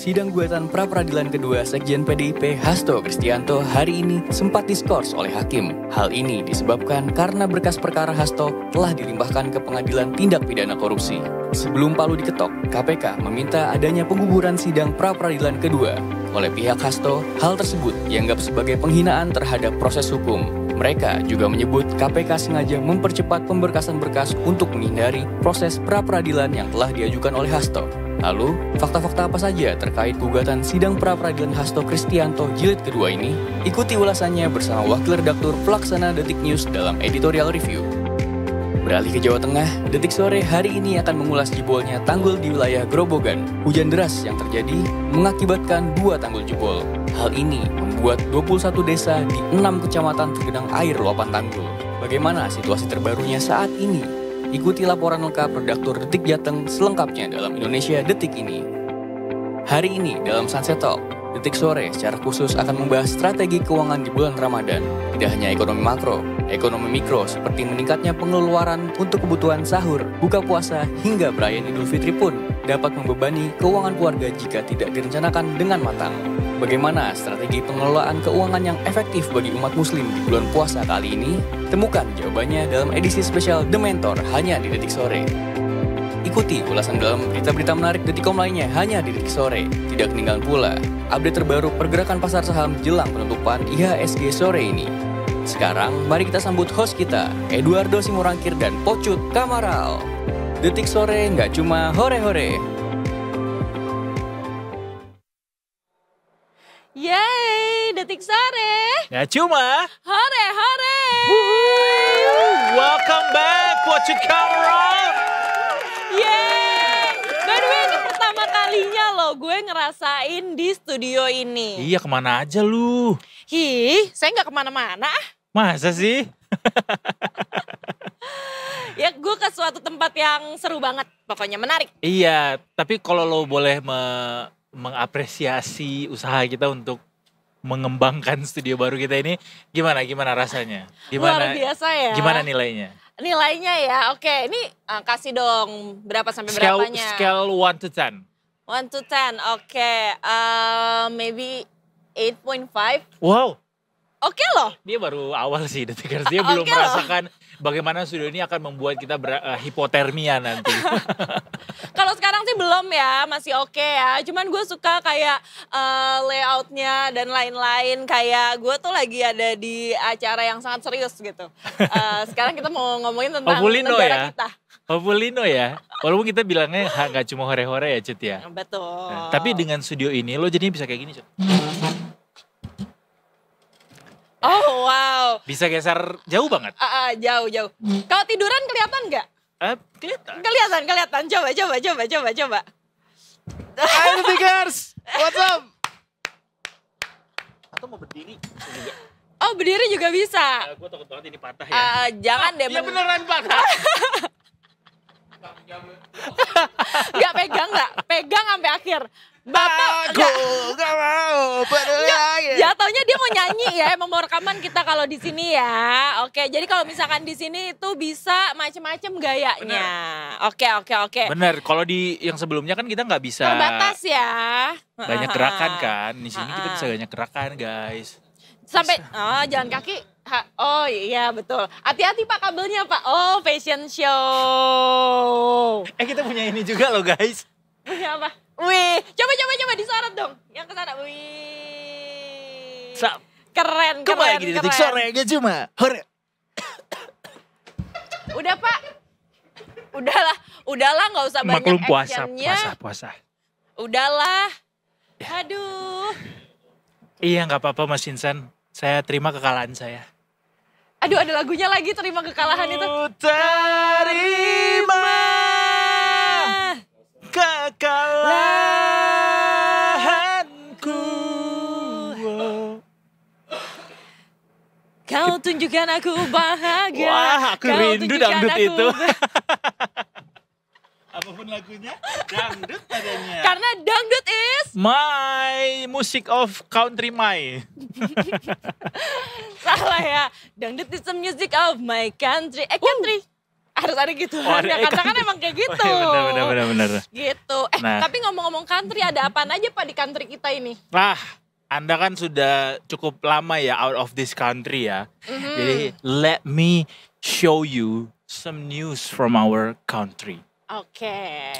sidang gugatan pra-peradilan kedua Sekjen PDIP Hasto Kristianto hari ini sempat diskors oleh hakim. Hal ini disebabkan karena berkas perkara Hasto telah dilimpahkan ke Pengadilan Tindak Pidana Korupsi. Sebelum palu diketok, KPK meminta adanya pengguguran sidang pra-peradilan kedua. Oleh pihak Hasto, hal tersebut dianggap sebagai penghinaan terhadap proses hukum. Mereka juga menyebut KPK sengaja mempercepat pemberkasan berkas untuk menghindari proses pra-peradilan yang telah diajukan oleh Hasto. Lalu, fakta-fakta apa saja terkait gugatan sidang pra-peradilan Hasto Kristianto jilid kedua ini? Ikuti ulasannya bersama Wakil Redaktur Pelaksana Detik News dalam Editorial Review. Beralih ke Jawa Tengah, Detik Sore hari ini akan mengulas jebolnya tanggul di wilayah Grobogan. Hujan deras yang terjadi mengakibatkan 2 tanggul jebol. Hal ini membuat 21 desa di 6 kecamatan tergenang air luapan tanggul. Bagaimana situasi terbarunya saat ini? Ikuti laporan lengkap Redaktur Detik Jateng selengkapnya dalam Indonesia Detik ini. Hari ini dalam Sunset Talk, Detik Sore secara khusus akan membahas strategi keuangan di bulan Ramadan. Tidak hanya ekonomi makro, ekonomi mikro seperti meningkatnya pengeluaran untuk kebutuhan sahur, buka puasa, hingga perayaan Idul Fitri pun dapat membebani keuangan keluarga jika tidak direncanakan dengan matang. Bagaimana strategi pengelolaan keuangan yang efektif bagi umat muslim di bulan puasa kali ini? Temukan jawabannya dalam edisi spesial The Mentor hanya di Detik Sore. Ikuti ulasan dalam berita-berita menarik Detikcom lainnya hanya di Detik Sore. Tidak ketinggalan pula update terbaru pergerakan pasar saham jelang penutupan IHSG sore ini. Sekarang mari kita sambut host kita, Eduardo Simorangkir dan Pocut Kamaral. Detik Sore nggak cuma hore-hore. Yeay, Detik Sore. Nggak cuma Hore-hore. Welcome back, Pocut Kamaral. Yeay. By the way, ini pertama kalinya loh gue ngerasain di studio ini. Iya, kemana aja lu? Saya nggak kemana-mana. Masa sih? Ya gue ke suatu tempat yang seru banget, pokoknya menarik. Iya, tapi kalau lo boleh mengapresiasi usaha kita untuk mengembangkan studio baru kita ini, gimana rasanya? Luar biasa ya. Gimana nilainya? Nilainya ya, oke. Ini kasih dong berapa sampai berapanya? Scale 1 to 10. 1 to 10, oke. Maybe 8.5. Wow. Oke loh. Dia baru awal sih, Detikers. Dia belum merasakan bagaimana studio ini akan membuat kita hipotermia nanti. Kalau sekarang sih belum ya, masih oke ya. Cuman gue suka kayak layoutnya dan lain-lain. Kayak gue tuh lagi ada di acara yang sangat serius gitu. Sekarang kita mau ngomongin tentang negara kita. Populino ya. Walaupun kita bilangnya nggak cuma hore-hore ya, Cut ya. Betul. Nah, tapi dengan studio ini lo jadinya bisa kayak gini, Cut. Oh wow. Bisa geser jauh banget. Jauh. Kalau tiduran kelihatan nggak? Kelihatan. Kelihatan. Coba. Hai Detikers, what's up? Atau mau berdiri? Oh berdiri juga bisa. Gue takut banget ini patah ya. Jangan deh. Iya beneran patah. Gak pegang nggak? Pegang sampai akhir. Bapak gak mau peduli lagi. Jatuhnya dia mau nyanyi ya, emang mau rekaman kita kalau di sini ya. Oke, jadi kalau misalkan di sini itu bisa macem-macem gayanya. Oke. Bener, kalau di yang sebelumnya kan kita nggak bisa. Terbatas ya. Banyak gerakan kan, di sini kita bisa banyak gerakan guys. Sampai, jalan kaki. Oh iya betul. Hati-hati Pak kabelnya Pak. Oh fashion show. Kita punya ini juga loh guys. Punya apa? Wih, coba disorot dong. Yang kesana, wih. Keren. Kembali lagi di Detik Sore, gak cuma hore. Udah Pak. Udahlah nggak usah banyak Maklum actionnya. puasa. Udahlah. Ya. Aduh. Iya nggak apa-apa Mas Insan, saya terima kekalahan saya. Aduh ada lagunya lagi terima kekalahan itu. Terima kekalahanku. Kau tunjukkan aku bahagia. Wah, aku Kau rindu tunjukkan dangdut aku itu. Apapun lagunya, dangdut adanya. Karena dangdut is My music of country my. salah ya. Dangdut is the music of my country. Country. Harus ada gitu Oh, ada, karena kan emang kayak gitu. Oh, iya, benar. Gitu. Nah. Tapi ngomong-ngomong country, ada apaan aja Pak di country kita ini? Anda kan sudah cukup lama ya out of this country ya. Jadi let me show you some news from our country. Oke.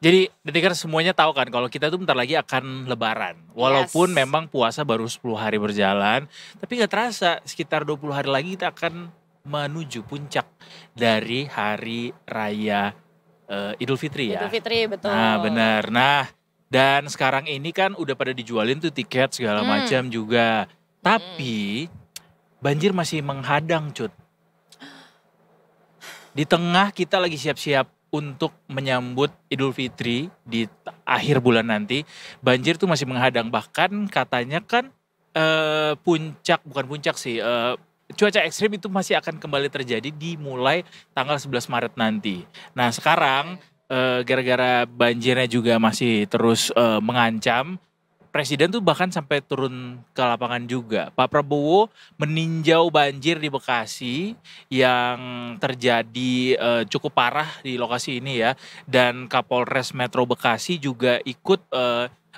Jadi Detikers semuanya tahu kan kalau kita tuh bentar lagi akan lebaran. Walaupun memang puasa baru 10 hari berjalan, tapi gak terasa sekitar 20 hari lagi kita akan menuju puncak dari hari raya Idul Fitri ya. Idul Fitri, betul. Nah benar. Nah dan sekarang ini kan udah pada dijualin tuh tiket segala macam juga. Tapi banjir masih menghadang Cut. Di tengah kita lagi siap-siap untuk menyambut Idul Fitri di akhir bulan nanti. Banjir tuh masih menghadang. Bahkan katanya kan bukan puncak sih. Cuaca ekstrim itu masih akan kembali terjadi dimulai tanggal 11 Maret nanti. Nah sekarang gara-gara banjirnya juga masih terus mengancam, Presiden tuh bahkan sampai turun ke lapangan juga. Pak Prabowo meninjau banjir di Bekasi yang terjadi cukup parah di lokasi ini ya. Dan Kapolres Metro Bekasi juga ikut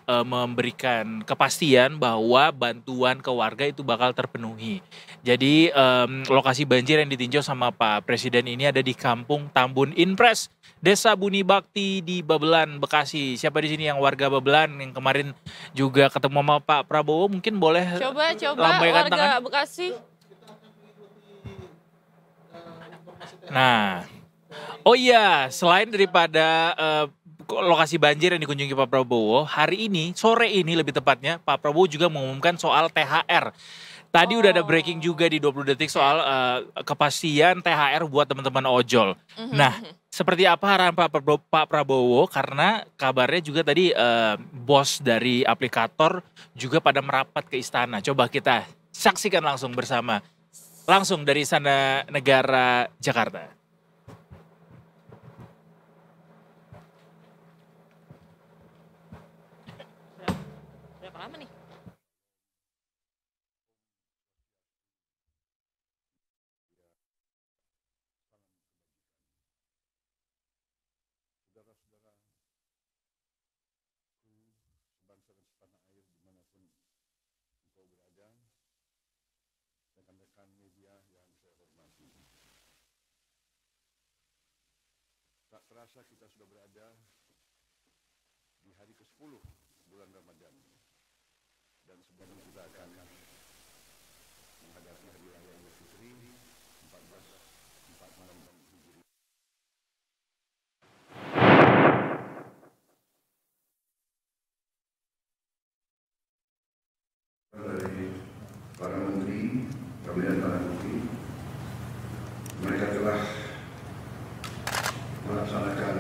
memberikan kepastian bahwa bantuan ke warga itu bakal terpenuhi. Jadi lokasi banjir yang ditinjau sama Pak Presiden ini ada di Kampung Tambun Inpres, Desa Buni Bakti di Babelan, Bekasi. Siapa di sini yang warga Babelan yang kemarin juga ketemu sama Pak Prabowo, mungkin boleh coba lambaikan warga tangan. Bekasi. Nah, oh iya, selain daripada lokasi banjir yang dikunjungi Pak Prabowo, hari ini, sore ini lebih tepatnya, Pak Prabowo juga mengumumkan soal THR. Tadi udah ada breaking juga di 20 detik soal kepastian THR buat teman-teman ojol. Nah, seperti apa harapan Pak Prabowo? Karena kabarnya juga tadi bos dari aplikator juga pada merapat ke istana. Coba kita saksikan langsung bersama. Langsung dari Istana Negara Jakarta. Berapa lama nih? Bangsa dan setanah air dimanapun engkau berada, rekan-rekan media yang saya hormati. Tak terasa kita sudah berada di hari ke-10 bulan Ramadan. Dan sebelum kita akan menghadapi hari raya Idul Fitri 1446 Hijriah. Dari para menteri Kabinet Tanah Putih, mereka telah melaksanakan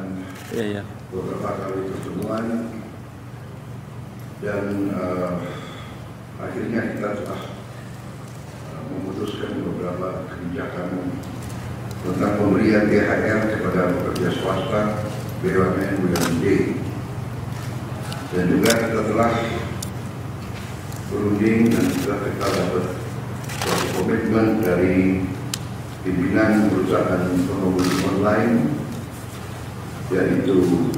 beberapa kali pertemuan dan akhirnya kita telah memutuskan beberapa kebijakan tentang pemberian THR kepada pekerja swasta, BUMN, BUMD, dan juga kita telah berunding dan sudah kita dapat suatu komitmen dari pimpinan perusahaan pengemudi online, yaitu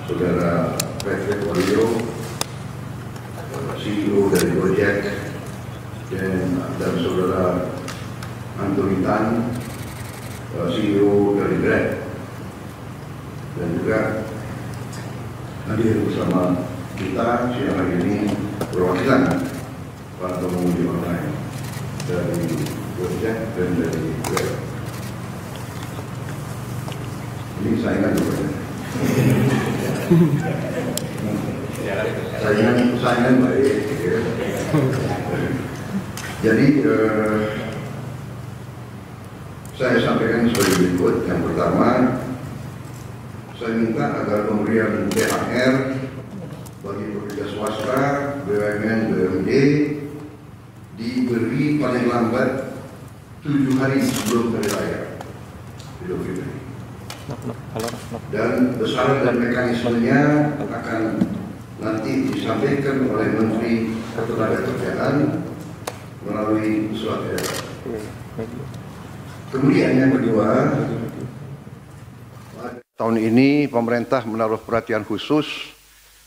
Saudara Patrick Waluyo, CEO dari Gojek, dan Saudara Antoni Tan, CEO dari Grab, dan juga hadir bersama kita siang hari ini perwakilan para pengemudi online dari Gojek dan dari Grab. Ini saingan juga ya. saingan baik. Ya. Jadi saya sampaikan sebagai berikut. Yang pertama, saya minta agar pemberian THR bagi pekerja swasta, BUMN, BUMD diberi paling lambat 7 hari sebelum hari raya Idul Fitri. Dan besaran dan mekanismenya akan nanti disampaikan oleh Menteri Ketenagakerjaan melalui surat edaran. Kemudian yang kedua, tahun ini pemerintah menaruh perhatian khusus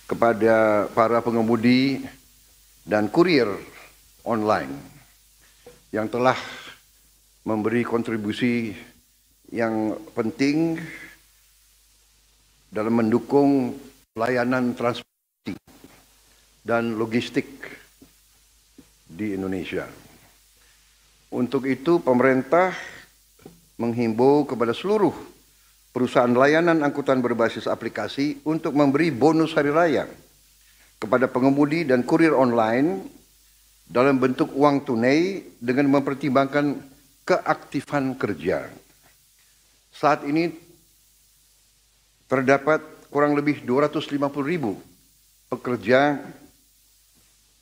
kepada para pengemudi dan kurir online yang telah memberi kontribusi yang penting dalam mendukung layanan transportasi dan logistik di Indonesia. Untuk itu pemerintah menghimbau kepada seluruh perusahaan layanan angkutan berbasis aplikasi untuk memberi bonus hari raya kepada pengemudi dan kurir online dalam bentuk uang tunai dengan mempertimbangkan keaktifan kerja. Saat ini terdapat kurang lebih 250.000 pekerja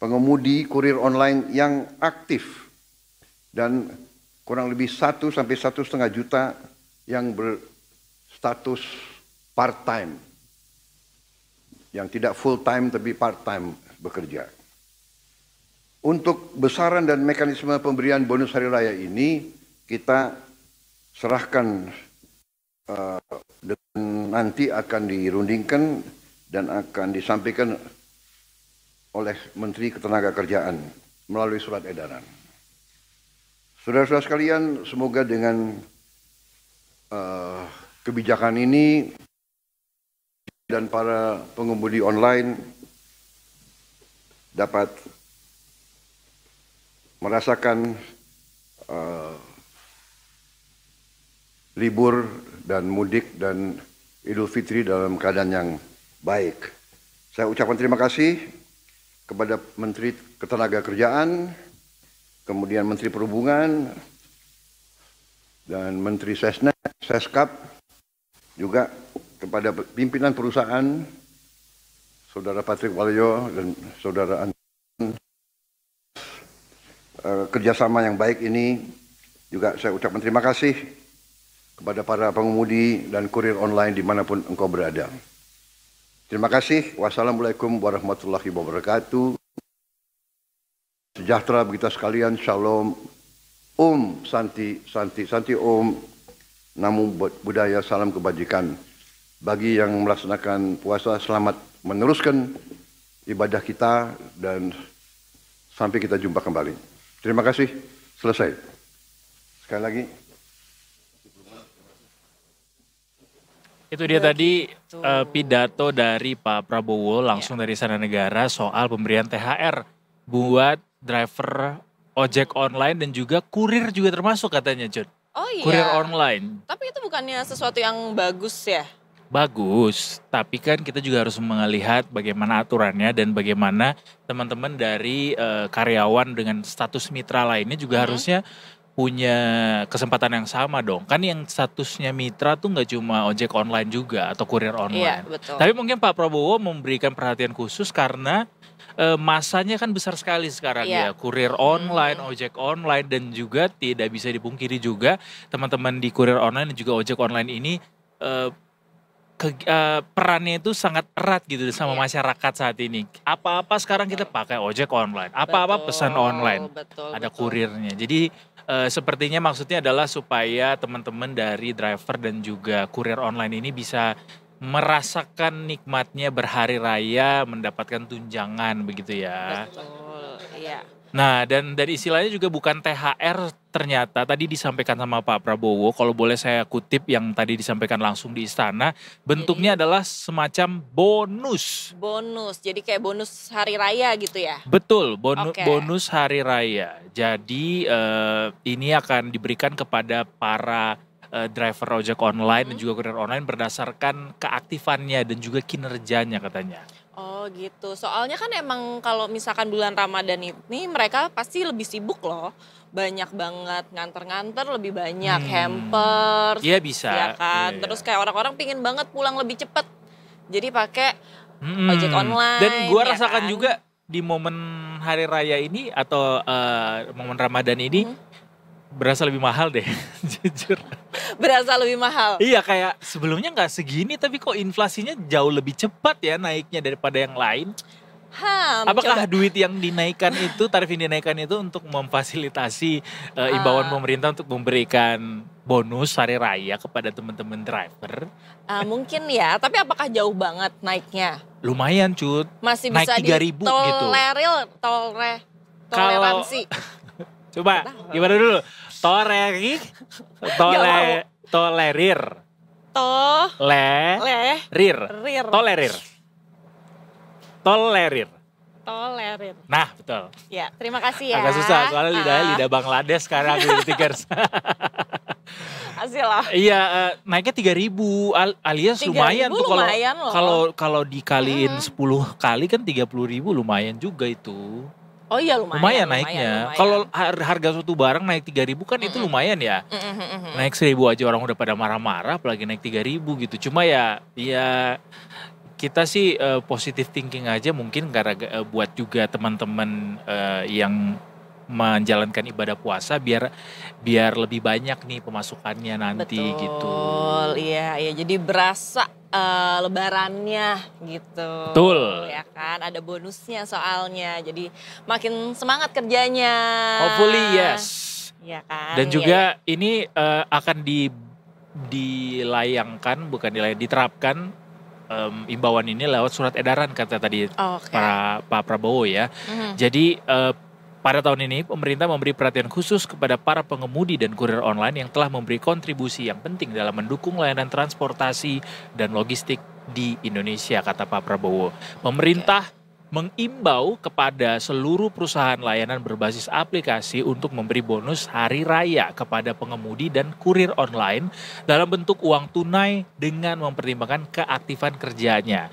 pengemudi kurir online yang aktif dan kurang lebih 1 sampai 1,5 juta yang berstatus part-time, yang tidak full-time tapi part-time bekerja. Untuk besaran dan mekanisme pemberian bonus hari raya ini kita serahkan dan nanti akan dirundingkan dan akan disampaikan oleh Menteri Ketenagakerjaan melalui surat edaran. Saudara-saudara sekalian, semoga dengan kebijakan ini dan para pengemudi online dapat merasakan libur dan mudik dan Idul Fitri dalam keadaan yang baik. Saya ucapkan terima kasih kepada Menteri Ketenagakerjaan, kemudian Menteri Perhubungan, dan Menteri Sesnek, Seskap, juga kepada pimpinan perusahaan, Saudara Patrick Waluyo dan Saudara Anton. Kerjasama yang baik ini juga saya ucapkan terima kasih kepada para pengemudi dan kurir online dimanapun engkau berada. Terima kasih. Wassalamualaikum warahmatullahi wabarakatuh. Sejahtera bagi kita sekalian. Shalom. Om Santi, Santi, Santi Om. Namo Buddhaya, salam kebajikan. Bagi yang melaksanakan puasa, selamat meneruskan ibadah kita dan sampai kita jumpa kembali. Terima kasih. Selesai. Sekali lagi. Itu dia tadi pidato dari Pak Prabowo langsung dari Istana Negara soal pemberian THR buat driver ojek online dan juga kurir juga termasuk katanya, Jun. Oh iya. Kurir online. Tapi itu bukannya sesuatu yang bagus ya? Bagus, tapi kan kita juga harus melihat bagaimana aturannya dan bagaimana teman-teman dari karyawan dengan status mitra lainnya juga harusnya punya kesempatan yang sama dong. Kan yang statusnya mitra tuh nggak cuma ojek online juga atau kurir online. Iya, betul. Tapi mungkin Pak Prabowo memberikan perhatian khusus karena masanya kan besar sekali sekarang ya. Kurir online, ojek online, dan juga tidak bisa dipungkiri juga teman-teman di kurir online dan juga ojek online ini perannya itu sangat erat gitu sama masyarakat saat ini. Apa-apa sekarang kita pakai ojek online, apa-apa pesan online, ada kurirnya. Jadi sepertinya maksudnya adalah supaya teman-teman dari driver dan juga kurir online ini bisa merasakan nikmatnya berhari raya, mendapatkan tunjangan begitu ya. Betul, iya. Nah, dan dari istilahnya juga bukan THR ternyata tadi disampaikan sama Pak Prabowo, kalau boleh saya kutip yang tadi disampaikan langsung di istana, bentuknya adalah semacam bonus. Bonus, jadi kayak bonus hari raya gitu ya? Betul, bonus hari raya. Jadi ini akan diberikan kepada para driver ojek online dan juga kurir online berdasarkan keaktifannya dan juga kinerjanya katanya. Oh gitu, soalnya kan emang kalau misalkan bulan Ramadan ini mereka pasti lebih sibuk loh. Banyak banget nganter-nganter, lebih banyak hampers. Iya bisa. Ya kan, Iya. terus kayak orang-orang pingin banget pulang lebih cepet. Jadi pakai ojek online. Dan gue ya rasakan kan? juga di momen hari raya ini atau momen Ramadan ini berasa lebih mahal deh, jujur. Berasa lebih mahal. Iya, kayak sebelumnya nggak segini tapi kok inflasinya jauh lebih cepat ya naiknya daripada yang lain. Apakah duit yang dinaikkan itu, tarif yang dinaikkan itu untuk memfasilitasi imbauan pemerintah untuk memberikan bonus hari raya kepada teman-teman driver? Mungkin ya, tapi apakah jauh banget naiknya? Lumayan cut, Masih naik bisa 3.000 gitu. Toleransi. Coba gimana dulu? Tolerir. Tolerir. Nah, betul. Ya, terima kasih ya. Agak susah soalnya lidah Bangladesh sekarang di Tikers. Hasil lah. Iya, naiknya 3.000 alias 3.000 lumayan tuh lumayan loh. kalau dikaliin 10 kali kan 30.000 lumayan juga itu. Oh iya lumayan. Lumayan naiknya. Kalau harga suatu barang naik 3.000 kan itu lumayan ya. Naik 1.000 aja orang udah pada marah-marah, apalagi naik 3.000 gitu. Cuma ya kita sih positive thinking aja mungkin karena buat juga teman-teman yang menjalankan ibadah puasa biar lebih banyak nih pemasukannya nanti. Betul, gitu. Iya, jadi berasa lebarannya gitu. Betul. Ya kan, ada bonusnya soalnya. Jadi makin semangat kerjanya. Hopefully yes. Iya kan. Dan juga ini akan dilayangkan, diterapkan imbauan ini lewat surat edaran kata tadi Pak Prabowo ya. Jadi pada tahun ini pemerintah memberi perhatian khusus kepada para pengemudi dan kurir online yang telah memberi kontribusi yang penting dalam mendukung layanan transportasi dan logistik di Indonesia, kata Pak Prabowo. Pemerintah mengimbau kepada seluruh perusahaan layanan berbasis aplikasi untuk memberi bonus hari raya kepada pengemudi dan kurir online dalam bentuk uang tunai dengan mempertimbangkan keaktifan kerjanya.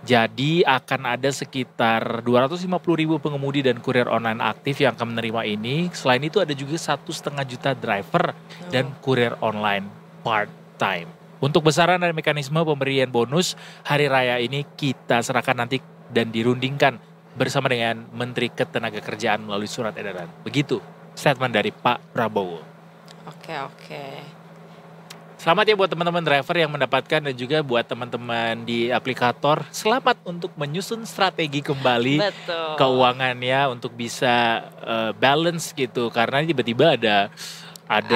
Jadi akan ada sekitar 250.000 pengemudi dan kurir online aktif yang akan menerima ini. Selain itu ada juga 1,5 juta driver dan kurir online part-time. Untuk besaran dan mekanisme pemberian bonus hari raya ini kita serahkan nanti dan dirundingkan bersama dengan Menteri Ketenagakerjaan melalui surat edaran. Begitu statement dari Pak Prabowo. Oke. Selamat ya buat teman-teman driver yang mendapatkan dan juga buat teman-teman di aplikator. Selamat untuk menyusun strategi kembali keuangannya untuk bisa balance gitu. Karena tiba-tiba ada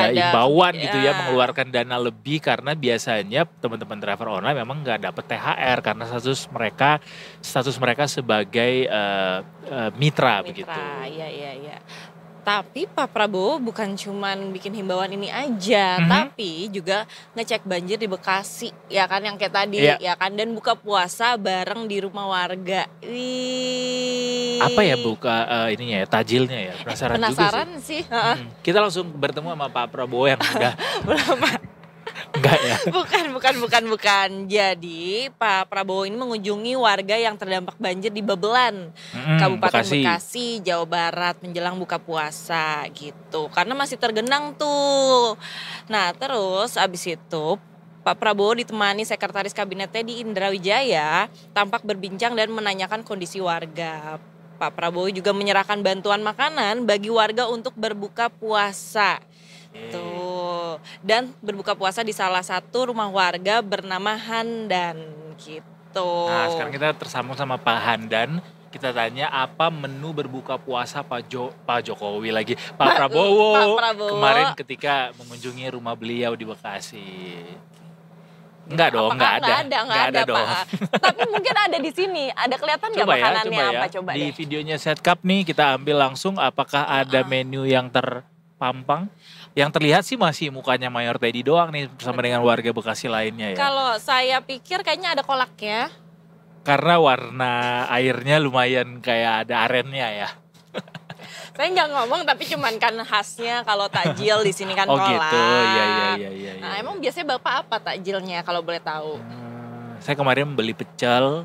imbauan gitu ya mengeluarkan dana lebih karena biasanya teman-teman driver online memang nggak dapat THR karena status mereka sebagai mitra begitu. Iya. Tapi Pak Prabowo bukan cuman bikin himbauan ini aja, tapi juga ngecek banjir di Bekasi, ya kan yang kayak tadi, ya kan, dan buka puasa bareng di rumah warga. Wih. Apa ya ininya ya, tajilnya ya, penasaran juga sih. Kita langsung bertemu sama Pak Prabowo yang udah enggak ya? Bukan. Jadi Pak Prabowo ini mengunjungi warga yang terdampak banjir di Babelan, Kabupaten Bekasi, Jawa Barat menjelang buka puasa gitu. Karena masih tergenang tuh. Nah terus abis itu Pak Prabowo ditemani sekretaris kabinetnya di Indra Wijaya tampak berbincang dan menanyakan kondisi warga. Pak Prabowo juga menyerahkan bantuan makanan bagi warga untuk berbuka puasa. Tuh, dan berbuka puasa di salah satu rumah warga bernama Handan gitu. Nah sekarang kita tersambung sama Pak Handan. Kita tanya apa menu berbuka puasa Pak Jokowi lagi, Pak Prabowo kemarin ketika mengunjungi rumah beliau di Bekasi. Enggak dong, enggak ada dong. Pak. Tapi mungkin ada di sini, ada kelihatan nggak makanannya apa? Coba di deh. videonya Setcap nih kita ambil langsung apakah ada menu yang terpampang. Yang terlihat sih masih mukanya Mayor Teddy doang nih bersama dengan warga Bekasi lainnya ya. Kalau saya pikir kayaknya ada kolaknya. Karena warna airnya lumayan kayak ada arennya ya. Saya nggak ngomong tapi cuman kan khasnya kalau takjil di sini kan kolak. Oh gitu, iya. Nah emang biasanya Bapak apa takjilnya kalau boleh tahu? Saya kemarin beli pecel.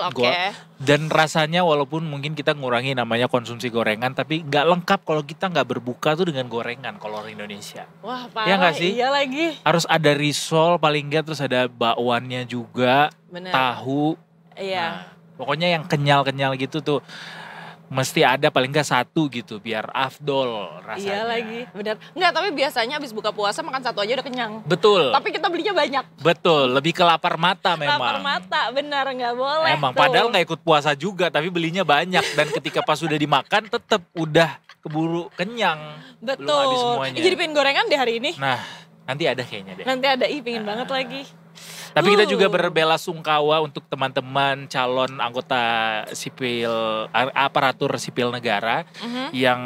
Oke. Dan rasanya walaupun mungkin kita ngurangi namanya konsumsi gorengan, tapi nggak lengkap kalau kita nggak berbuka tuh dengan gorengan kalau orang Indonesia. Wah parah, ya nggak sih? Iya lagi. Harus ada risol paling nggak, terus ada bakwannya juga, tahu. Iya. Nah, pokoknya yang kenyal-kenyal gitu tuh. Mesti ada paling nggak satu gitu biar afdol rasanya. Iya lagi, benar. Enggak, tapi biasanya habis buka puasa makan satu aja udah kenyang. Betul. Tapi kita belinya banyak. Betul, lebih ke lapar mata memang. Lapar mata, benar, nggak boleh. Emang, tuh. padahal nggak ikut puasa juga, tapi belinya banyak. Dan ketika pas sudah dimakan tetap udah keburu kenyang. Betul. Belum habis semuanya. Jadi pengen gorengan deh hari ini. Nah, nanti ada kayaknya deh. Nanti ada, pengen banget lagi. Tapi kita juga berbela sungkawa untuk teman-teman calon anggota sipil, aparatur sipil negara yang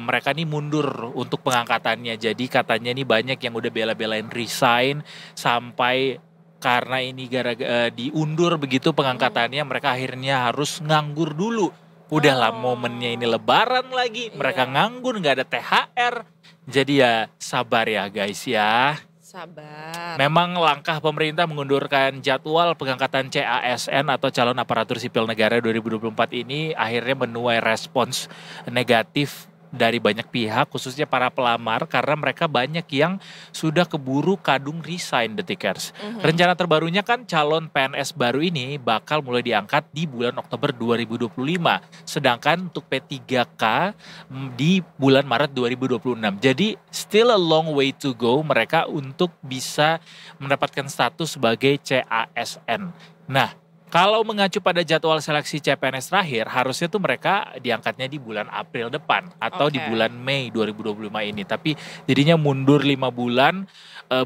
mereka nih mundur untuk pengangkatannya. Jadi katanya nih banyak yang udah bela-belain resign sampai karena ini diundur begitu pengangkatannya, mereka akhirnya harus nganggur dulu. Udahlah momennya ini lebaran lagi, mereka nganggur, nggak ada THR. Jadi ya sabar ya guys ya. Sabar. Memang langkah pemerintah mengundurkan jadwal pengangkatan CASN atau calon aparatur sipil negara 2024 ini akhirnya menuai respons negatif dari banyak pihak, khususnya para pelamar, karena mereka banyak yang sudah keburu kadung resign, Detikers. Rencana terbarunya kan calon PNS baru ini bakal mulai diangkat di bulan Oktober 2025. Sedangkan untuk P3K di bulan Maret 2026. Jadi still a long way to go mereka untuk bisa mendapatkan status sebagai CASN. Nah, kalau mengacu pada jadwal seleksi CPNS terakhir, harusnya tuh mereka diangkatnya di bulan April depan atau di bulan Mei 2025 ini. Tapi jadinya mundur 5 bulan,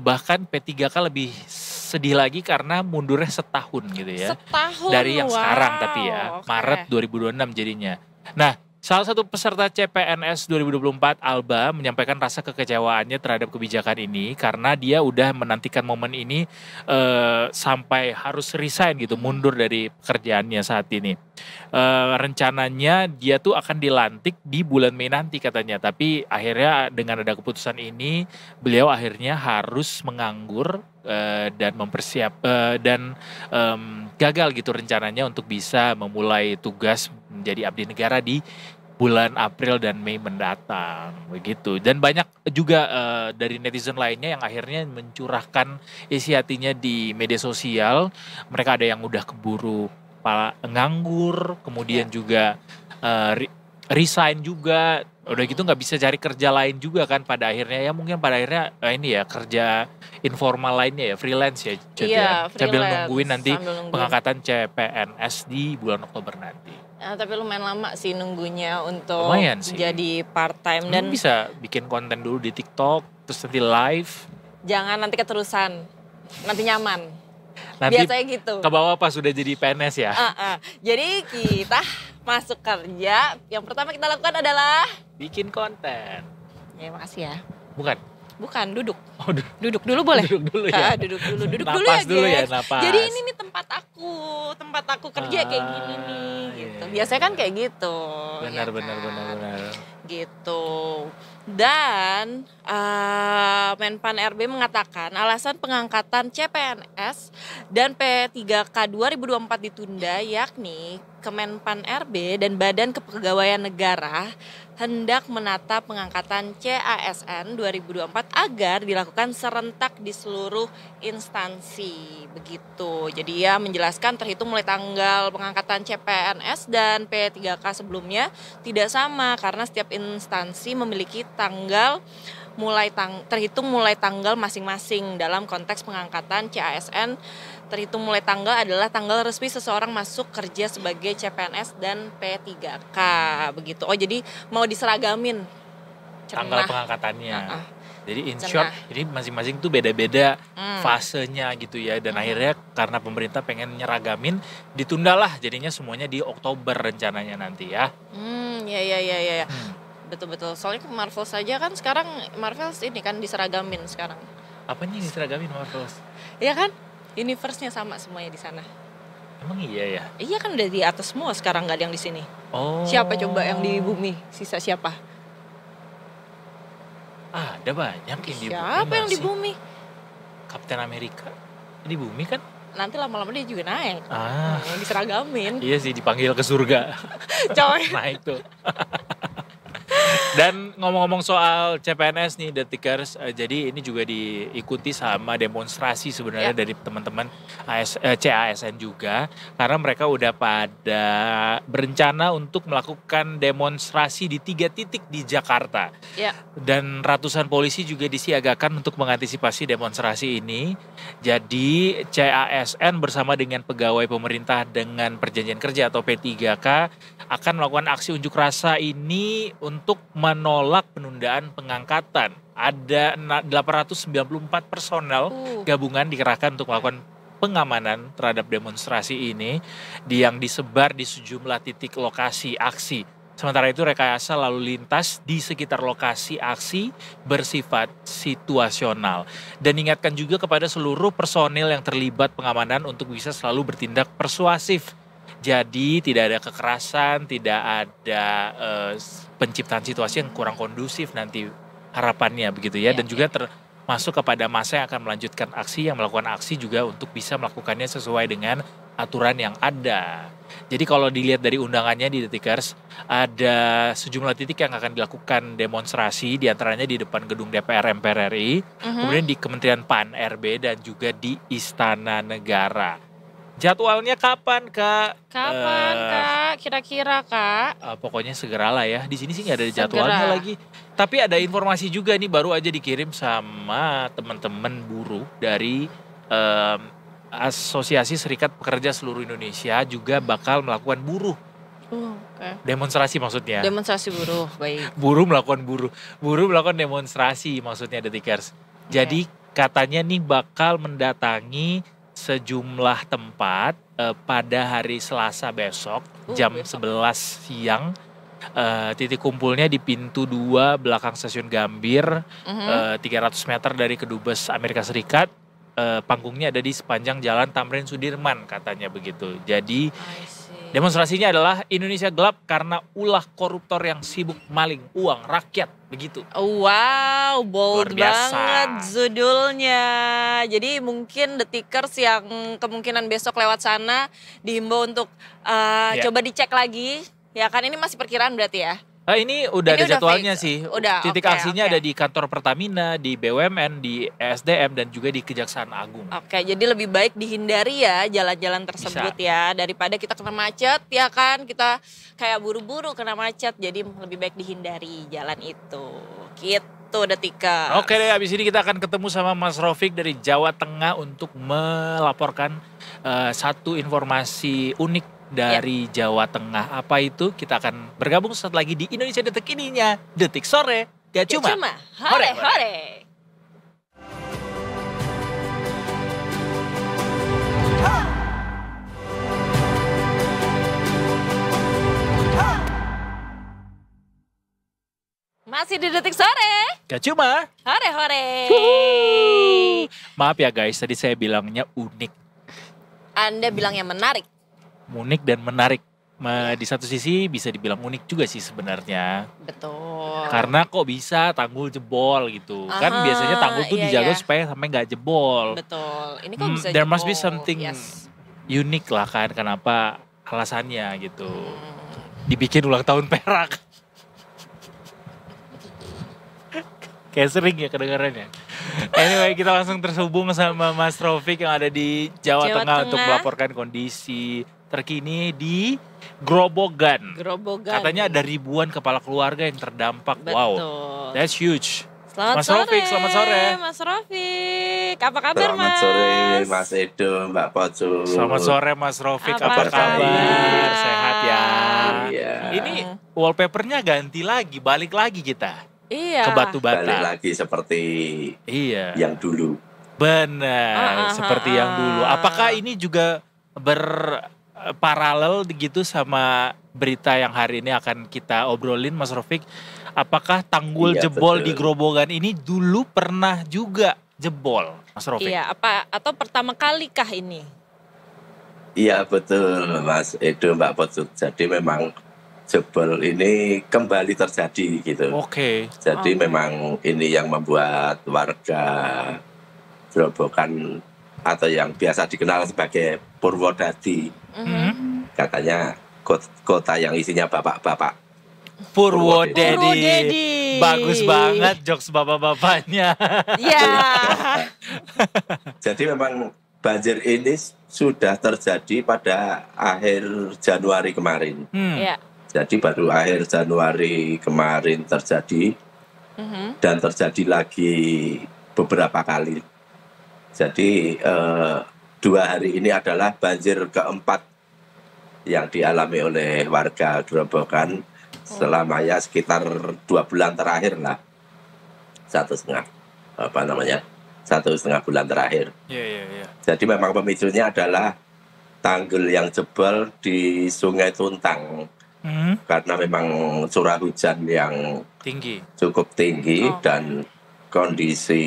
bahkan P3K lebih sedih lagi karena mundurnya setahun gitu ya. Setahun, dari yang sekarang tapi ya, Maret 2026 jadinya. Nah, salah satu peserta CPNS 2024, Alba, menyampaikan rasa kekecewaannya terhadap kebijakan ini karena dia udah menantikan momen ini sampai harus resign gitu, mundur dari pekerjaannya saat ini. Rencananya dia tuh akan dilantik di bulan Mei nanti katanya, tapi akhirnya dengan ada keputusan ini, beliau akhirnya harus menganggur dan gagal gitu rencananya untuk bisa memulai tugas menjadi abdi negara di bulan April dan Mei mendatang begitu. Dan banyak juga dari netizen lainnya yang akhirnya mencurahkan isi hatinya di media sosial. Mereka ada yang udah keburu nganggur, kemudian juga resign juga. Udah gitu nggak bisa cari kerja lain juga kan pada akhirnya, ya mungkin pada akhirnya ini ya kerja informal lainnya ya, freelance ya. Sambil nungguin nanti pengangkatan CPNS di bulan Oktober nanti. Nah, tapi lumayan lama sih nunggunya untuk sih. jadi part time dan bisa bikin konten dulu di TikTok terus nanti live. Jangan nanti keterusan, nanti nyaman. Nanti biasanya gitu. Ke bawah pas sudah jadi PNS ya. Jadi kita masuk kerja, yang pertama kita lakukan adalah bikin konten. Ya makasih ya. Bukan, duduk. Oh, duduk dulu boleh? Duduk dulu ya. Duduk dulu Napas ya dulu guys. ya, napas. Jadi ini nih tempat aku kerja kayak gini nih gitu. Biasanya kan kayak gitu. Benar. Gitu. Dan Menpan RB mengatakan alasan pengangkatan CPNS dan P3K 2024 ditunda yakni Kemenpan RB dan Badan Kepegawaian Negara hendak menata pengangkatan CASN 2024 agar dilakukan serentak di seluruh instansi begitu. Jadi ya menjelaskan terhitung mulai tanggal pengangkatan CPNS dan P3K sebelumnya tidak sama karena setiap instansi memiliki tanggal terhitung mulai tanggal masing-masing. Dalam konteks pengangkatan CASN, terhitung mulai tanggal adalah tanggal resmi seseorang masuk kerja sebagai CPNS dan P3K begitu. Oh jadi mau diseragamin tanggal pengangkatannya. Jadi in short, jadi masing-masing tuh beda-beda fasenya gitu ya. Dan akhirnya karena pemerintah pengen nyeragamin, ditundalah jadinya semuanya di Oktober rencananya nanti ya. Ya. Betul-betul. Soalnya Marvel saja kan sekarang Marvel ini kan diseragamin sekarang. Apanya yang diseragamin Marvel? Iya kan? Universe-nya sama semuanya di sana. Emang iya ya? Iya kan udah di atas semua sekarang, nggak ada yang di sini. Oh. Siapa coba yang di bumi? Sisa siapa? Ada banyak yang di bumi. Siapa yang di bumi? Kapten Amerika. Di bumi kan? Nanti lama-lama dia juga naik. Iya Diseragamin. sih, dipanggil ke surga. Coy. Naik tuh. Dan ngomong-ngomong soal CPNS nih Detikers, jadi ini juga diikuti sama demonstrasi sebenarnya dari teman-teman CASN juga, karena mereka udah pada berencana untuk melakukan demonstrasi di 3 titik di Jakarta. Ya. Dan ratusan polisi juga disiagakan untuk mengantisipasi demonstrasi ini. Jadi CASN bersama dengan pegawai pemerintah dengan perjanjian kerja atau P3K akan melakukan aksi unjuk rasa ini untuk menolak penundaan pengangkatan. Ada 894 personel gabungan dikerahkan untuk melakukan pengamanan terhadap demonstrasi ini yang disebar di sejumlah titik lokasi aksi. Sementara itu rekayasa lalu lintas di sekitar lokasi aksi bersifat situasional. Dan ingatkan juga kepada seluruh personil yang terlibat pengamanan untuk bisa selalu bertindak persuasif. Jadi tidak ada kekerasan, tidak ada penciptaan situasi yang kurang kondusif nanti harapannya begitu ya. Dan juga termasuk kepada massa yang akan melanjutkan aksi, yang melakukan aksi juga untuk bisa melakukannya sesuai dengan aturan yang ada. Jadi kalau dilihat dari undangannya di Detikers, ada sejumlah titik yang akan dilakukan demonstrasi, diantaranya di depan gedung DPR MPR RI, kemudian di Kementerian PAN RB dan juga di Istana Negara. Jadwalnya kapan Kak? Kapan Kak? Kira-kira Kak? Pokoknya segeralah ya. Di sini sih nggak ada jadwalnya lagi. Tapi ada informasi juga nih baru aja dikirim sama teman-teman buruh dari Asosiasi Serikat Pekerja Seluruh Indonesia juga bakal melakukan buruh. Demonstrasi maksudnya. Demonstrasi buruh, baik. Buruh melakukan demonstrasi maksudnya Detikers. Jadi katanya nih bakal mendatangi sejumlah tempat pada hari Selasa besok jam 11 siang. Titik kumpulnya di pintu 2 belakang stasiun Gambir, 300 meter dari Kedubes Amerika Serikat. Panggungnya ada di sepanjang Jalan Tamrin Sudirman katanya begitu. Jadi demonstrasinya adalah Indonesia gelap karena ulah koruptor yang sibuk maling uang rakyat begitu. Wow, bold banget judulnya. Jadi mungkin Detikers yang kemungkinan besok lewat sana dihimbau untuk coba dicek lagi. Ya kan ini masih perkiraan berarti ya? Ini udah ada jadwalnya fix. sih. Udah, titik aksinya ada di kantor Pertamina, di BUMN, di ESDM dan juga di Kejaksaan Agung. Oke, jadi lebih baik dihindari ya jalan-jalan tersebut ya, daripada kita kena macet ya kan, kita kayak buru-buru kena macet, jadi lebih baik dihindari jalan itu. Gitu Detikers. Oke deh, abis ini kita akan ketemu sama Mas Rofik dari Jawa Tengah untuk melaporkan satu informasi unik dari Jawa Tengah. Apa itu? Kita akan bergabung saat lagi di Indonesia Detik ininya. Detik Sore, gak cuma hore. Masih di Detik Sore. Gak cuma Hore. Maaf ya guys, tadi saya bilangnya unik. Anda bilangnya menarik. Unik dan menarik. Di satu sisi bisa dibilang unik juga sih sebenarnya. Betul. Karena kok bisa tanggul jebol gitu. Kan biasanya tanggul tuh dijaga supaya sampai gak jebol. Betul. Ini kok bisa There jebol. must be something unik lah kan. Kenapa alasannya gitu. Dibikin ulang tahun Perak. Kayak sering ya kedengarannya. Anyway, kita langsung terhubung sama Mas Rofik yang ada di Jawa Tengah untuk melaporkan kondisi terkini di Grobogan. Katanya ada ribuan kepala keluarga yang terdampak. Betul. Wow, that's huge. Selamat sore. Mas Rofik. Apa kabar Selamat sore Mas Edo, Mbak Poco. Selamat sore Mas Rofik, apa kabar? Sehat ya? Iya. Ini wallpapernya ganti lagi, balik lagi kita. Iya. Ke Batu Bata. Balik lagi seperti yang dulu. Benar, seperti yang dulu. Apakah ini juga berparalel gitu sama berita yang hari ini akan kita obrolin Mas Rofik? Apakah tanggul jebol di Grobogan ini dulu pernah juga jebol Mas Rofik? Iya, atau pertama kali kah ini? Iya betul Mas Edo, Mbak Poco. Jadi memang jebol ini kembali terjadi gitu. Oke. Jadi memang ini yang membuat warga Grobogan atau yang biasa dikenal sebagai Purwodadi. Katanya kota yang isinya bapak-bapak. Purwodadi. Purwodadi. Bagus banget jokes bapak-bapaknya. Ya. Jadi memang banjir ini sudah terjadi pada akhir Januari kemarin. Ya. Jadi baru akhir Januari kemarin terjadi dan terjadi lagi beberapa kali. Jadi 2 hari ini adalah banjir keempat yang dialami oleh warga Grobogan selama ya sekitar 2 bulan terakhir lah. 1,5 bulan terakhir. Iya. Jadi memang pemicunya adalah tanggul yang jebol di Sungai Tuntang. Karena memang curah hujan yang cukup tinggi dan kondisi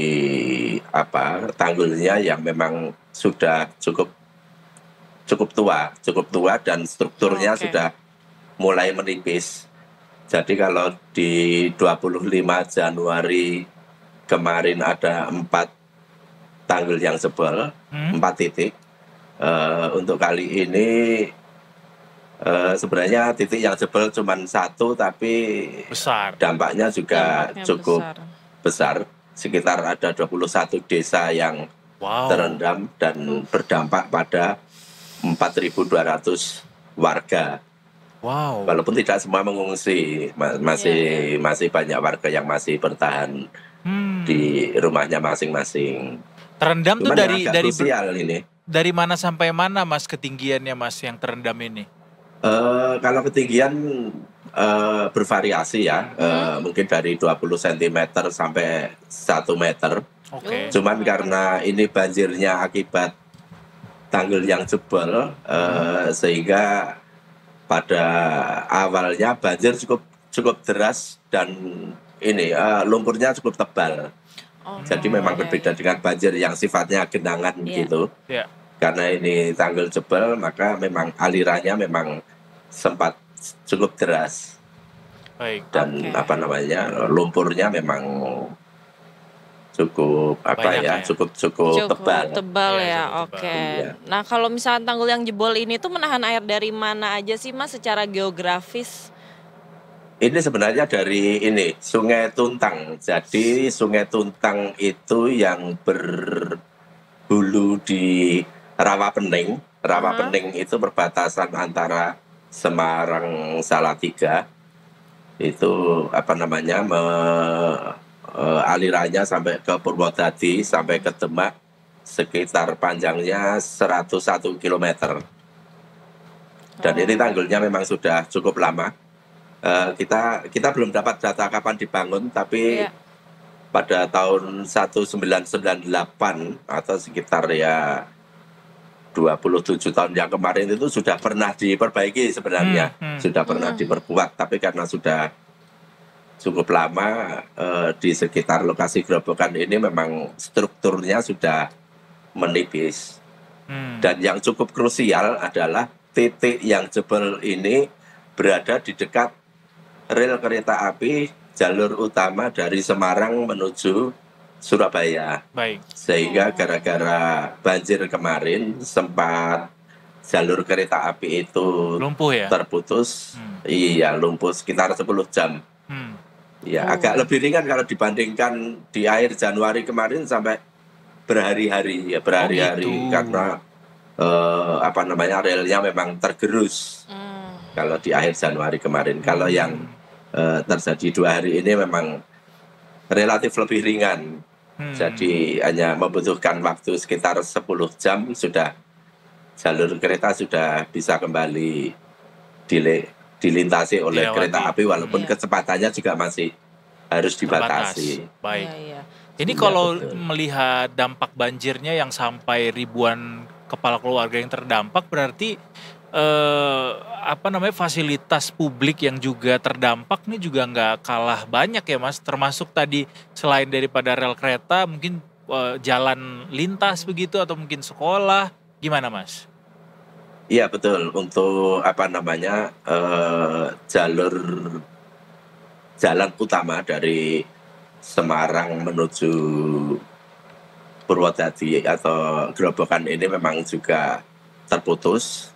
tanggulnya yang memang sudah cukup tua dan strukturnya sudah mulai menipis. Jadi kalau di 25 Januari kemarin ada 4 tanggul yang jebol, 4 titik. Untuk kali ini sebenarnya titik yang jebol cuma 1 tapi besar. Dampaknya juga cukup besar. Sekitar ada 21 desa yang terendam dan berdampak pada 4.200 warga. Wow. Walaupun tidak semua mengungsi, masih banyak warga yang masih bertahan di rumahnya masing-masing. Terendam tuh dari ini. Dari mana sampai mana Mas ketinggiannya Mas yang terendam ini? Kalau ketinggian bervariasi ya, mungkin dari 20 cm sampai 1 meter. Cuman karena ini banjirnya akibat tanggul yang jebol, sehingga pada awalnya banjir cukup deras dan ini lumpurnya cukup tebal. Jadi memang berbeda dengan banjir yang sifatnya genangan gitu. Karena ini tanggul jebol, maka memang alirannya memang sempat cukup deras. Dan lumpurnya memang cukup cukup tebal ya. Nah, kalau misalnya tanggul yang jebol ini tuh menahan air dari mana aja sih Mas secara geografis? Ini sebenarnya dari Sungai Tuntang. Jadi Sungai Tuntang itu yang berhulu di Rawapening. Rawapening itu perbatasan antara Semarang Salatiga. Itu alirannya sampai ke Purwodadi, sampai ke Demak, sekitar panjangnya 101 km. Dan ini tanggulnya memang sudah cukup lama. Kita belum dapat data kapan dibangun, tapi pada tahun 1998 atau sekitar 27 tahun yang kemarin itu sudah pernah diperbaiki sebenarnya, sudah pernah diperkuat, tapi karena sudah cukup lama di sekitar lokasi Grobogan ini memang strukturnya sudah menipis. Dan yang cukup krusial adalah titik yang jebol ini berada di dekat rel kereta api jalur utama dari Semarang menuju Surabaya. Sehingga gara-gara banjir kemarin sempat jalur kereta api itu terputus. Iya, lumpuh sekitar 10 jam. Ya, agak lebih ringan kalau dibandingkan di akhir Januari kemarin sampai berhari-hari karena relnya memang tergerus. Kalau di akhir Januari kemarin, kalau yang terjadi 2 hari ini memang relatif lebih ringan. Jadi hanya membutuhkan waktu sekitar 10 jam sudah jalur kereta sudah bisa kembali dilintasi oleh kereta api, walaupun kecepatannya juga masih harus dibatasi. Baik. Ini kalau melihat dampak banjirnya yang sampai ribuan kepala keluarga yang terdampak, berarti fasilitas publik yang juga terdampak ini juga nggak kalah banyak ya Mas, termasuk tadi selain daripada rel kereta mungkin jalan lintas begitu atau mungkin sekolah, gimana Mas? Iya betul, untuk jalan utama dari Semarang menuju Purwodadi atau Grobogan ini memang juga terputus.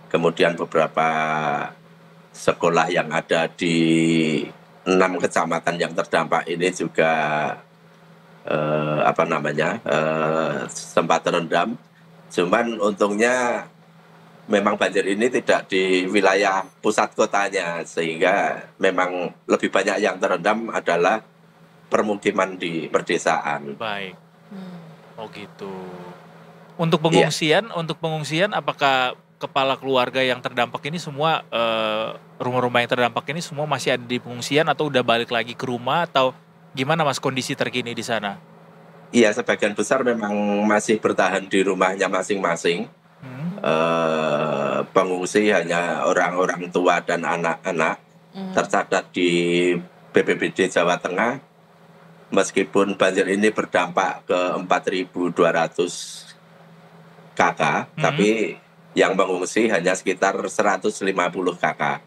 Kemudian beberapa sekolah yang ada di 6 kecamatan yang terdampak ini juga sempat terendam. Cuman untungnya memang banjir ini tidak di wilayah pusat kotanya, sehingga memang lebih banyak yang terendam adalah permukiman di pedesaan. Baik. Oh gitu. Untuk pengungsian apakah kepala keluarga yang terdampak ini semua rumah-rumah yang terdampak ini semua masih ada di pengungsian atau udah balik lagi ke rumah, atau gimana Mas kondisi terkini di sana? Iya, sebagian besar memang masih bertahan di rumahnya masing-masing. Pengungsi hanya orang-orang tua dan anak-anak tercatat di BPBD Jawa Tengah. Meskipun banjir ini berdampak ke 4.200 kakak, tapi yang mengungsi hanya sekitar 150 kakak.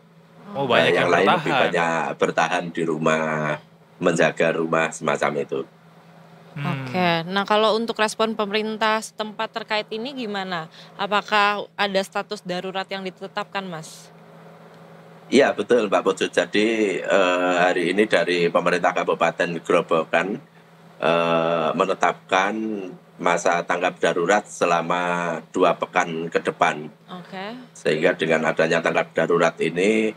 Oh, banyak yang yang lain bertahan. lebih banyak bertahan di rumah, menjaga rumah semacam itu. Oke, nah kalau untuk respon pemerintah setempat terkait ini gimana? Apakah ada status darurat yang ditetapkan, Mas? Iya betul Mbak Putu. Jadi hari ini dari pemerintah Kabupaten Grobogan menetapkan masa tanggap darurat selama 2 pekan ke depan. Oke. Sehingga dengan adanya tanggap darurat ini,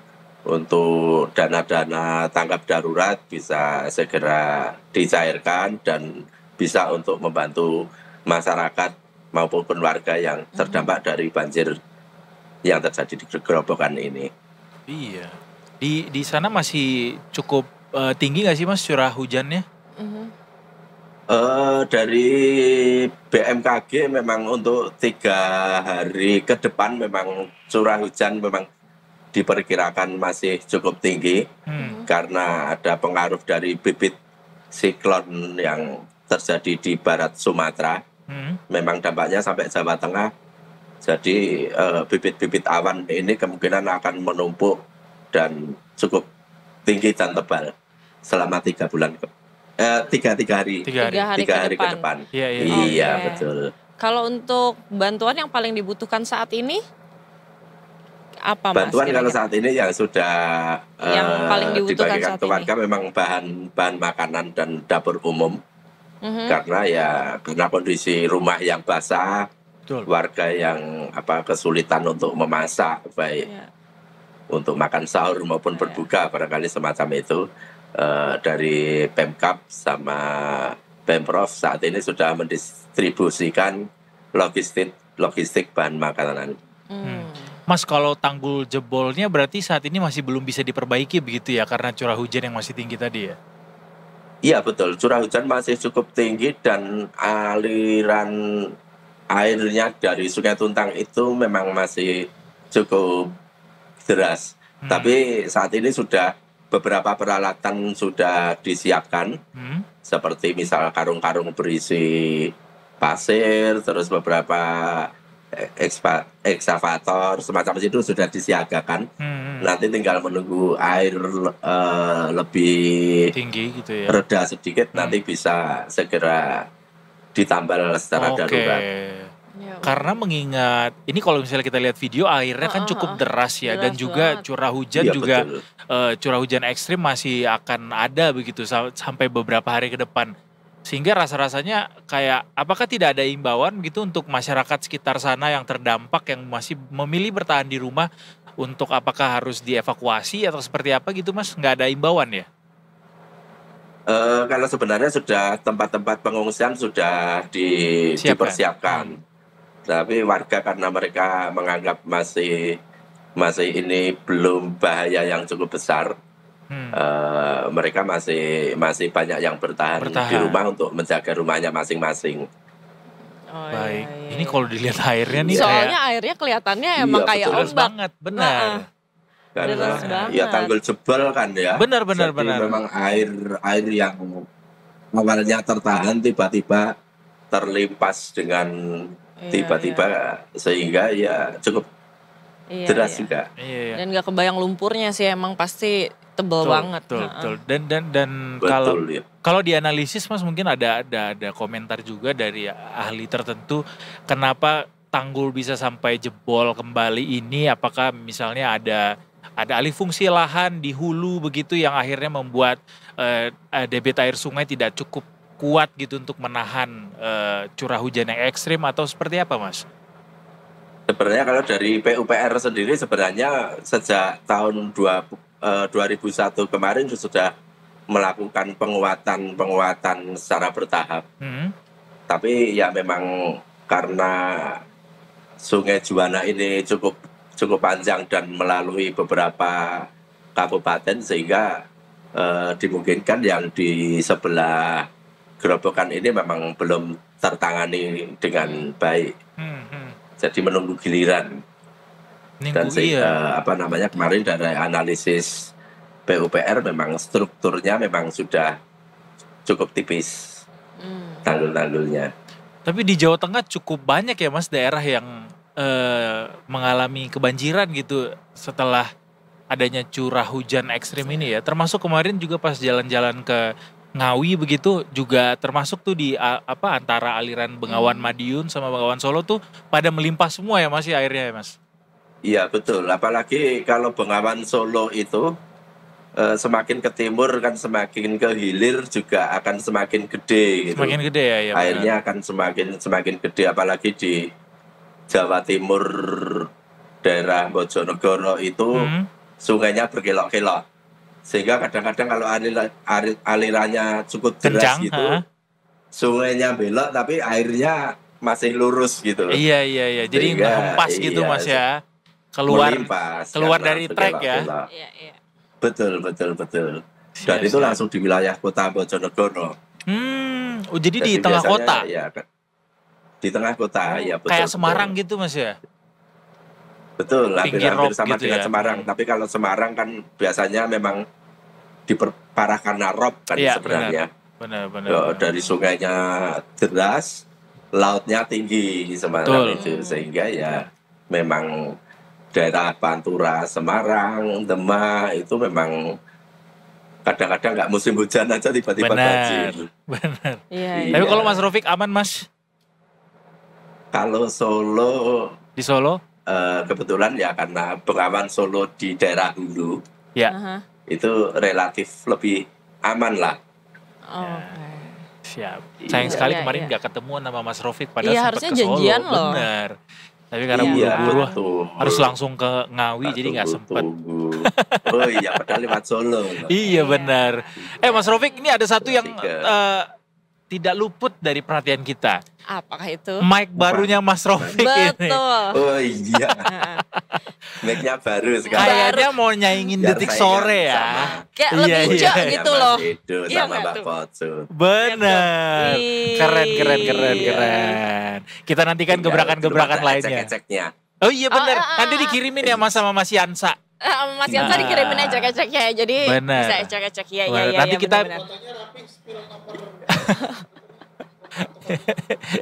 untuk dana-dana tanggap darurat bisa segera dicairkan dan bisa untuk membantu masyarakat maupun warga yang terdampak dari banjir yang terjadi di Grobogan ini. Iya. Di sana masih cukup tinggi nggak sih Mas curah hujannya? Dari BMKG memang untuk 3 hari ke depan memang curah hujan memang diperkirakan masih cukup tinggi karena ada pengaruh dari bibit siklon yang terjadi di barat Sumatera. Memang dampaknya sampai Jawa Tengah. Jadi bibit-bibit awan ini kemungkinan akan menumpuk dan cukup tinggi dan tebal selama 3 hari. 3 hari ke depan. Iya, Oke. betul. Kalau untuk bantuan yang paling dibutuhkan saat ini apa, Mas? Bantuan kalau kira-kira? saat ini yang sudah Yang paling dibutuhkan dibagikan saat ke ini. warga memang bahan makanan dan dapur umum. Karena kondisi rumah yang basah, Betul. warga yang kesulitan untuk memasak, baik Iya. untuk makan sahur maupun berbuka barangkali semacam itu. Dari Pemkab sama Pemprov saat ini sudah mendistribusikan logistik bahan makanan. Mas, kalau tanggul jebolnya berarti saat ini masih belum bisa diperbaiki begitu ya, karena curah hujan yang masih tinggi tadi ya? Iya betul, curah hujan masih cukup tinggi dan aliran airnya dari Sungai Tuntang itu memang masih cukup deras. Tapi saat ini sudah beberapa peralatan sudah disiapkan, seperti misal karung-karung berisi pasir, terus beberapa ekskavator semacam itu sudah disiagakan. Nanti tinggal menunggu air lebih Tinggi gitu ya? reda sedikit, nanti bisa segera ditambal secara darurat. Ya, Karena mengingat ini kalau misalnya kita lihat video airnya kan cukup deras ya, dan deras juga banget. curah hujan Iya, juga betul. curah hujan ekstrim masih akan ada begitu sampai beberapa hari ke depan. Sehingga rasa-rasanya kayak apakah tidak ada imbauan gitu untuk masyarakat sekitar sana yang terdampak yang masih memilih bertahan di rumah, untuk apakah harus dievakuasi atau seperti apa gitu Mas? Nggak ada imbauan ya? Kalau sebenarnya sudah tempat-tempat pengungsian sudah dipersiapkan. Tapi warga karena mereka menganggap masih ini belum bahaya yang cukup besar, mereka masih banyak yang bertahan di rumah untuk menjaga rumahnya masing-masing. Oh, Baik. iya, Ini iya. kalau dilihat airnya nih Soalnya airnya kelihatannya emang Iya, kayak betul. deras ombak. banget, benar. Karena Deras banget. ya tanggul jebol kan ya. Benar. Jadi memang air yang awalnya tertahan tiba-tiba terlimpas dengan tiba-tiba, sehingga ya cukup Iya, deras iya. juga. Iya. Dan gak kebayang lumpurnya sih, emang pasti tebel banget. Betul. Dan Betul ya. kalau dianalisis Mas, mungkin ada komentar juga dari ahli tertentu kenapa tanggul bisa sampai jebol kembali ini, apakah misalnya ada ada alih fungsi lahan di hulu begitu yang akhirnya membuat debit air sungai tidak cukup kuat gitu untuk menahan curah hujan yang ekstrim atau seperti apa, Mas? Sebenarnya kalau dari PUPR sendiri sebenarnya sejak tahun 2001 kemarin sudah melakukan penguatan secara bertahap. Tapi ya memang karena Sungai Juwana ini cukup panjang dan melalui beberapa kabupaten sehingga dimungkinkan yang di sebelah Gerobokan ini memang belum tertangani dengan baik. Jadi menunggu giliran. Dan kemarin dari analisis PUPR memang strukturnya memang sudah cukup tipis tanggul-tanggulnya. Tapi di Jawa Tengah cukup banyak ya Mas daerah yang mengalami kebanjiran gitu setelah adanya curah hujan ekstrim ini ya. Termasuk kemarin juga pas jalan-jalan ke Ngawi begitu juga termasuk tuh di antara aliran Bengawan Madiun sama Bengawan Solo tuh pada melimpah semua ya Mas ya airnya ya Mas. Iya betul, apalagi kalau Bengawan Solo itu semakin ke timur kan semakin ke hilir juga akan semakin gede gitu. Semakin gede ya. Airnya akan semakin gede apalagi di Jawa Timur daerah Bojonegoro itu sungainya berkelok-kelok. Sehingga kadang-kadang kalau alirannya cukup deras gitu, sungainya belok tapi airnya masih lurus gitu. Iya. Jadi ngehempas gitu Mas ya. Keluar dari trek ya. Iya. Betul. Dan itu langsung di wilayah kota Bojonegoro. Jadi di tengah kota? Ya, di tengah kota, ya betul. Kayak Semarang gitu Mas ya? Betul, hampir sama gitu dengan ya? Semarang. Tapi kalau Semarang kan biasanya memang diperparah karena rob kan sebenarnya. Benar. Dari sungainya deras, lautnya tinggi Semarang itu. Sehingga ya memang daerah Pantura, Semarang, Demak itu memang kadang-kadang nggak musim hujan aja tiba-tiba banjir. Benar. Iya. Tapi kalau Mas Rofik aman Mas? Kalau Solo, di Solo? Kebetulan ya karena Bengawan Solo di daerah hulu, itu relatif lebih aman lah. Siap. Sayang sekali kemarin nggak ketemu sama Mas Rofik padahal sempat harusnya ke Solo. janjian loh. Benar. Tapi karena buru-buru harus langsung ke Ngawi jadi nggak sempat. Oh iya, padahal lewat Solo. Iya benar. Mas Rofik ini ada satu yang tidak luput dari perhatian kita. Apakah itu? Mic barunya Mas Rofik ini. Betul. Oh iya. Mic-nya baru sekarang. Kayaknya mau nyaingin Detik Sore ya. Kayak lebih hijau gitu loh. Iya sama Mbak Potsu. Benar. Keren. Kita nantikan gebrakan-gebrakan lainnya. Ecek-eceknya. Oh iya benar. Nanti dikirimin ya Mas sama Mas Yansa. Mas Yansa dikirimin ecek-eceknya. Jadi bisa ecek-ecek. Iya. Nanti kita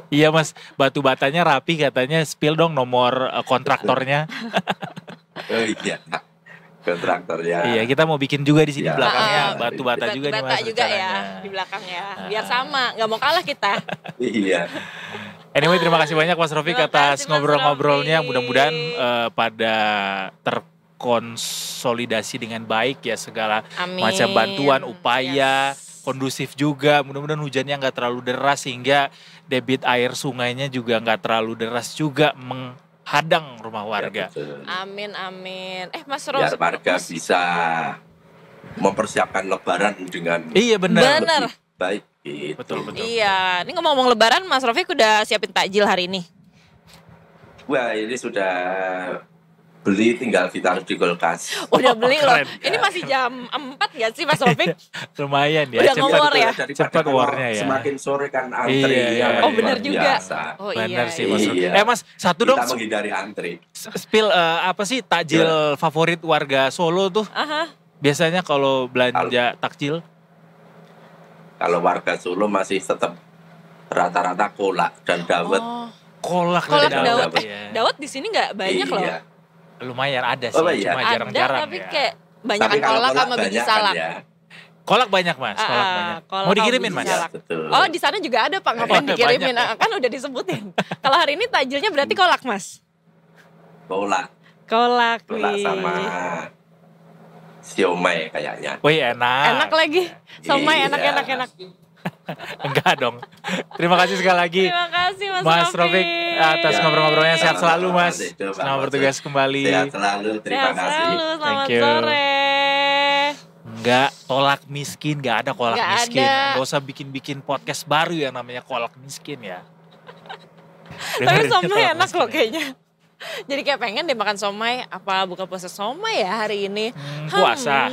iya Mas, batu batanya rapi katanya, spill dong nomor kontraktornya. Oh iya, kontraktornya. Iya, kita mau bikin juga di sini belakangnya batu bata juga nih Mas. Bata juga ya di belakangnya, biar sama, nggak mau kalah kita. Iya. Anyway, terima kasih banyak Mas Rofik atas ngobrol-ngobrolnya. Mudah-mudahan pada terkonsolidasi dengan baik ya segala macam bantuan, upaya. Kondusif juga, mudah-mudahan hujannya nggak terlalu deras sehingga debit air sungainya juga nggak terlalu deras juga menghadang rumah warga. Ya, amin. Mas Ros, biar warga bisa mempersiapkan Lebaran dengan benar. lebih baik. Gitu. Betul. Iya, ini ngomong-ngomong Lebaran, Mas Rofik udah siapin takjil hari ini? Wah, ini sudah beli, tinggal ditaruh di kulkas. Udah beli loh. Ini masih jam 4 gak sih Mas Rofik? Lumayan ya. Udah ngomor ya. Cepat warnya ya. Semakin sore kan antri. Oh benar juga. Oh benar iya. sih Mas Rofik. Mas, satu dong. Kita menghindari antri. Spill apa sih takjil favorit warga Solo tuh? Biasanya kalau belanja takjil? Kalau warga Solo masih tetap rata-rata kolak dan dawet. Kolak dan dawet. Dawet di sini nggak banyak loh. Lumayan ada sih, cuma jarang-jarang tapi ya. kayak banyak kolak sama biji salak. Kan ya. Kolak banyak Mas, kolak banyak. Mau dikirimin Mas? Oh di sana juga ada Pak, ngapain dikirimin? Kan udah disebutin. Kalau hari ini takjilnya berarti kolak Mas? Kolak Kolak sama siomay kayaknya. Wih enak. Enak lagi. Somai Iya. enak. Enggak dong. Terima kasih sekali lagi. Terima kasih Mas Rofik atas Ya, ngobrol-ngobrolnya. Sehat selalu Mas. Itu, Pak Selamat Bos. bertugas kembali. Sehat selalu, terima Sehat kasih. selalu, selamat Thank you. sore. Enggak, tolak miskin, enggak ada kolak Nggak miskin. ada. Enggak usah bikin-bikin podcast baru yang namanya kolak miskin ya. Tapi Dengerin somai kolak enak miskin loh ya. kayaknya. Jadi kayak pengen deh makan somai. Apa buka puasa somai ya hari ini? Puasa.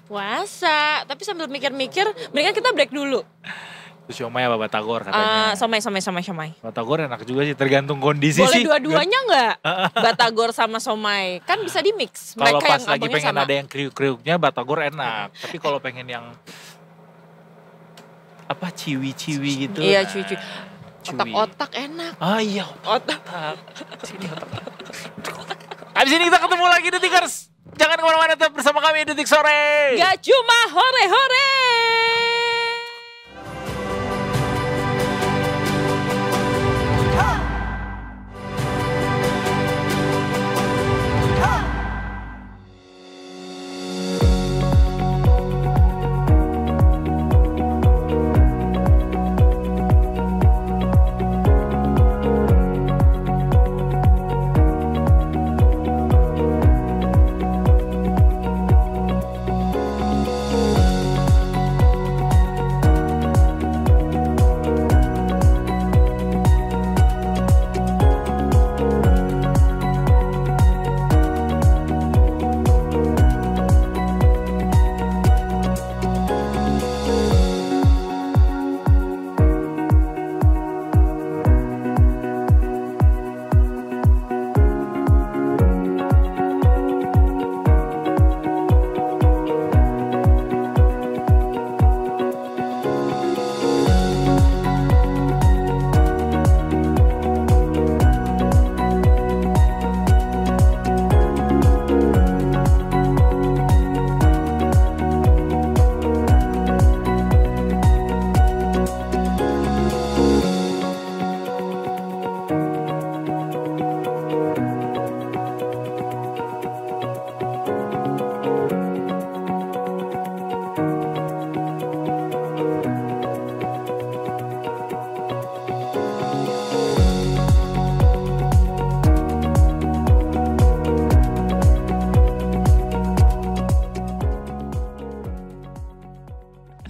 Puasa. Tapi sambil mikir-mikir, mendingan kita break dulu. Terus siomay apa batagor katanya. Somai. Batagor enak juga sih, tergantung kondisi Boleh sih. dua-duanya nggak? Batagor sama somai. Kan bisa di mix. Kalau Mereka pas yang lagi abangnya pengen sama. ada yang kriuk-kriuknya batagor enak. Tapi kalau pengen yang apa ciwi-ciwi gitu. Iya, nah, cuy. ciwi. Otak-otak enak. Ah iya, Otak. sini otak. Habis ini kita ketemu lagi Detikers. Jangan kemana-mana, tetap bersama kami Detik Sore. Gak cuma hore-hore.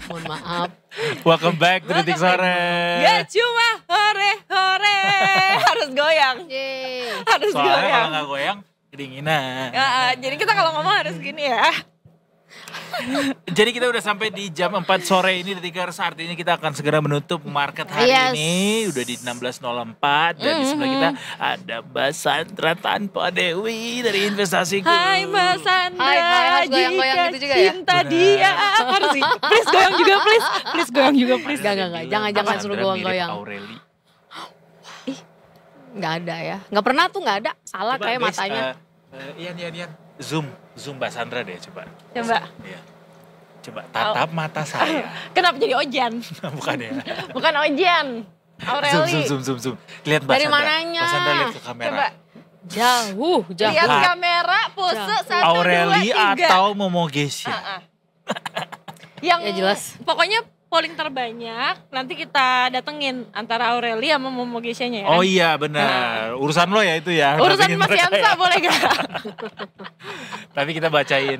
Mohon maaf. Welcome back to Detik Sore. Gak cuma hore-hore. Harus goyang. Yeay. Harus Soalnya kalau goyang. nggak goyang, kedinginan. Ya, jadi kita kalau ngomong harus gini ya. Jadi kita udah sampai di jam 4 sore ini Detikers, artinya kita akan segera menutup market hari Yes. ini. Udah di 16.04 dan di sebelah kita ada Mbak Sandra Tanpa Dewi dari Investasiku. Hai Mbak Sandra, Hai, harus goyang-goyang jika gitu juga ya? cinta dia. Harus sih, please goyang juga please. Please goyang juga please. Enggak. Jangan Mbak suruh Sandra goyang-goyang. mirip Aureli. Nggak ada ya. Nggak pernah tuh nggak ada. Salah Coba, kayak guys, matanya. Ian. Zoom Mbak Sandra deh coba. Coba. Iya. Coba tatap mata saya. Kenapa jadi Ojan? Bukan ya. Bukan Ojan. Aureli. Zoom. Lihat Mbak Dari Sandra. mananya? Mbak Sandra lihat ke kamera. Coba. Jauh. Lihat Lihat. kamera, pose Jauh. 1, Aureli 2, 3. atau Momo Gesia? Yang Ya, jelas. Pokoknya polling terbanyak nanti kita datengin antara Aureli sama Momo Gesianya ya. Oh iya benar. Urusan lo ya itu ya. Urusan Datengin Mas mereka Yansa ya. boleh gak? Tapi kita bacain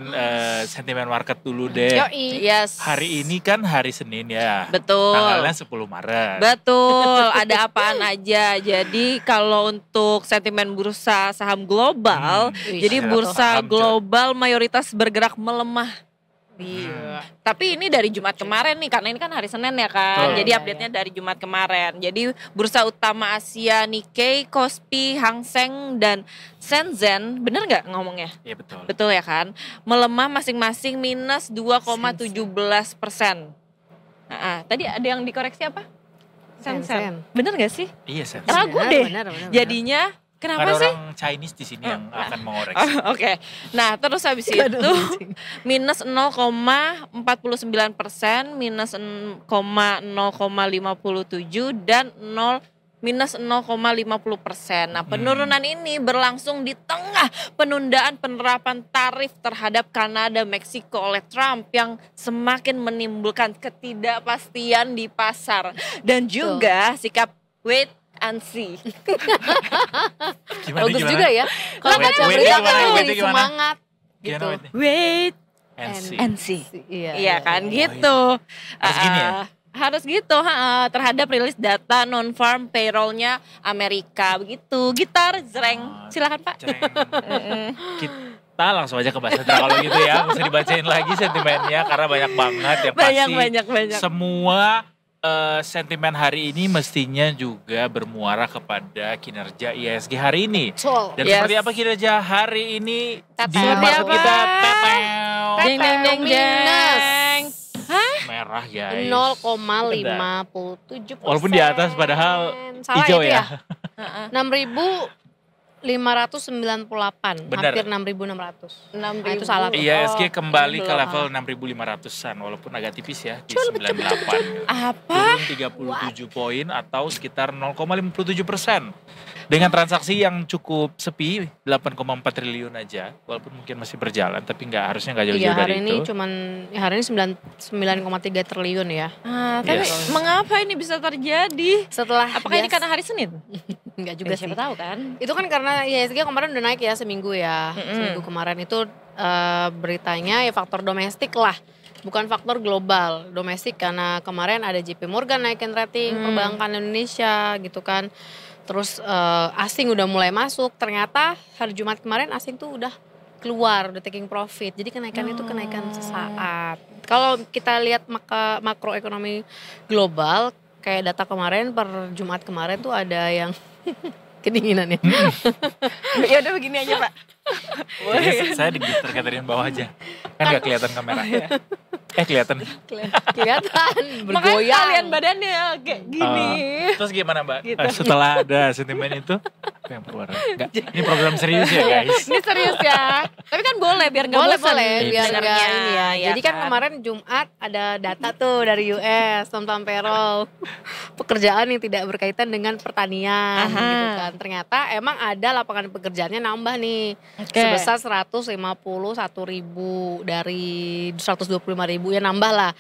sentimen market dulu deh. Yoi. Yes. Hari ini kan hari Senin ya. Betul. Tanggalnya 10 Maret. Betul, ada apaan aja. Jadi kalau untuk sentimen bursa saham global, Wih, jadi saham bursa saham, global mayoritas bergerak melemah. Iya. Tapi ini dari Jumat kemarin nih, karena ini kan hari Senin ya kan. Betul. Jadi Iya, update-nya dari Jumat kemarin. Jadi bursa utama Asia Nikkei, Kospi, Hang Seng, dan Shenzhen, bener nggak ngomongnya? Iya betul. Betul ya kan? Melemah masing-masing minus 2,17%. Tadi ada yang dikoreksi apa? Shenzhen. Bener gak sih? Iya Sen. Ragu deh. Benar. Jadinya kenapa Ada sih? orang Chinese di sini yang akan mengoreksi. Oh, Oke. Nah, terus habis itu minus 0,49%, minus 0,57 dan 0,01% minus 0,50%. Nah, penurunan ini berlangsung di tengah penundaan penerapan tarif terhadap Kanada, Meksiko oleh Trump yang semakin menimbulkan ketidakpastian di pasar dan juga sikap wait and see. Gimana, Bagus gimana? juga ya. Kalau baca Wait-nya berita gimana? kan Wait-nya lebih gimana? semangat Gimana gitu. wait-nya? Wait NC. and see. Iya, Iya kan iya. gitu. Harus gini ya? Harus gitu, terhadap rilis data non-farm payroll-nya Amerika begitu. Gitar, jreng. Silakan Pak. Jreng. Kita langsung aja ke bahasa Sandra kalau gitu ya. Bisa dibacain lagi sentimennya karena banyak banget yang pasti. Banyak. Semua sentimen hari ini mestinya juga bermuara kepada kinerja IHSG hari ini. Betul. Dan Yes. seperti apa kinerja hari ini di Seperti market apa? kita? Teteo. Jeng jeng jeng jeng. Merah guys. 0,57%. Walaupun di atas padahal Salah hijau itu ya. 6.598, Benar. hampir 6.600. 6.000. Nah, itu salah tuh. IHSG kembali ke belum. level 6.500-an walaupun agak tipis ya di 98. Apa? Turun 37 poin atau sekitar 0,57%. Dengan transaksi yang cukup sepi 8,4 triliun aja walaupun mungkin masih berjalan tapi harusnya nggak Iya, jauh-jauh dari hari ini itu. hari ini 9,3 triliun ya. Tapi Yes. mengapa ini bisa terjadi? Setelah Apakah ini karena hari Senin? enggak juga Siapa sih. tahu kan? Itu kan karena IHSG kemarin udah naik ya seminggu ya. Mm-mm. Seminggu kemarin itu beritanya ya faktor domestik lah. Bukan faktor global, domestik karena kemarin ada JP Morgan naikin rating perbankan Indonesia gitu kan. Terus asing udah mulai masuk, ternyata hari Jumat kemarin asing tuh udah keluar, udah taking profit. Jadi kenaikan itu kenaikan sesaat. Kalau kita lihat makroekonomi global, kayak data kemarin per Jumat kemarin tuh ada yang kedinginan ya. Ya udah begini aja Pak. Jadi saya di terkaterin bawah aja. Kan nggak kelihatan kamera. Kelihatan. Kelihatan Makanya bergoyang. kalian badannya kayak gini. Terus gimana Mbak? Gitu. Setelah ada sentimen itu, apa yang keluar? Enggak, ini program serius ya guys. Ini serius ya. Tapi kan boleh biar nggak Boleh bosan. biar dengarnya, nggak ini ya. ya Jadi kan kemarin Jumat ada data tuh dari US tentang payroll pekerjaan yang tidak berkaitan dengan pertanian Aha. gitu kan. Ternyata emang ada lapangan pekerjaannya nambah nih Oke. sebesar 151.000 dari 125.000 ya nambah lah.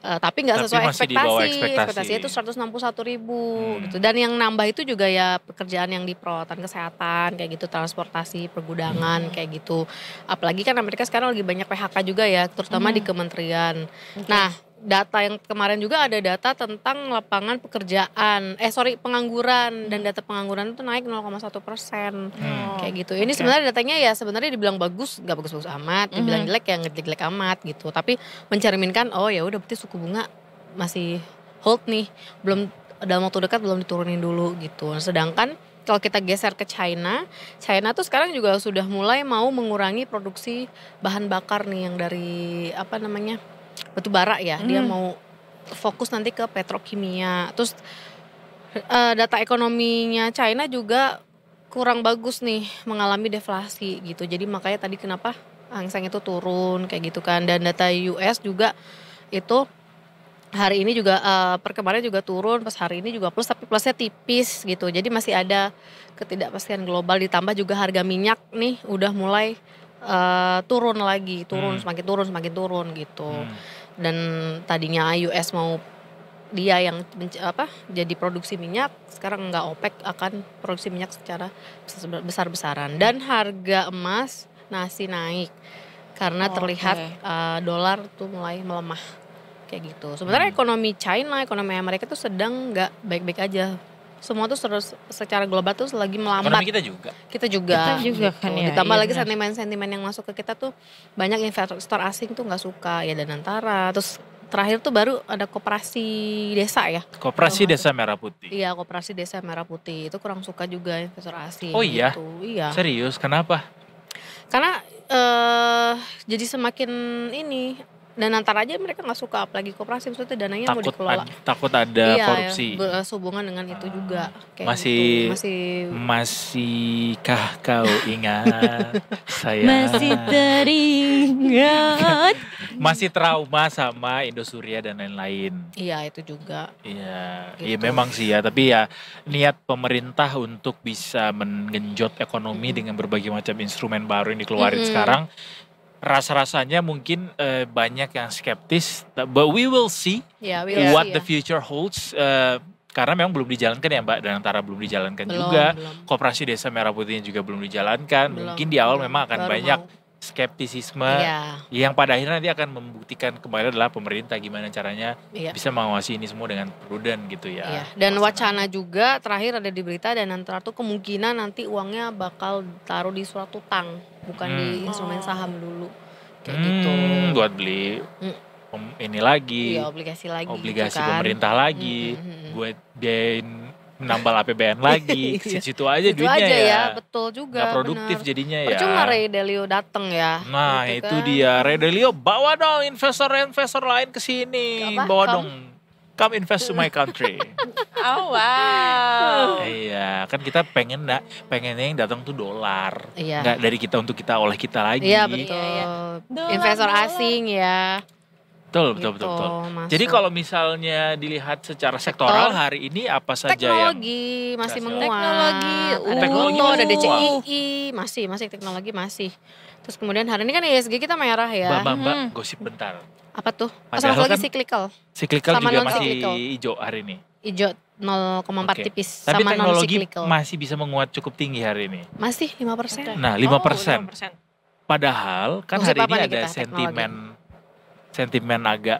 Tapi nggak Tapi sesuai masih di bawah ekspektasi. ekspektasi. Ekspektasinya itu 161.000 gitu. Dan yang nambah itu juga ya pekerjaan yang di perawatan kesehatan kayak gitu, transportasi, pergudangan kayak gitu. Apalagi kan Amerika sekarang lagi banyak PHK juga ya, terutama di kementerian. Nah, data yang kemarin juga ada data tentang lapangan pekerjaan, pengangguran, dan data pengangguran itu naik 0,1%. Kayak gitu. Ini sebenarnya datanya ya sebenarnya dibilang bagus, nggak bagus-bagus amat, dibilang jelek ya nggak jelek-jelek amat gitu. Tapi mencerminkan oh ya udah berarti suku bunga masih hold nih, belum dalam waktu dekat belum diturunin dulu gitu. Nah, sedangkan kalau kita geser ke China tuh sekarang juga sudah mulai mau mengurangi produksi bahan bakar nih yang dari batu bara ya. Dia mau fokus nanti ke petrokimia. Terus data ekonominya China juga kurang bagus nih, mengalami deflasi gitu. Jadi makanya tadi kenapa Hang Seng itu turun kayak gitu kan. Dan data US juga itu hari ini juga per kemarin juga turun, pas hari ini juga plus, tapi plusnya tipis gitu. Jadi masih ada ketidakpastian global, ditambah juga harga minyak nih udah mulai turun lagi, semakin turun gitu. Dan tadinya US mau dia yang jadi produksi minyak, sekarang nggak OPEC akan produksi minyak secara besar-besaran. Dan harga emas masih naik karena terlihat dolar tuh mulai melemah kayak gitu. Sebenarnya ekonomi China, ekonomi Amerika tuh sedang nggak baik-baik aja. Semua tuh secara global tuh lagi melambat. Ekonomi kita juga. Kita juga Kita juga kan ya, Ditambah iya lagi benar. sentimen-sentimen yang masuk ke kita tuh banyak investor asing tuh nggak suka ya, Danantara. Terus terakhir tuh baru ada koperasi desa ya. Koperasi Desa Merah Putih. Iya, koperasi desa Merah Putih itu kurang suka juga investor asing. Oh iya? Gitu. Iya. Serius, kenapa? Karena jadi semakin ini dan antara aja mereka nggak suka, apalagi koperasi maksudnya dananya mau dikelola. Takut ada Iya, korupsi. berhubungan dengan itu juga. Kayak Masih- gitu. Masihkah kau ingat saya? Masih teringat. Masih trauma sama Indosuria dan lain-lain. Iya itu juga. Iya, Gitu. iya memang sih ya. Tapi ya niat pemerintah untuk bisa menggenjot ekonomi dengan berbagai macam instrumen baru yang dikeluarin sekarang, rasa-rasanya mungkin banyak yang skeptis. But we will see Ya, what the future holds. Karena memang belum dijalankan ya Mbak, dan antara belum dijalankan juga. belum. Koperasi Desa Merah Putihnya juga belum dijalankan. Belum, Mungkin di awal belum. memang akan Baru banyak mau. skeptisisme. Iya, Yang pada akhirnya nanti akan membuktikan kembali adalah pemerintah gimana caranya iya. bisa mengawasi ini semua dengan prudent gitu ya. Iya. Dan Pelaksanaan. wacana juga terakhir ada di berita dan antara tuh kemungkinan nanti uangnya bakal taruh di surat utang, bukan di instrumen saham dulu. Kayak gitu. Buat beli ini lagi, Iya, obligasi lagi. obligasi gitu kan. pemerintah lagi, buat biayain menambal APBN lagi, Iya. situ aja Itu duitnya aja ya. ya, betul juga. Nggak produktif bener. jadinya ya. Percuma Ray Dalio dateng ya. Nah gitu itu kan. dia, Ray Dalio bawa dong investor-investor lain ke sini, Apa? bawa Come? dong, come invest to my country. Oh wow. Iya, kan kita pengennya yang datang tuh dolar, Iya. nggak dari kita untuk kita oleh kita lagi. Iya betul. Iya, iya. Investor Dolar. asing ya. Betul, Gitu, betul. masuk. Jadi kalau misalnya dilihat secara sektoral hari ini apa saja yang Teknologi masih berhasil? menguat. Teknologi, Ada teknologi Goto, masih ada menguat. DCII, masih teknologi masih. Terus kemudian hari ini kan ISG kita merah ya. Mbak, gosip bentar. Apa tuh? Padahal Sama lagi kan cyclical. Cyclical Sama juga non-cyclical. masih hijau hari ini. Hijau 0,4 Oke. tipis Tapi sama non teknologi cyclical. masih bisa menguat cukup tinggi hari ini. Masih 5%. Nah, 5%. Oh, 5%. Padahal kan Gosip hari apa ini nih ada kita, sentimen agak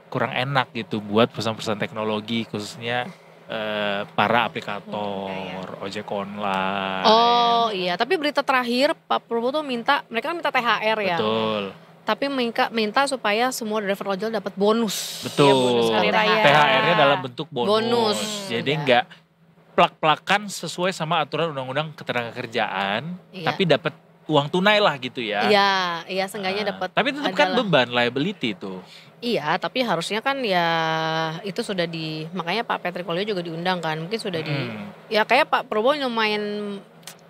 kurang enak gitu buat perusahaan-perusahaan teknologi, khususnya para aplikator, ojek online. Oh iya, tapi berita terakhir Pak Prabowo tuh mereka kan minta THR ya. Betul. Tapi minta supaya semua driver ojol dapat bonus. Betul. Iya, bonus hari raya. THR-nya dalam bentuk bonus. Bonus. Jadi Iya. nggak plak-plakan sesuai sama aturan undang-undang ketenagakerjaan, Iya. tapi dapat uang tunai lah gitu ya. Iya, seenggaknya Nah, dapat. tapi tetap kan adalah- beban liability tuh. Iya, tapi harusnya kan ya itu sudah makanya Pak Patrick Waluyo juga diundang kan. Mungkin sudah ya kayak Pak Prabowo lumayan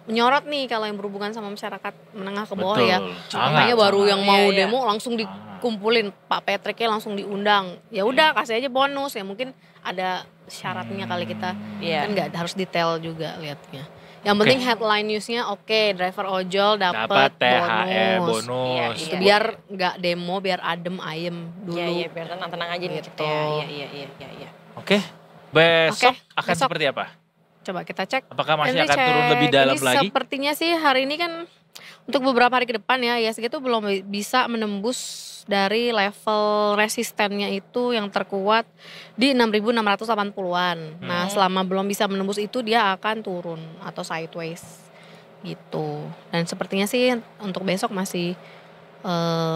menyorot nih kalau yang berhubungan sama masyarakat menengah ke bawah Betul. ya. Sangat, Makanya baru sangat. yang mau Iya, iya. demo langsung dikumpulin, Pak Patricknya langsung diundang. Ya udah kasih aja bonus ya, mungkin ada syaratnya kali kita. Iya. Kan nggak harus detail juga lihatnya. Yang penting headline newsnya oke, driver ojol dapat THR bonus. bonus. Iya, Itu biar nggak demo, biar adem ayem dulu. Iya, iya, biar tenang-tenang aja nih Gitu. kita ya. Iya. Oke. Besok Oke, akan besok. seperti apa? Coba kita cek. Apakah masih Nanti akan turun cek. lebih dalam Ini lagi? Sepertinya sih hari ini kan untuk beberapa hari ke depan ya ISG itu belum bisa menembus dari level resistennya itu yang terkuat di 6.680-an. Nah, selama belum bisa menembus itu dia akan turun atau sideways gitu. Dan sepertinya sih untuk besok masih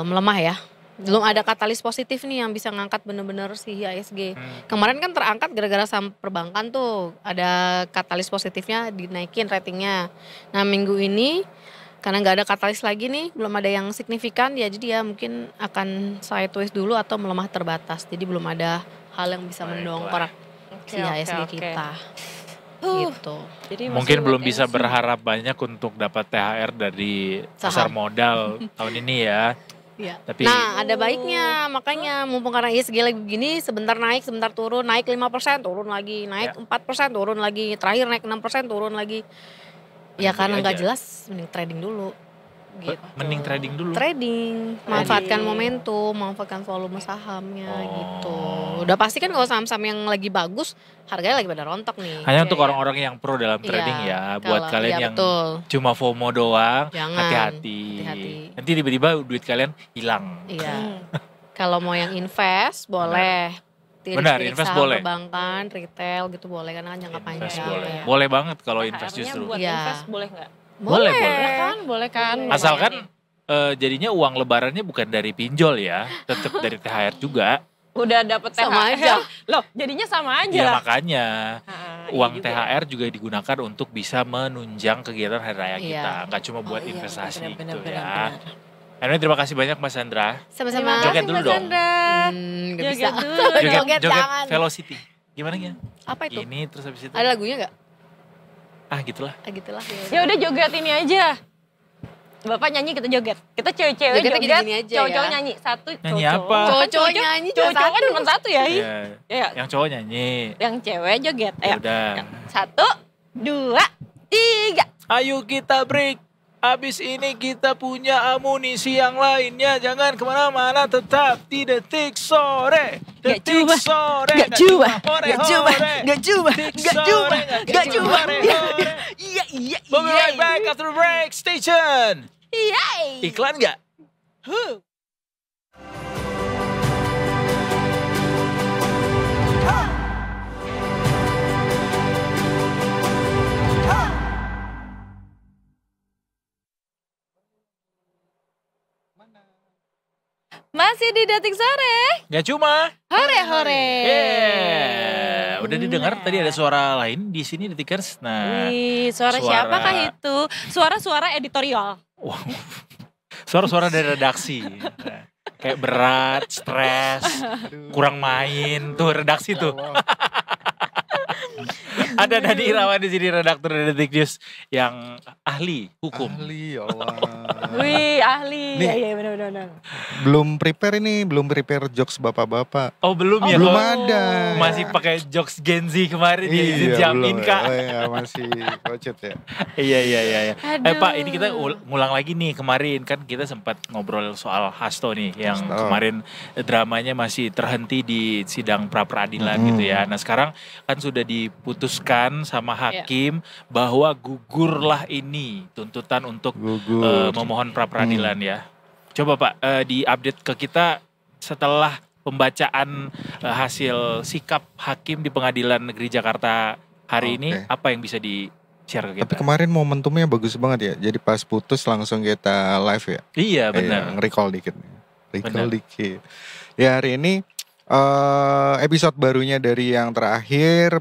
melemah ya. Belum ada katalis positif nih yang bisa ngangkat bener-bener si ISG. Kemarin kan terangkat gara-gara saham perbankan tuh ada katalis positifnya dinaikin ratingnya. Nah minggu ini karena nggak ada katalis lagi nih, belum ada yang signifikan ya, jadi ya mungkin akan sideways dulu atau melemah terbatas. Jadi belum ada hal yang bisa mendongkrak si ISG kita. Gitu. Jadi Mungkin masih belum wait bisa and see. berharap banyak untuk dapat THR dari pasar Saham. modal tahun ini ya. Iya. Tapi Nah ada baiknya, makanya mumpung karena ISG lagi begini, sebentar naik, sebentar turun, naik 5%, turun lagi, naik 4%, turun lagi, terakhir naik 6%, turun lagi. Ya Mending karena beli nggak aja. jelas, mending trading dulu. Gitu. mending trading dulu. Trading, manfaatkan momentum, manfaatkan volume sahamnya Oh. gitu. Udah pasti kan kalau saham-saham yang lagi bagus, harganya lagi pada rontok nih. Hanya untuk Iya, orang-orang yang pro dalam trading ya. Buat Kalau- kalian iya, yang betul. cuma FOMO doang, Jangan. hati-hati. Hati-hati. Nanti tiba-tiba duit kalian hilang. Iya. Kalau mau yang invest boleh. Benar, Tirik invest saham boleh. perbankan, retail gitu boleh karena kan jangka panjang. Invest boleh. ya. Boleh banget kalau invest THR-nya justru. buat Iya. invest boleh nggak? Boleh, Boleh kan? Asalkan jadinya uang lebarannya bukan dari pinjol ya, tetap dari THR juga. Udah dapet THR. Sama aja. Loh, jadinya sama aja Ya lah. makanya Ah, uang iya juga. THR juga digunakan untuk bisa menunjang kegiatan hari raya Iya. kita, nggak cuma buat Oh iya, investasi benar, gitu benar, ya. benar. Anyway, terima kasih banyak Mas Sandra. Sama-sama. Joget dulu dong. Sandra. Nggak Joget bisa. dulu. Joget Joget jangan. Velocity. Gimana ya? Apa itu? Ini terus habis itu. Ada lagunya nggak? Gitulah. Gitulah. Ya udah joget ini aja. Bapak nyanyi, kita joget. Kita cewek-cewek Jogetnya joget, gini-gini aja cowok-cowok ya. nyanyi. Satu Nyanyi cowok. apa? Cowok-cowok nyanyi cuma Cowok-cowok kan satu. cuma satu ya. Iya. Ya. Yang cowok nyanyi. Yang cewek joget. Ya Ayo. udah. 1, 2, 3. Ayo kita break. Abis ini kita punya amunisi yang lainnya. Jangan kemana-mana, tetap di Detik Sore. Gak Detik cuma, Sore. gak cuma, hore, gak cuma, hore. gak cuma, Detik gak cuma, Sore, gak cuma. hore, hore. Iya, iya, We'll be iya. right back after break station. Iya. Iklan nggak? Masih di Detik Sore. Nggak cuma. Hore-hore. Yeah. Udah didengar tadi ada suara lain di sini Detikers. Nah, Wih, suara siapakah itu? Suara-suara editorial. wow. Suara-suara dari redaksi. Nah, kayak berat, stres, kurang main tuh redaksi tuh. Ada Dani Irawan di sini, redaktur Detik News yang ahli hukum. Ahli, ya Allah. Wih, ahli. Nih. Iya, iya, benar-benar. belum prepare jokes bapak-bapak. Oh belum ya? Belum Kok ada. masih pakai jokes Gen Z kemarin ya, izin Iya, jamin belum. Kak. Oh, iya, masih kocet ya. Iya. Aduh. Pak, ini kita ngulang lagi nih. Kemarin kan kita sempat ngobrol soal Hasto nih, yang Hasto. kemarin dramanya masih terhenti di sidang pra peradilan gitu ya. Nah sekarang kan sudah diputuskan sama hakim bahwa gugurlah ini tuntutan untuk Gugur. memohon pra peradilan ya. Coba Pak diupdate ke kita setelah pembacaan hasil sikap hakim di Pengadilan Negeri Jakarta hari ini, Oke. apa yang bisa di-share ke Tapi kita? kemarin momentumnya bagus banget ya. Jadi pas putus langsung kita live ya. Iya benar. Nge-recall dikit. Recall Benar. dikit. Ya hari ini episode barunya dari yang terakhir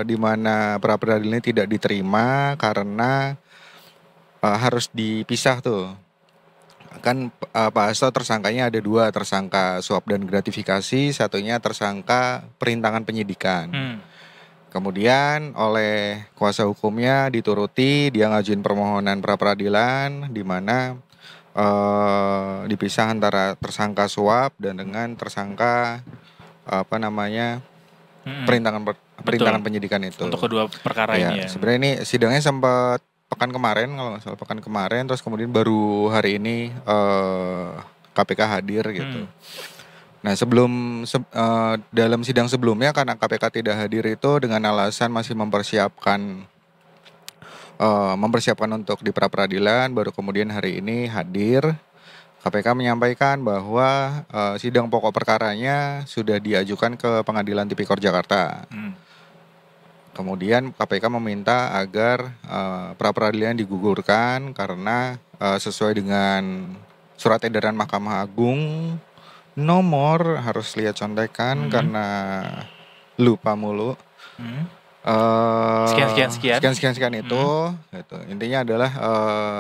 di mana pra peradilan tidak diterima karena harus dipisah tuh. Kan Pak Hasto tersangkanya ada 2, tersangka suap dan gratifikasi, satunya tersangka perintangan penyidikan. Kemudian oleh kuasa hukumnya dituruti, dia ngajuin permohonan pra peradilan di mana dipisah antara tersangka suap dan dengan tersangka perintangan penyidikan itu. Untuk kedua perkara Ya, ini ya. sebenarnya ini sidangnya sempat pekan kemarin kalau nggak salah, pekan kemarin, terus kemudian baru hari ini KPK hadir gitu. Nah dalam sidang sebelumnya karena KPK tidak hadir itu dengan alasan masih mempersiapkan untuk di pra peradilan, baru kemudian hari ini hadir. KPK menyampaikan bahwa sidang pokok perkaranya sudah diajukan ke Pengadilan Tipikor Jakarta. Kemudian KPK meminta agar pra peradilan digugurkan karena sesuai dengan surat edaran Mahkamah Agung nomor, harus lihat contekan karena lupa mulu. Sekian itu gitu. Intinya adalah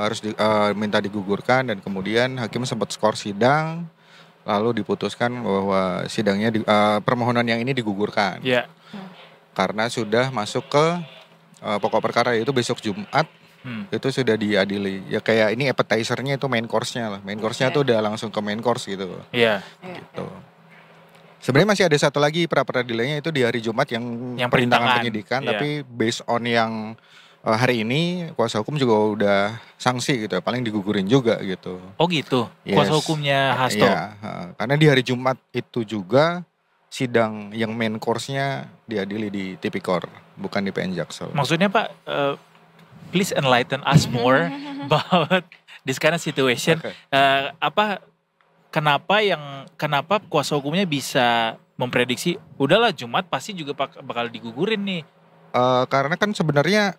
harus minta digugurkan, dan kemudian hakim sempat skor sidang lalu diputuskan bahwa sidangnya permohonan yang ini digugurkan. Iya. Karena sudah masuk ke pokok perkara, yaitu besok Jumat itu sudah diadili. Ya kayak ini appetizer-nya itu main course-nya lah. Main course-nya tuh udah langsung ke main course gitu. Iya. Gitu. Sebenarnya masih ada satu lagi pra peradilannya itu di hari Jumat yang perintangan. penyidikan, Iya. tapi based on yang hari ini kuasa hukum juga udah sanksi gitu, paling digugurin juga gitu. Oh gitu. Yes. Kuasa hukumnya Hasto. Iya, karena di hari Jumat itu juga sidang yang main course-nya diadili di Tipikor, bukan di PN Jaksel. Maksudnya Pak, please enlighten us more about this kind of situation. Oke. Kenapa kuasa hukumnya bisa memprediksi udahlah Jumat pasti juga bakal digugurin nih? Karena kan sebenarnya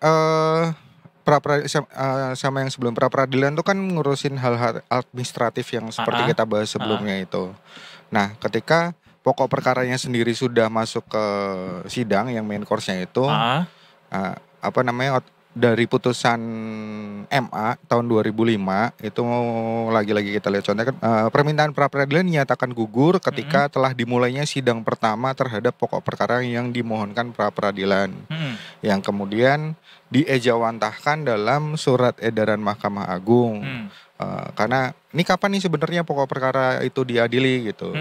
sama yang sebelum pra peradilan itu kan ngurusin hal-hal administratif yang seperti kita bahas sebelumnya itu. Nah, ketika pokok perkaranya sendiri sudah masuk ke sidang yang main course-nya itu, dari putusan MA tahun 2005 itu lagi-lagi kita lihat contohnya kan permintaan pra peradilan dinyatakan gugur ketika telah dimulainya sidang pertama terhadap pokok perkara yang dimohonkan pra peradilan yang kemudian diejawantahkan dalam surat edaran Mahkamah Agung. Karena ini kapan nih sebenarnya pokok perkara itu diadili gitu.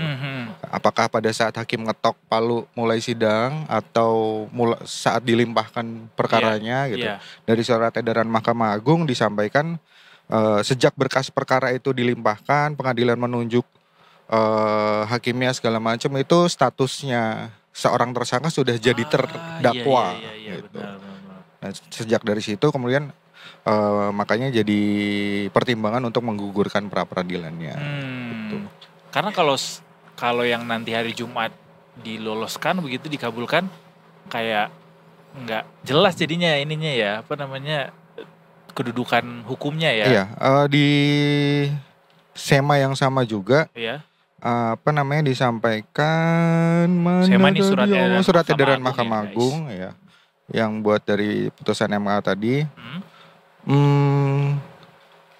Apakah pada saat hakim ngetok palu mulai sidang atau saat dilimpahkan perkaranya gitu. Dari surat edaran Mahkamah Agung disampaikan sejak berkas perkara itu dilimpahkan, pengadilan menunjuk hakimnya segala macam, itu statusnya seorang tersangka sudah jadi terdakwa gitu. Nah, sejak dari situ kemudian makanya jadi pertimbangan untuk menggugurkan pra peradilannya. Gitu. Karena kalau yang nanti hari Jumat diloloskan begitu dikabulkan, kayak nggak jelas jadinya ininya ya, apa namanya, kedudukan hukumnya ya. Iya, di SEMA yang sama juga. Iya. Apa namanya disampaikan SEMA ini surat edaran Mahkamah Agung ya, yang buat dari putusan MA tadi.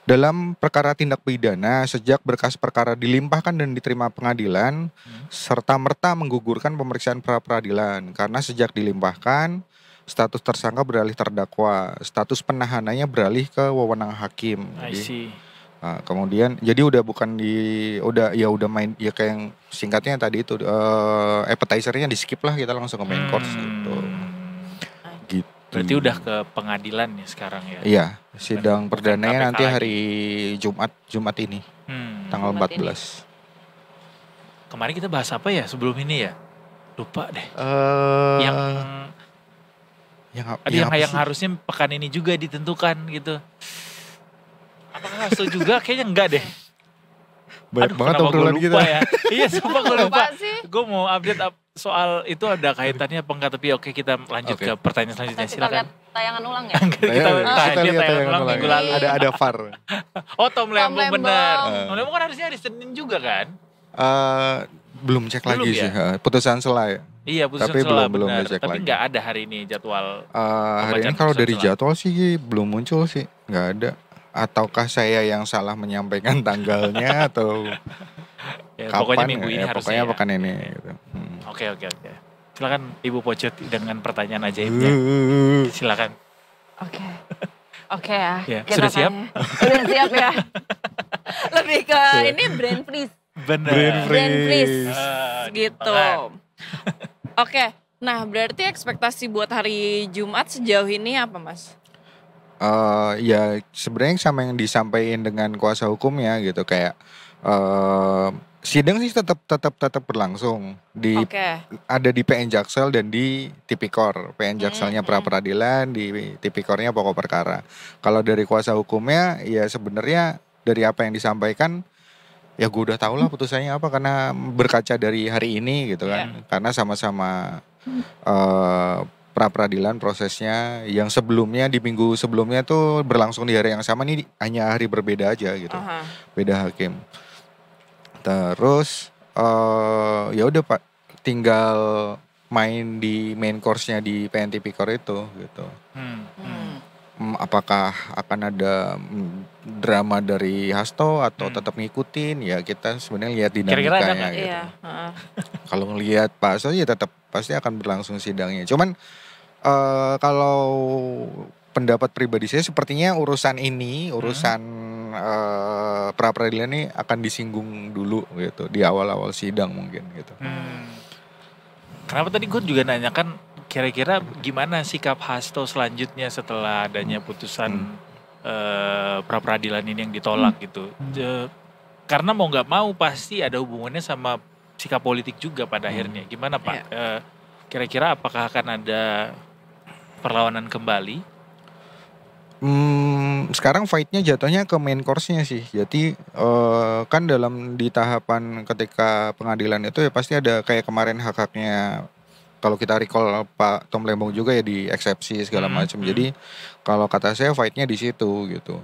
Dalam perkara tindak pidana sejak berkas perkara dilimpahkan dan diterima pengadilan serta merta menggugurkan pemeriksaan pra peradilan karena sejak dilimpahkan status tersangka beralih terdakwa, status penahanannya beralih ke wewenang hakim. Jadi, kemudian jadi udah bukan udah main ya kayak yang singkatnya tadi itu appetizer-nya di skip lah, kita langsung ke main course gitu. Berarti udah ke pengadilan ya sekarang ya? Iya, sidang perdananya nanti hari Jumat ini, tanggal 14. Kemarin kita bahas apa ya sebelum ini ya? Lupa deh. Yang harusnya pekan ini juga ditentukan gitu. Apakah hasto juga? Kayaknya enggak deh. Banyak banget obrolan kita. Ya. Iya, sumpah gue lupa. Gue mau update soal itu ada kaitannya apa enggak, tapi oke kita lanjut ke pertanyaan selanjutnya. Silakan. Kita lihat tayangan ulang ya? Kita lihat tayangan ulang minggu lalu. Ada VAR. Oh, Tom Lembong benar. Tom Lembong kan harusnya hari Senin juga kan? Belum cek lagi sih. Putusan sela ya. Iya, putusan tapi sela belum benar. cek tapi lagi. nggak ada hari ini jadwal. Hari ini kalau dari jadwal sih belum muncul sih, nggak ada. Ataukah saya yang salah menyampaikan tanggalnya atau ya, kapan? Pokoknya minggu ini harusnya. Pokoknya pekan ini. Gitu. Oke. Silakan Ibu Pocet dengan pertanyaan ajaibnya. Silakan. Oke ya. Sudah siap? Sudah siap ya. Lebih ke ini brain freeze. Benar. Brain freeze. Gitu. Oke. Nah, berarti ekspektasi buat hari Jumat sejauh ini apa, Mas? Ya sebenarnya sama yang disampaikan dengan kuasa hukumnya gitu, kayak sidang sih tetap berlangsung ada di PN Jaksel dan di Tipikor. PN Jakselnya pra peradilan, di Tipikornya pokok perkara. Kalau dari kuasa hukumnya ya sebenarnya dari apa yang disampaikan ya gue udah tahu lah putusannya apa, karena berkaca dari hari ini gitu kan. Karena sama-sama pra peradilan prosesnya yang sebelumnya di minggu sebelumnya tuh berlangsung di hari yang sama, nih hanya hari berbeda aja gitu. Beda hakim. Terus ya udah Pak, tinggal main di main course-nya di PN Tipikor itu gitu. Apakah akan ada drama dari hasto atau tetap ngikutin, ya kita sebenarnya lihat dinamikanya gitu. Kalau ngelihat Pak Hasto ya tetap pasti akan berlangsung sidangnya. Cuman kalau pendapat pribadi saya sepertinya urusan pra peradilan ini akan disinggung dulu gitu di awal-awal sidang mungkin gitu. Kenapa tadi gue juga nanyakan kira-kira gimana sikap hasto selanjutnya setelah adanya putusan pra peradilan ini yang ditolak gitu. Karena mau nggak mau pasti ada hubungannya sama sikap politik juga pada akhirnya. Gimana Pak? Kira-kira apakah akan ada perlawanan kembali? Sekarang fight-nya jatuhnya ke main course-nya sih. Jadi kan di tahapan ketika pengadilan itu ya pasti ada kayak kemarin hak-haknya. Kalau kita recall Pak Tom Lembong juga ya di eksepsi segala macam. Jadi kalau kata saya fight-nya di situ gitu.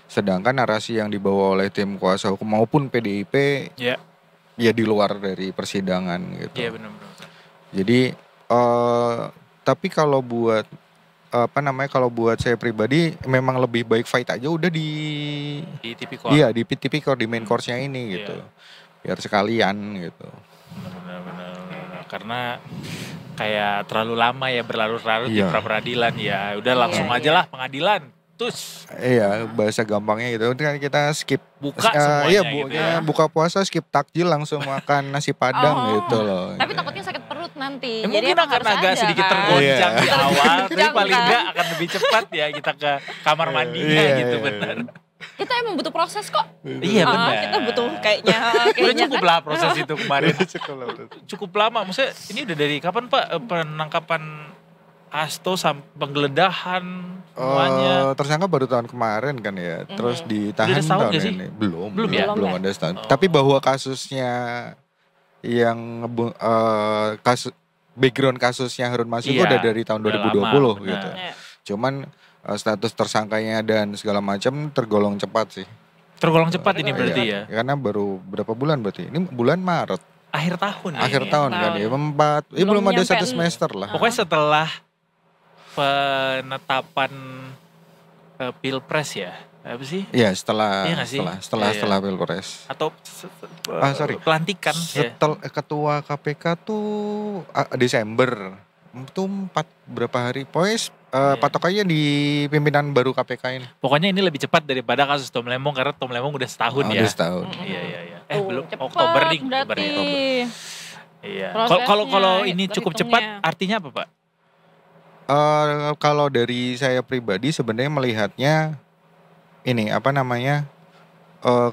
Sedangkan narasi yang dibawa oleh tim kuasa hukum maupun PDIP ya di luar dari persidangan gitu. Iya benar. Jadi tapi kalau buat kalau buat saya pribadi memang lebih baik fight aja udah di tipikor. Iya, di tipikor di main course-nya ini gitu. Biar sekalian gitu. Benar. Karena kayak terlalu lama ya berlarut-larut di pra-peradilan ya. Udah langsung aja lah pengadilan. Terus. Iya, bahasa gampangnya gitu. Kan kita skip buka semuanya iya, gitu ya. buka puasa skip takjil langsung makan nasi padang gitu loh. Tapi takutnya sakit perut nanti. Jadi mungkin akan agak sedikit tergoncang di awal, tapi paling enggak akan lebih cepat ya kita ke kamar mandinya gitu benar. Kita emang butuh proses kok. Iya benar. Kita butuh kayaknya Udah cukup lah proses itu kemarin. Cukup lama. Maksudnya ini udah dari kapan Pak penangkapan Hasto sampai penggeledahan semuanya? Tersangka baru tahun kemarin kan ya. Terus ditahan tahun tahun ini. Belum ada setahun. Oh. Tapi bahwa kasusnya yang kasus background kasusnya Harun Masiku udah dari tahun 2020 lama, gitu. Cuman status tersangkanya dan segala macam tergolong cepat sih. Tergolong cepat ini berarti ya? Karena baru berapa bulan berarti? Ini bulan Maret. Akhir tahun ya? Akhir tahun kan ya. Belum ada 1 semester lah. Pokoknya setelah penetapan pilpres ya? Apa sih? Iya setelah pilpres. Atau pelantikan. Ketua KPK tuh Desember. Itu berapa hari? Pokoknya patokannya di pimpinan baru KPK ini. Pokoknya ini lebih cepat daripada kasus Tom Lembong karena Tom Lembong udah setahun ya. Udah setahun. Iya. Belum Oktober nih. Iya. Kalau ini cukup cepat artinya apa Pak? Kalau dari saya pribadi sebenarnya melihatnya ini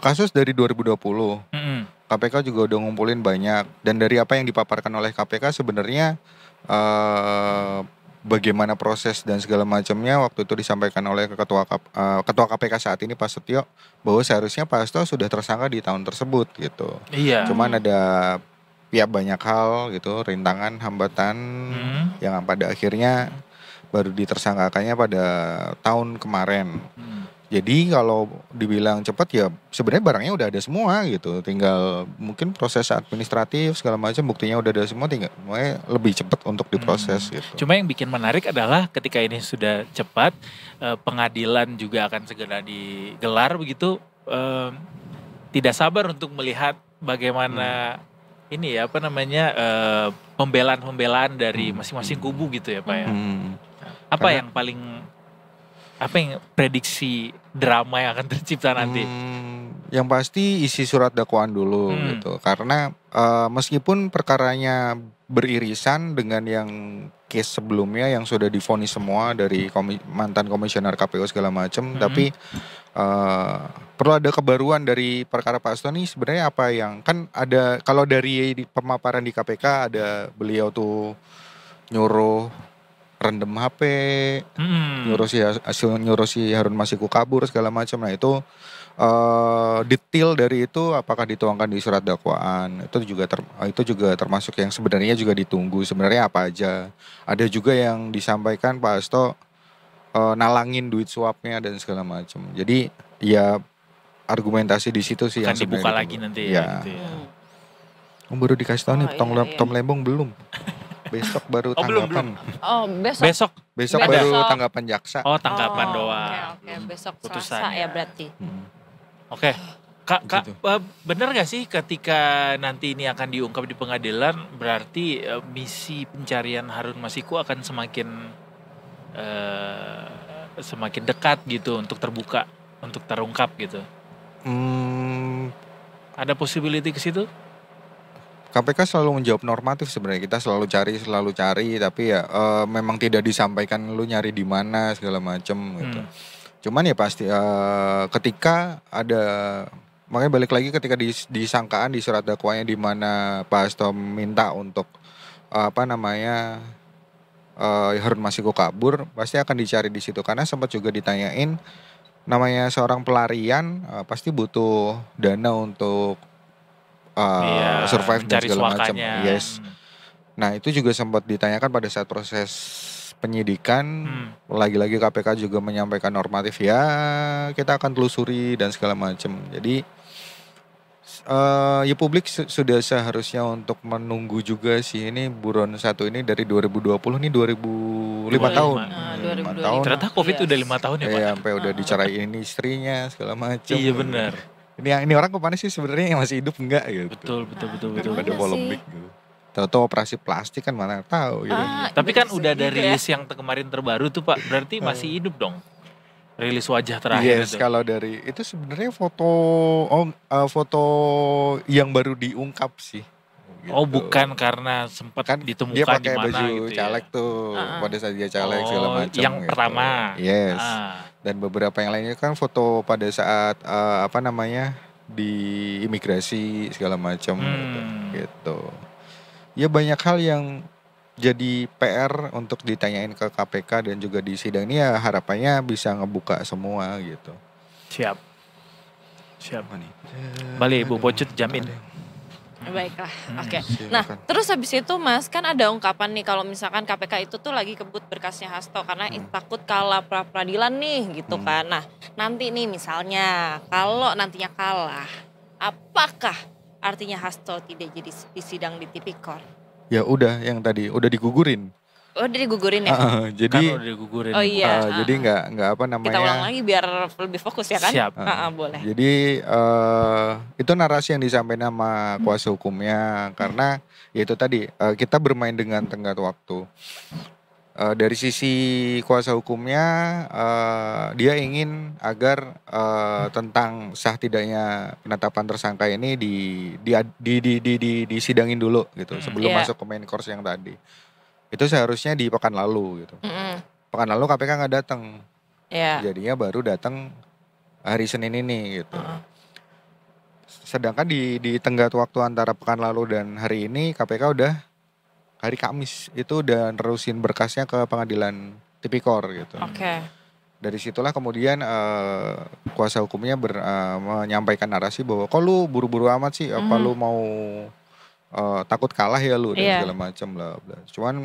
kasus dari 2020. KPK juga udah ngumpulin banyak dan dari apa yang dipaparkan oleh KPK sebenarnya bagaimana proses dan segala macamnya waktu itu disampaikan oleh ketua KPK saat ini Pak Setio bahwa seharusnya Pak Hasto sudah tersangka di tahun tersebut gitu. Iya. Cuman ada banyak hal gitu, rintangan, hambatan yang pada akhirnya baru ditersangkakannya pada tahun kemarin. Jadi kalau dibilang cepat ya sebenarnya barangnya udah ada semua gitu. Tinggal mungkin proses administratif segala macam buktinya udah ada semua, tinggal lebih cepat untuk diproses gitu. Cuma yang bikin menarik adalah ketika ini sudah cepat, pengadilan juga akan segera digelar begitu. Tidak sabar untuk melihat bagaimana ini ya pembelaan dari masing-masing kubu gitu ya Pak ya. Apa yang prediksi drama yang akan tercipta nanti? Yang pasti isi surat dakwaan dulu gitu. Karena meskipun perkaranya beririsan dengan yang case sebelumnya yang sudah divonis semua dari mantan komisioner KPU segala macam, tapi perlu ada kebaruan dari perkara Pak Hasto nih sebenarnya apa yang kan ada kalau dari pemaparan di KPK ada beliau tuh nyuruh rendam HP, nyuruh si Harun Masiku kabur segala macam. Nah itu detail dari itu apakah dituangkan di surat dakwaan itu juga termasuk yang sebenarnya juga ditunggu sebenarnya apa aja. Ada juga yang disampaikan Pak Hasto nalangin duit suapnya dan segala macam. Jadi ya argumentasi di situ sih akan yang dibuka lagi nanti ya. Gitu ya. Baru dikasih tahu nih Tom Lembong belum. Besok baru tanggapan. Besok baru tanggapan jaksa. Oh, tanggapan doang. Oke, besok Putusannya. Selasa ya berarti. Oke. Kak, benar gak sih ketika nanti ini akan diungkap di pengadilan berarti misi pencarian Harun Masiku akan semakin dekat gitu untuk terbuka, untuk terungkap gitu? Ada possibility ke situ? KPK selalu menjawab normatif sebenarnya, kita selalu cari tapi ya memang tidak disampaikan lu nyari di mana segala macam gitu. Cuman ya pasti ketika ada, makanya balik lagi ketika disangkaan di surat dakwaannya di mana Pak Hasto minta untuk Harun Masiku kabur, pasti akan dicari di situ karena sempat juga ditanyain namanya seorang pelarian pasti butuh dana untuk survive dan segala macam. Yes. Nah itu juga sempat ditanyakan pada saat proses penyidikan. Lagi-lagi KPK juga menyampaikan normatif ya kita akan telusuri dan segala macam. Jadi ya publik sudah seharusnya untuk menunggu juga sih ini buron 1 ini dari 2020 nih 2015 5 tahun. 2025. 5 tahun. Ternyata COVID Yes. udah 5 tahun ya Pak? Iya, sampai udah diceraiin istrinya segala macam. Iya benar. Ini orang kemana sih sebenarnya, yang masih hidup enggak gitu. Betul. Ada Iya polemik gitu. Tahu-tahu operasi plastik kan mana tahu gitu. Tapi kan Bisa udah ada juga ya. rilis yang kemarin terbaru tuh Pak, berarti masih hidup dong. Rilis wajah terakhir Yes, itu. kalau dari itu sebenarnya foto foto yang baru diungkap sih. Gitu. Oh bukan karena sempat Kan ditemukan dia di pakai mana baju gitu caleg ya. tuh, pada saat dia caleg segala Oh, macam. yang gitu. pertama. Yes. Ah, Dan beberapa yang lainnya kan foto pada saat di imigrasi segala macam gitu. Ya banyak hal yang jadi PR untuk ditanyain ke KPK dan juga di sidang ini, ya harapannya bisa ngebuka semua gitu. siap. Balik Bu Pocut jamin. Baiklah, oke. silakan. Nah, terus habis itu Mas, kan ada ungkapan nih kalau misalkan KPK itu tuh lagi kebut berkasnya Hasto karena takut kalah peradilan nih gitu kan. Nah, nanti nih misalnya kalau nantinya kalah, apakah artinya Hasto tidak jadi disidang di Tipikor? Ya udah, yang tadi udah digugurin. Oh, udah digugurin ya? Kan Jadi udah digugurin. Oh nih, Bu. iya. jadi nggak apa namanya. Kita ulang lagi biar lebih fokus ya kan? Siap. Boleh. Jadi itu narasi yang disampaikan sama kuasa hukumnya, karena ya itu tadi kita bermain dengan tenggat waktu. Dari sisi kuasa hukumnya, dia ingin agar tentang sah tidaknya penetapan tersangka ini disidangin dulu gitu sebelum Iya. masuk ke main course yang tadi. Itu seharusnya di pekan lalu gitu. Mm-mm. Pekan lalu KPK nggak datang. Ya. Jadinya baru datang hari Senin ini gitu. Sedangkan di tenggat waktu antara pekan lalu dan hari ini, KPK udah hari Kamis itu udah nerusin berkasnya ke pengadilan Tipikor gitu. Oke. Dari situlah kemudian kuasa hukumnya menyampaikan narasi bahwa kok lu buru-buru amat sih, apa lu mau takut kalah ya lu dan Iya. segala macam bla bla. Cuman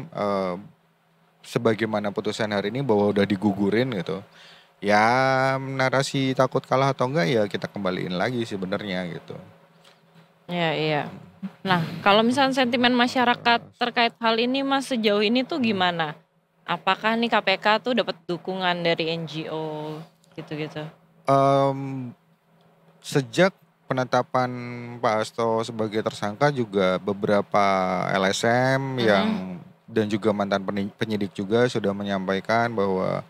sebagaimana putusan hari ini bahwa udah digugurin gitu. Ya narasi takut kalah atau enggak ya kita kembaliin lagi sebenarnya gitu. Iya. Nah, kalau misalnya sentimen masyarakat terkait hal ini Mas sejauh ini tuh gimana? Apakah nih KPK tuh dapat dukungan dari NGO gitu-gitu? Sejak penetapan Pak Hasto sebagai tersangka juga beberapa LSM yang dan juga mantan penyidik juga sudah menyampaikan bahwa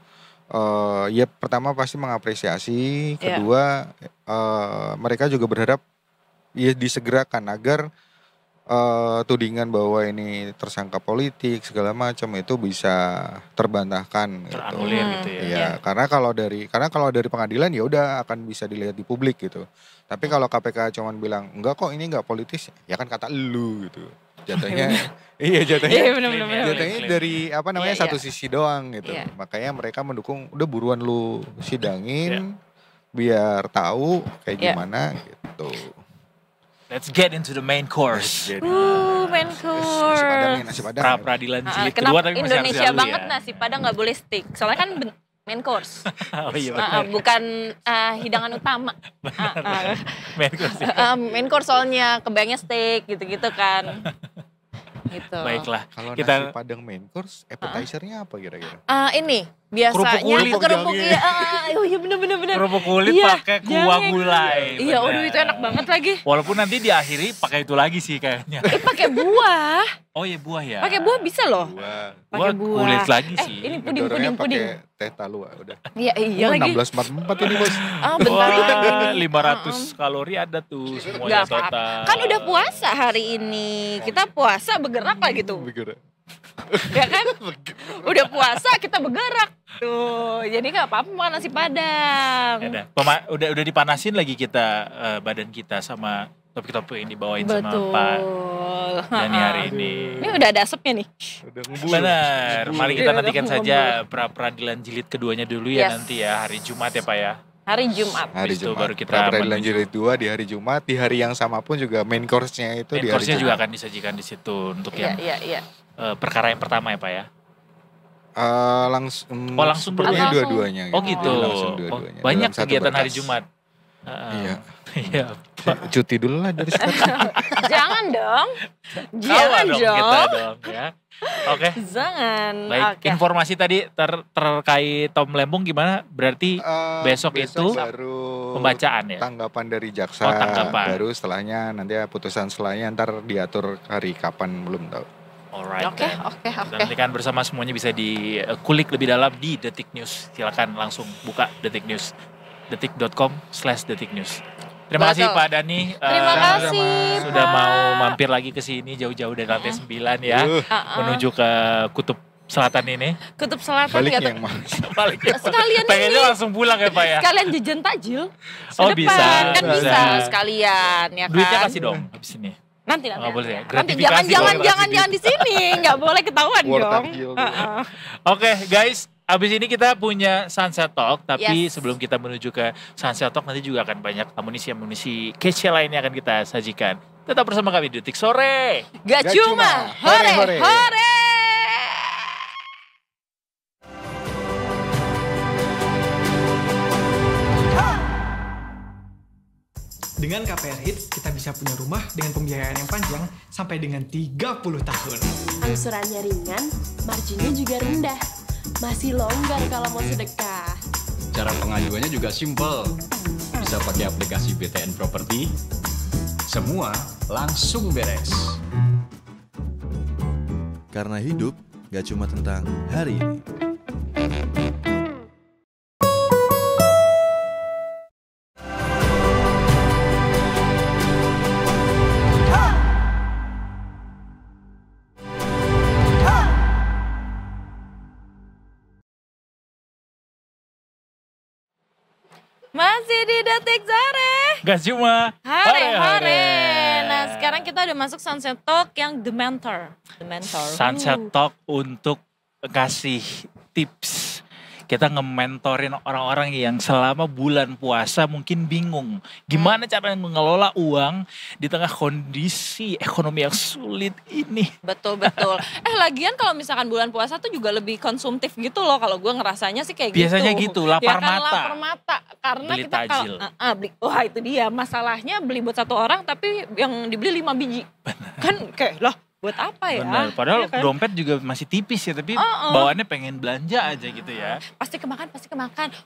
ya pertama pasti mengapresiasi, kedua mereka juga berharap ya disegerakan agar tudingan bahwa ini tersangka politik segala macam itu bisa terbantahkan gitu. Teranulir gitu ya. Iya, karena kalau dari pengadilan ya udah akan bisa dilihat di publik gitu. Tapi kalau KPK cuman bilang enggak kok ini enggak politis, ya kan kata lu gitu. Jatuhnya jatuhnya Iya benar-benar. jatuhnya dari Iya, satu sisi doang gitu. Iya. Makanya mereka mendukung udah buruan lu sidangin biar tahu kayak gimana gitu. Let's get into the main course. Main course. Nasi padang. Pra peradilan jilid kedua Kenapa tapi masih Indonesia harus banget ya. nasi padang nggak boleh stick? Soalnya kan main course. Oh iya benar. Bukan hidangan utama. Main course. Main course soalnya kebayangnya steak gitu-gitu kan. Gitu. Baiklah. Kalau Kita nasi padang main course, appetizer-nya apa kira-kira? Ini biasanya kulit. kerupuk oh iya bener. kerupuk kulit Iya, pakai kuah jangan. gulai. Iya, benar. aduh itu enak banget lagi. Walaupun nanti diakhiri pakai itu lagi sih kayaknya. Pakai buah. Oh iya buah ya. Pakai buah bisa loh. Wah, Pakai buah. Kulit lagi sih. Ini ngedorongnya puding. pakai teh talua udah. Iya lagi. 1644 ini bos. Bentar Wah, lagi. 500 kalori ada tuh semuanya Gak apa-apa. total. Kan udah puasa hari ini. Kita puasa bergerak lagi tuh. Bergerak. Ya kan? Udah puasa kita bergerak. Tuh, jadi gak apa-apa makan nasi padang. Ya udah dipanasin lagi kita badan kita sama topik-topik yang dibawain sama Pak Dani hari ini. Ini udah ada asapnya nih. Udah ngebul. Benar. Mari kita Udah nantikan ngebul. saja pra peradilan jilid keduanya dulu ya Yes. nanti ya hari Jumat ya Pak ya. Hari Jumat. Hari Habis itu Jumat. baru kita Peradilan menuju. jilid 2 di hari Jumat, di hari yang sama pun juga main course-nya itu Main di hari course-nya Jumat. juga akan disajikan di situ untuk yang Iya. perkara yang pertama ya Pak ya. Langsung Langsung sepertinya dulu. dua-duanya Oh gitu. Langsung Oh, dua-duanya. banyak Dalam satu kegiatan hari berkas. Jumat. Iya. Iya. Cuti dulu lah dari sekarang. Jangan dong. Kalah Jangan dong kita dong. dong ya. Oke. Jangan. Baik, Oke. informasi tadi terkait Tom Lembong gimana? Berarti besok itu baru pembacaan ya? tanggapan dari jaksa. Oh, tanggapan. Baru setelahnya nanti putusan setelahnya ntar diatur hari kapan belum tahu. Alright. Oke. Nanti kan bersama semuanya bisa dikulik lebih dalam di Detik News. Silakan langsung buka Detik News. detik.com/detiknews. Terima kasih Betul. Pak Dhani. Terima kasih, Sudah Pak. mau mampir lagi ke sini jauh-jauh dari lantai 9 ya. Menuju ke Kutub Selatan ini. Kutub Selatan Baliknya nggak yang mana? Balik. Sekalian Pengennya ini. langsung pulang ya Pak ya. Sekalian jajan takjil. Oh, Sedepan. bisa, Kan bisa. bisa sekalian ya kan. Duitnya kasih dong habis ini. Nanti Nggak boleh ya? Nanti Gratifikasi jangan boleh, di sini, nggak boleh ketahuan War dong. takjil. Oke guys, abis ini kita punya Sunset Talk, tapi Yes. sebelum kita menuju ke Sunset Talk nanti juga akan banyak amunisi kece lainnya akan kita sajikan. Tetap bersama kami di Detik Sore. Gak Gak cuma cuma hore hore-hore. hore. Dengan KPR Hits, kita bisa punya rumah dengan pembiayaan yang panjang sampai dengan 30 tahun. Angsurannya ringan, marginnya juga rendah. Masih longgar kalau mau sedekah. Cara pengajuannya juga simple. Bisa pakai aplikasi BTN Property. Semua langsung beres. Karena hidup gak cuma tentang hari ini. Masih di Detik Sore. Gak cuma Hore. Nah sekarang kita udah masuk Sunset Talk yang The Mentor. The Mentor. Sunset Talk untuk kasih tips. Kita nge-mentorin orang-orang yang selama bulan puasa mungkin bingung. Gimana cara mengelola uang di tengah kondisi ekonomi yang sulit ini. Betul. Lagian kalau misalkan bulan puasa tuh juga lebih konsumtif gitu loh. Kalau gue ngerasanya sih kayak Biasanya gitu. gitu, lapar Ya kan, mata. lapar mata. Karena Beli kita tajil. wah itu dia. Masalahnya beli buat satu orang tapi yang dibeli 5 biji. Kan kayak lah buat apa ya? Benar, padahal Iya kan? dompet juga masih tipis ya, tapi bawaannya pengen belanja aja gitu ya. Pasti kemakan.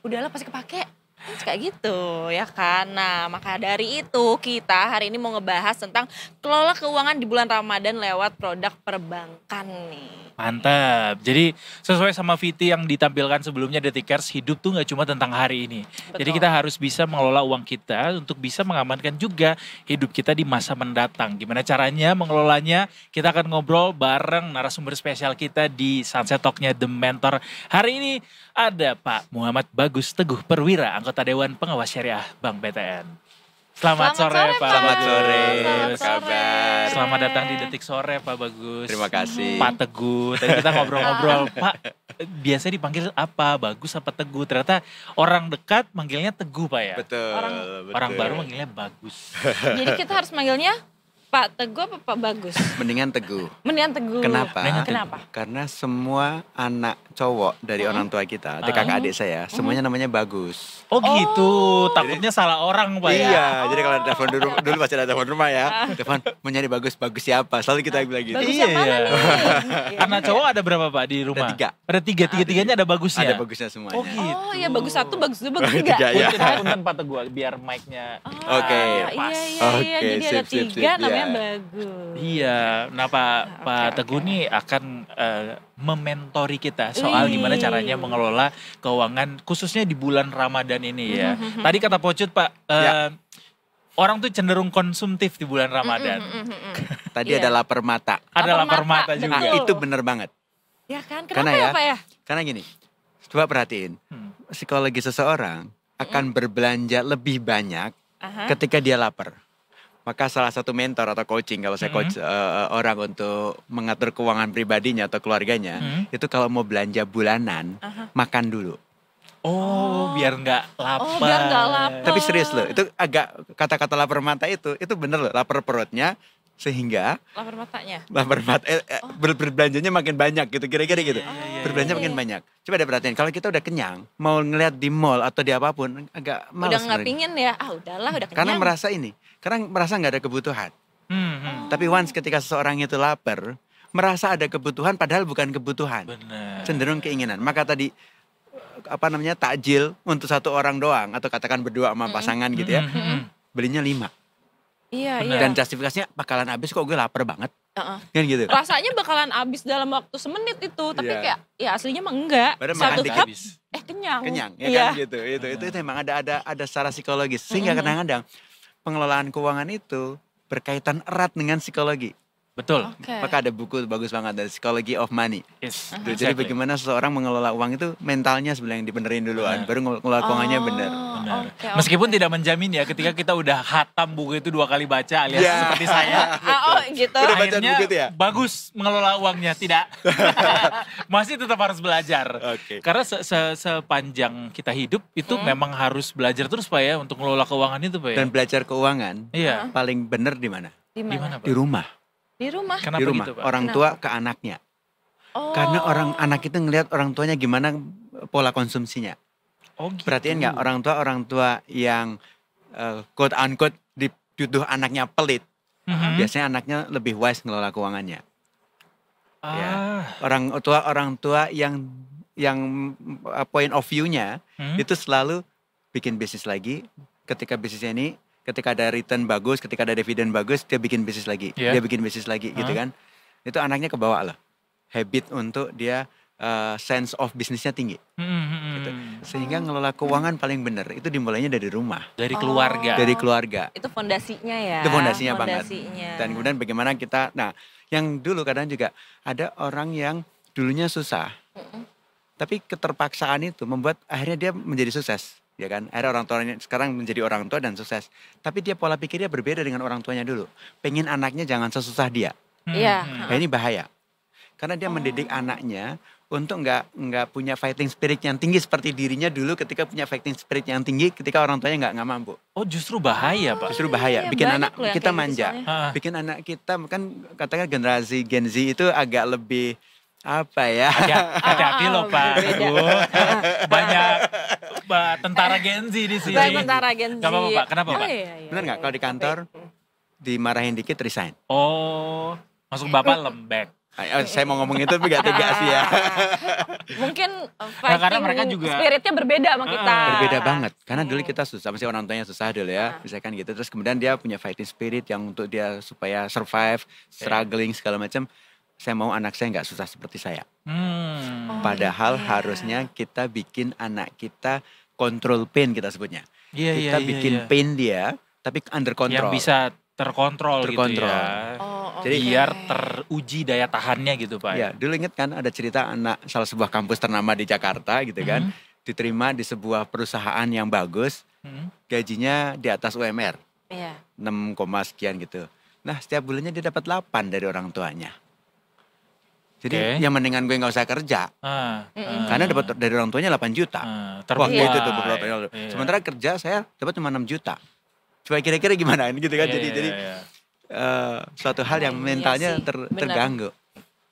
Udahlah pasti kepake. Kan kayak gitu ya kan. Nah maka dari itu kita hari ini mau ngebahas tentang kelola keuangan di bulan Ramadan lewat produk perbankan nih. Mantap. Jadi sesuai sama VT yang ditampilkan sebelumnya Detikers, hidup tuh gak cuma tentang hari ini. Jadi Betul. kita harus bisa mengelola uang kita untuk bisa mengamankan juga hidup kita di masa mendatang. Gimana caranya mengelolanya? Kita akan ngobrol bareng narasumber spesial kita di Sunset Talk-nya The Mentor. Hari ini ada Pak Muhammad Bagus Teguh Perwira, anggota Dewan Pengawas Syariah Bank BTN. Selamat sore Pak. Selamat sore, Bagus. apa kabar? Selamat datang di Detik Sore Pak Bagus. Terima kasih. Pak Teguh, tadi kita ngobrol-ngobrol, Pak biasa dipanggil apa, Bagus apa Teguh? Ternyata orang dekat manggilnya Teguh Pak ya? Betul. Orang baru manggilnya Bagus. Jadi kita harus manggilnya Pak Teguh apa Pak Bagus? Mendingan Teguh. Mendingan Teguh. Kenapa? Kenapa? Karena semua anak cowok dari orang tua kita, dari kakak adik saya, semuanya namanya Bagus. Oh gitu, takutnya salah orang Pak ya? Iya, jadi kalau telepon dulu pasti ada telepon rumah ya. Telepon mau nyari Bagus siapa? Selalu kita bilang gitu. Bagus Iya, yang mana iya. nih? Anak cowok ada berapa Pak di rumah? Ada 3. Ada 3, tiga-tiganya ada Bagusnya? Ada Bagusnya semuanya. Oh gitu. Oh iya Bagus 1, Bagus 2, Bagus 3. Tiga, ya. Punten Pak Teguh biar mic-nya Oke. pas. Iya. Oke, Jadi ada sip, 3 namanya ya. Bagus. Iya, nah Pak Teguh nih akan mementori kita soal gimana caranya mengelola keuangan khususnya di bulan Ramadan ini ya. Tadi kata Pocut Pak, orang tuh cenderung konsumtif di bulan Ramadan. Tadi ada lapar mata. Ada lapar Lapar mata, mata juga. Nah, itu bener banget. Ya kan? Karena Kenapa ya, ya Pak ya? Karena gini, coba perhatiin. Psikologi seseorang akan berbelanja lebih banyak ketika dia lapar. Maka salah satu mentor atau coaching, kalau saya coach orang untuk mengatur keuangan pribadinya atau keluarganya, itu kalau mau belanja bulanan, makan dulu. Oh, biar nggak lapar. Oh, biar nggak lapar. Tapi serius loh, itu agak kata-kata lapar mata itu bener loh, lapar perutnya, Sehingga Lapar matanya. berbelanjanya makin banyak gitu, kira-kira gitu. Berbelanja makin banyak. Coba deh perhatiin, kalau kita udah kenyang, mau ngeliat di mall atau di apapun, agak malas. Udah nggak pingin ya, udahlah udah kenyang. Karena merasa nggak ada kebutuhan. Tapi once ketika seseorang itu lapar, merasa ada kebutuhan padahal bukan kebutuhan. Benar. Cenderung keinginan. Maka tadi takjil untuk satu orang doang atau katakan berdua sama pasangan gitu ya. Belinya 5. Iya. Dan justifikasinya bakalan habis kok, gue lapar banget. Kan gitu. Rasanya bakalan habis dalam waktu semenit itu, tapi kayak ya aslinya mah enggak. Padahal Satu makan cup habis. Kenyang. Ya kan gitu. Itu memang ada secara psikologis. Sehingga kadang-kadang pengelolaan keuangan itu berkaitan erat dengan psikologi. Betul. Maka ada buku bagus banget dari Psychology of Money. Yes. Jadi bagaimana seseorang mengelola uang itu mentalnya sebenarnya yang dibenerin duluan, baru ngelola keuangannya benar. Meskipun tidak menjamin ya, ketika kita udah hatam buku itu 2 kali baca alias seperti saya. Gitu. Akhirnya buku itu ya? Bagus mengelola uangnya, tidak. Masih tetap harus belajar. Karena sepanjang kita hidup itu memang harus belajar terus Pak ya untuk mengelola keuangan itu Pak ya. Dan belajar keuangan paling benar di mana? Di mana? Di rumah. Di rumah. Kenapa di rumah. Gitu, Pak? Orang tua ke anaknya. Karena anak itu ngelihat orang tuanya gimana pola konsumsinya. Gitu. Perhatiin nggak orang tua yang quote unquote dituduh anaknya pelit. Biasanya anaknya lebih wise ngelola keuangannya. Ya. Orang tua yang point of view-nya itu selalu bikin bisnis lagi. Ketika bisnisnya ini, ketika ada return bagus, ketika ada dividen bagus, dia bikin bisnis lagi. Dia bikin bisnis lagi gitu kan. Itu anaknya kebawa loh. Habit untuk dia sense of bisnisnya tinggi. Gitu. Sehingga ngelola keuangan paling benar itu dimulainya dari rumah. Dari keluarga. Dari keluarga. Itu fondasinya ya. Itu fondasinya banget. Dan kemudian bagaimana kita, yang dulu kadang juga ada orang yang dulunya susah. Tapi keterpaksaan itu membuat akhirnya dia menjadi sukses. Ya kan, akhirnya orang tuanya sekarang menjadi orang tua dan sukses. Tapi dia pola pikirnya berbeda dengan orang tuanya dulu. Pengen anaknya jangan sesusah dia. Nah, ini bahaya. Karena dia mendidik anaknya untuk nggak punya fighting spirit yang tinggi seperti dirinya dulu ketika punya fighting spirit yang tinggi ketika orang tuanya nggak mampu. Oh justru bahaya Pak. Justru bahaya. Bikin anak kita manja. Bikin anak kita kan katakan generasi Gen Z itu agak lebih apa ya? Hati-hati loh Pak. Banyak tentara Gen Z di sini. Tentara Gen Z. Gak apa-apa Pak. Kenapa Pak? Benar nggak kalau di kantor dimarahin dikit resign? Oh, masuk Bapak lembek. Saya mau ngomong itu tapi gak tegas sih ya. Mungkin karena mereka juga spiritnya berbeda sama kita. Berbeda banget. Karena dulu kita susah, masih orang tuanya susah dulu ya. Misalkan gitu. Terus kemudian dia punya fighting spirit yang untuk dia supaya survive, struggling segala macam. Saya mau anak saya nggak susah seperti saya. Padahal harusnya kita bikin anak kita control pain kita sebutnya. Kita bikin pain dia, tapi under control. Yang bisa terkontrol gitu ya. Jadi biar teruji daya tahannya gitu Pak. Ya, dulu inget kan ada cerita anak salah sebuah kampus ternama di Jakarta gitu kan. Diterima di sebuah perusahaan yang bagus. Gajinya di atas UMR. 6, sekian gitu. Nah setiap bulannya dia dapat 8 dari orang tuanya. Jadi yang mendingan gue gak usah kerja. Karena dapat dari orang tuanya 8 juta. Wah itu tuh beberapa tahun. Sementara kerja saya dapat cuma 6 juta. Coba kira-kira gimana gitu kan. Jadi suatu hal yang mentalnya terganggu.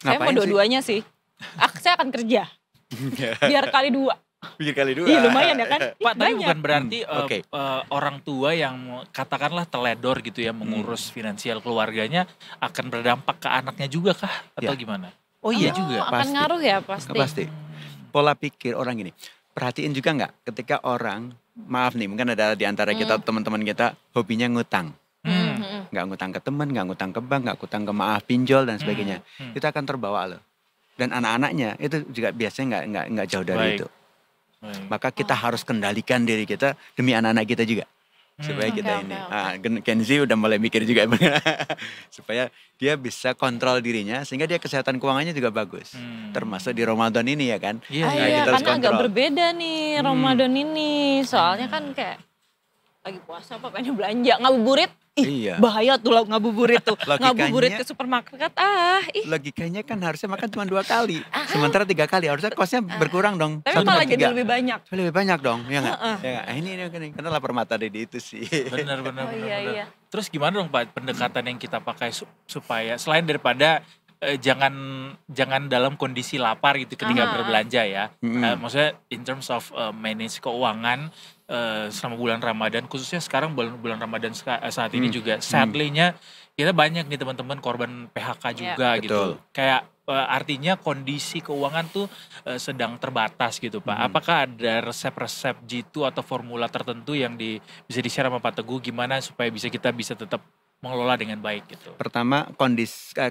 Saya mau dua-duanya sih. Saya akan kerja. Biar kali 2. Iya lumayan ya kan. Pak tapi bukan berarti orang tua yang katakanlah teledor gitu ya mengurus finansial keluarganya akan berdampak ke anaknya juga kah? Atau gimana? Oh iya juga. Akan ngaruh ya pasti. Pasti. Pola pikir orang gini. Perhatiin juga nggak ketika orang, maaf nih mungkin ada di antara kita teman-teman kita hobinya ngutang. Nggak ngutang ke teman, nggak ngutang ke bank, nggak ngutang ke maaf pinjol dan sebagainya. Itu akan terbawa loh. Dan anak-anaknya itu juga biasanya nggak jauh dari itu. Maka kita harus kendalikan diri kita demi anak-anak kita juga. Supaya kita ini. Gen Z udah mulai mikir juga. Supaya dia bisa kontrol dirinya sehingga dia kesehatan keuangannya juga bagus. Termasuk di Ramadan ini ya kan. Iya, karena agak berbeda nih Ramadan ini. Soalnya kan kayak lagi puasa apa pengen belanja ngabuburit. Bahaya tuh ngabuburit tuh. Ngabuburit ke supermarket. Logikanya kan harusnya makan cuma 2 kali. Sementara 3 kali. Harusnya kosnya berkurang dong. Tapi malah jadi lebih banyak. Lebih banyak dong. Ya nggak? Ini karena lapar mata dari itu sih. Benar. Iya. Terus gimana dong Pak pendekatan yang kita pakai supaya selain daripada jangan dalam kondisi lapar gitu ketika berbelanja ya. Maksudnya in terms of manage keuangan selama bulan Ramadan, khususnya sekarang bulan Ramadan saat ini juga sadly-nya kita banyak nih teman-teman korban PHK juga gitu. Kayak artinya kondisi keuangan tuh sedang terbatas gitu Pak. Apakah ada resep-resep jitu atau formula tertentu yang bisa di-share sama Pak Teguh gimana supaya kita bisa tetap mengelola dengan baik gitu? Pertama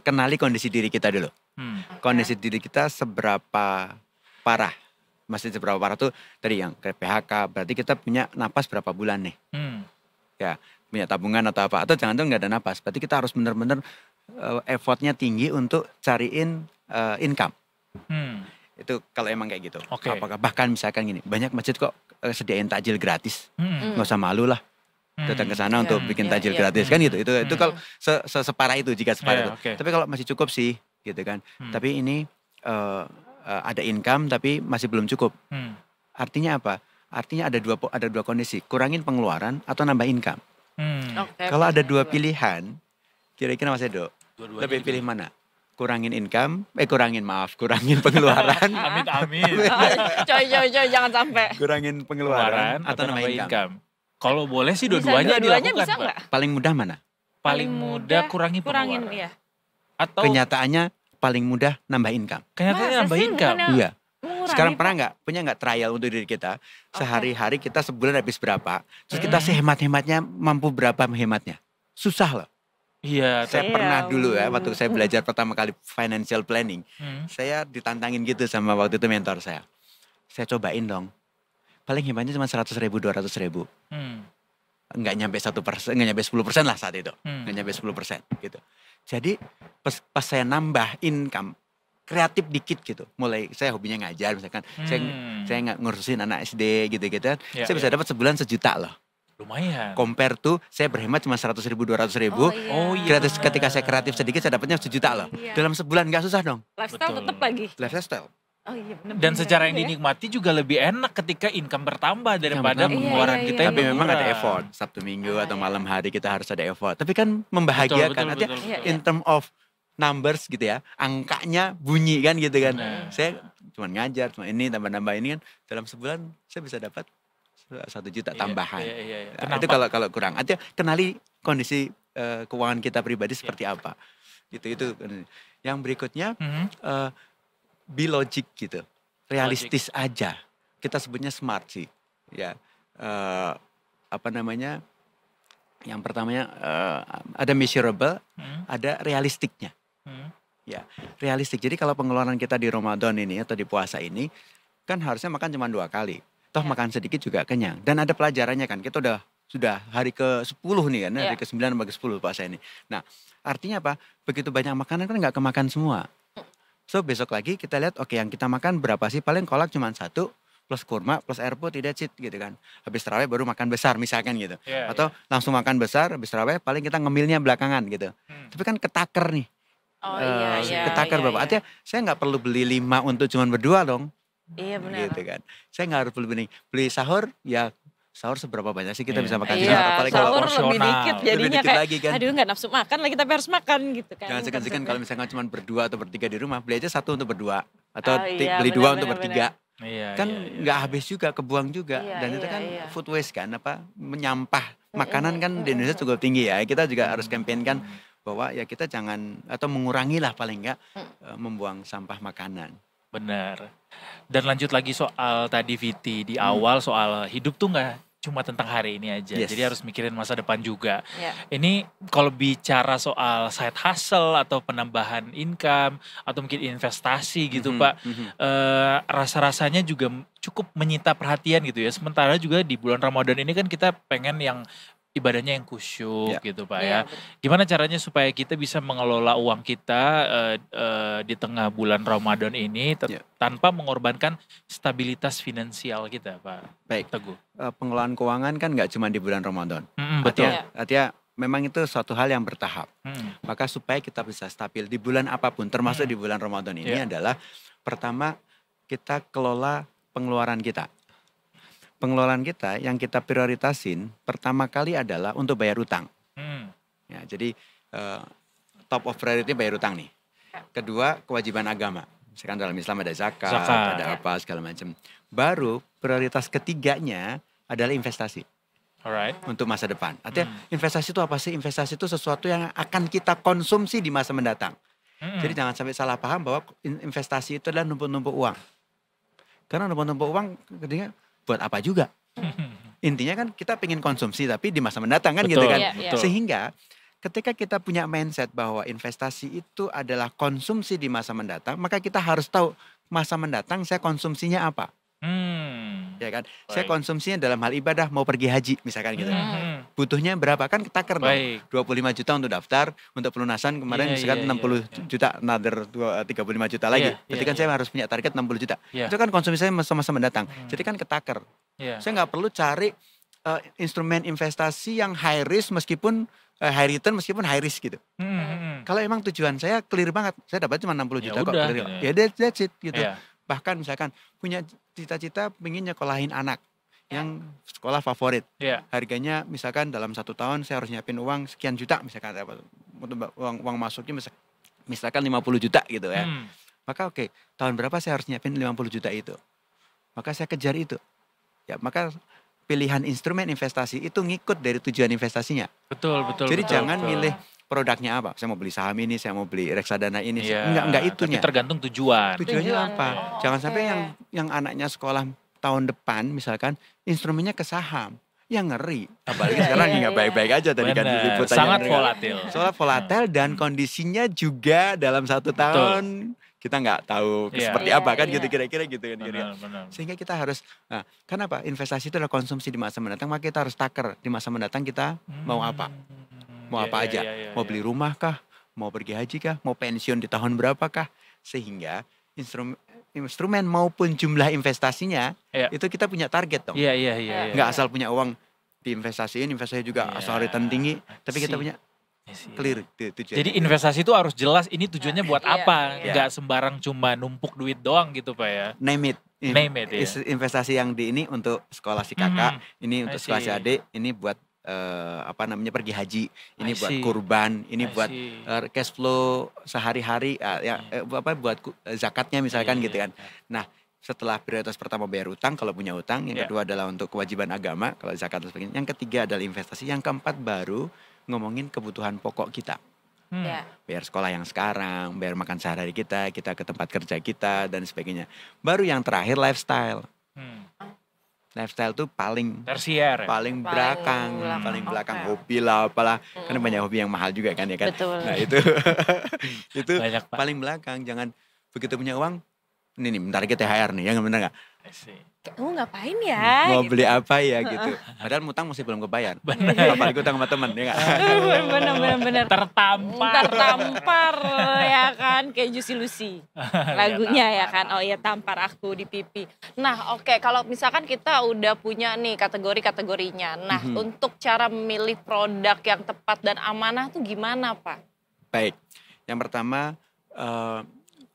kenali kondisi diri kita dulu. Kondisi diri kita seberapa parah. Maksudnya seberapa parah tuh tadi yang kayak PHK, berarti kita punya napas berapa bulan nih. Ya, punya tabungan atau apa. Atau jangan-jangan nggak ada napas. Berarti kita harus benar-benar effortnya tinggi untuk cariin income. Itu kalau emang kayak gitu. Apakah bahkan misalkan gini, banyak masjid kok sediain takjil gratis. Nggak usah malu lah. Datang ke sana untuk bikin takjil gratis kan gitu. Itu kalau separah itu jika separah itu. Tapi kalau masih cukup sih gitu kan. Tapi ini ada income tapi masih belum cukup. Artinya apa? Artinya ada dua kondisi, kurangin pengeluaran atau nambah income. Kalau ada dua pilihan, kira-kira Mas Edo lebih pilih mana? Kurangin income, kurangin pengeluaran. Amit. Coy, jangan sampai. Kurangin pengeluaran atau nambah income. Kalau boleh sih dua-duanya dilakukan, bisa Pak. Paling mudah mana? Paling mudah kurangin pengeluaran. Iya. Atau kenyataannya paling mudah nambah income. Kenyataannya nambah income? Iya. Sekarang punya nggak trial untuk diri kita? Sehari-hari kita sebulan habis berapa? Terus kita sehemat-hematnya mampu berapa hematnya? Susah loh. Iya. Saya pernah dulu ya, waktu saya belajar pertama kali financial planning. Saya ditantangin gitu sama waktu itu mentor saya. Saya cobain dong. Paling hematnya cuma 100.000, 200.000. Nggak nyampe 1%, nggak nyampe 10% lah saat itu. Nggak nyampe 10% gitu. Jadi pas saya nambah income, kreatif dikit gitu. Mulai saya hobinya ngajar misalkan. Saya nggak ngurusin anak SD gitu-gitu. Saya bisa dapat sebulan 1 juta loh. Lumayan. Compare to saya berhemat cuma 100.000, 200.000. Gratis, ketika saya kreatif sedikit saya dapatnya 1 juta loh. Dalam sebulan nggak susah dong. Lifestyle tetap lagi. Lifestyle. Dan secara yang dinikmati juga lebih enak ketika income bertambah daripada pengeluaran kita yang tapi memang ada effort. Sabtu Minggu atau malam hari kita harus ada effort. Tapi kan membahagiakan. Artinya in term of numbers gitu ya. Angkanya bunyi kan gitu kan. Saya cuma ngajar, cuma ini tambah-tambah ini kan. Dalam sebulan saya bisa dapat 1 juta tambahan. Nah, itu kalau kurang. Artinya kenali kondisi keuangan kita pribadi seperti apa. Itu. Yang berikutnya be logic gitu, realistis aja. Kita sebutnya smart sih, ya. Yang pertamanya ada measurable, ada realistiknya. Ya, realistik. Jadi kalau pengeluaran kita di Ramadan ini atau di puasa ini, kan harusnya makan cuma 2 kali. Toh makan sedikit juga kenyang. Dan ada pelajarannya kan. Kita sudah hari ke-10 nih kan, hari ke-9 sampai ke-10 puasa ini. Nah, artinya apa? Begitu banyak makanan kan nggak kemakan semua. So besok lagi kita lihat yang kita makan berapa sih, paling kolak cuma 1 plus kurma plus air putih that's it gitu kan. Habis tarawih baru makan besar misalkan gitu. Atau langsung makan besar habis tarawih paling kita ngemilnya belakangan gitu. Tapi kan ketaker nih. Ketaker berapa? Artinya saya nggak perlu beli 5 untuk cuma berdua dong. Iya benar. Gitu kan. Saya nggak harus beli sahur ya. Sahur seberapa banyak sih kita bisa makan sahur? Apalagi kalau lebih dikit jadinya kayak lagi, kan? aduh nggak nafsu makan lagi tapi harus makan gitu kan. Jangan segan-segan kalau misalnya cuma berdua atau bertiga di rumah, beli aja 1 untuk berdua. Atau beli 2 untuk bertiga. Kan nggak habis juga, kebuang juga. Dan itu kan food waste kan, menyampah. Makanan kan di Indonesia cukup tinggi ya. Kita juga harus campaignkan bahwa ya kita jangan, atau mengurangi lah paling nggak membuang sampah makanan. Benar. Dan lanjut lagi soal tadi Viti di awal soal hidup tuh nggak cuma tentang hari ini aja. Jadi harus mikirin masa depan juga. Ini kalau bicara soal side hustle atau penambahan income atau mungkin investasi gitu Pak. Rasa-rasanya juga cukup menyita perhatian gitu ya. Sementara juga di bulan Ramadan ini kan kita pengen yang ibadahnya yang khusyuk gitu Pak ya. Gimana caranya supaya kita bisa mengelola uang kita di tengah bulan Ramadan ini tanpa mengorbankan stabilitas finansial kita Pak? Baik. Teguh. Pengelolaan keuangan kan nggak cuma di bulan Ramadan. Betul. Artinya memang itu suatu hal yang bertahap. Maka supaya kita bisa stabil di bulan apapun, termasuk di bulan Ramadan ini adalah pertama kita kelola pengeluaran kita. Pengeluaran kita yang kita prioritasin pertama kali adalah untuk bayar utang. Ya, jadi top of priority bayar utang nih. Kedua, kewajiban agama. Misalkan dalam Islam ada zakat, ada apa segala macam. Baru prioritas ketiganya adalah investasi. Alright. Untuk masa depan. Artinya investasi itu apa sih? Investasi itu sesuatu yang akan kita konsumsi di masa mendatang. Jadi jangan sampai salah paham bahwa investasi itu adalah numpuk-numpuk uang. Karena numpuk-numpuk uang ketika buat apa juga. Intinya kan kita pengen konsumsi tapi di masa mendatang kan gitu kan. Sehingga ketika kita punya mindset bahwa investasi itu adalah konsumsi di masa mendatang, maka kita harus tahu masa mendatang saya konsumsinya apa. Ya kan? Saya konsumsinya dalam hal ibadah, mau pergi haji misalkan gitu. Butuhnya berapa? Kan ketaker dong. 25 juta untuk daftar, untuk pelunasan kemarin misalkan 60 juta, another 35 juta lagi. Berarti kan saya harus punya target 60 juta. Itu kan konsumsi saya masa mendatang. Jadi kan ketaker. Saya nggak perlu cari instrumen investasi yang high risk meskipun high return meskipun high risk gitu. Kalau emang tujuan saya clear banget, saya dapat cuma 60 juta kok. Ya that's it gitu. Bahkan misalkan punya cita-cita pengen nyekolahin anak yang sekolah favorit. Harganya misalkan dalam 1 tahun saya harus nyiapin uang sekian juta misalkan uang masuknya misalkan 50 juta gitu ya. Maka oke, tahun berapa saya harus nyiapin 50 juta itu. Maka saya kejar itu. Ya, maka pilihan instrumen investasi itu ngikut dari tujuan investasinya. Betul. Jadi jangan milih produknya apa. Saya mau beli saham ini, saya mau beli reksadana ini. Enggak itunya. Tapi tergantung tujuan. Tujuannya apa? Jangan sampai yang anaknya sekolah tahun depan misalkan instrumennya ke saham. Yang ngeri. Apalagi sekarang nggak baik-baik aja tadi kan liputannya. Sangat volatil. Sangat volatil dan kondisinya juga dalam 1 tahun kita nggak tahu seperti apa kan gitu kira-kira gitu kan. Sehingga kita harus, nah kenapa? Investasi itu adalah konsumsi di masa mendatang, maka kita harus taker di masa mendatang kita mau apa? Mau apa aja? Mau beli rumah kah? Mau pergi haji kah? Mau pensiun di tahun berapa kah? Sehingga instrumen maupun jumlah investasinya itu kita punya target dong. Nggak asal punya uang diinvestasiin, investasi juga asal return tinggi, tapi kita punya clear tujuan. Jadi investasi itu harus jelas ini tujuannya buat apa, nggak sembarang cuma numpuk duit doang gitu Pak ya. Name it investasi yang di ini untuk sekolah si kakak, ini untuk sekolah si adik, ini buat pergi haji, ini buat kurban, ini buat cash flow sehari-hari, buat zakatnya misalkan gitu kan. Nah setelah prioritas pertama bayar utang kalau punya utang, yang kedua adalah untuk kewajiban agama kalau zakat dan sebagainya, yang ketiga adalah investasi, yang keempat baru ngomongin kebutuhan pokok kita. Bayar sekolah yang sekarang, bayar makan sehari-hari kita ke tempat kerja kita dan sebagainya. Baru yang terakhir lifestyle. Lifestyle tuh paling tersier, paling belakang hobi lah apalah. Karena banyak hobi yang mahal juga kan ya kan. Betul. Nah itu paling belakang. Jangan begitu punya uang, ini nih bentar lagi THR nih, yang bener gak? Kamu ngapain ya? Mau beli apa ya gitu. Padahal utang masih belum kebayar. Apalagi utang sama temen ya gak? Bener. Tertampar ya kan. Kayak Juicy Lucy lagunya ya kan. Oh iya, tampar aku di pipi. Nah oke, kalau misalkan kita udah punya nih kategori-kategorinya. Nah untuk cara memilih produk yang tepat dan amanah tuh gimana Pak? Baik, yang pertama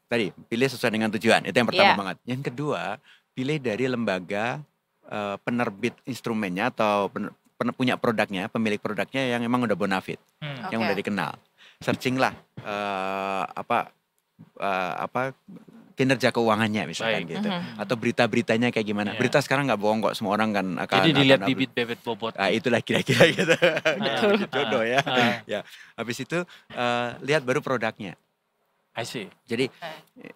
tadi pilih sesuai dengan tujuan. Itu yang pertama banget. Yang kedua, pilih dari lembaga penerbit instrumennya atau punya produknya, pemilik produknya yang emang udah bonafit, yang udah dikenal. Searching lah kinerja keuangannya misalkan gitu, atau berita-beritanya kayak gimana. Berita sekarang nggak bohong kok, semua orang kan akan. Jadi dilihat bibit bebet bobot. Itulah kira-kira gitu. Jodoh ya. Ya, habis itu lihat baru produknya. I see. Jadi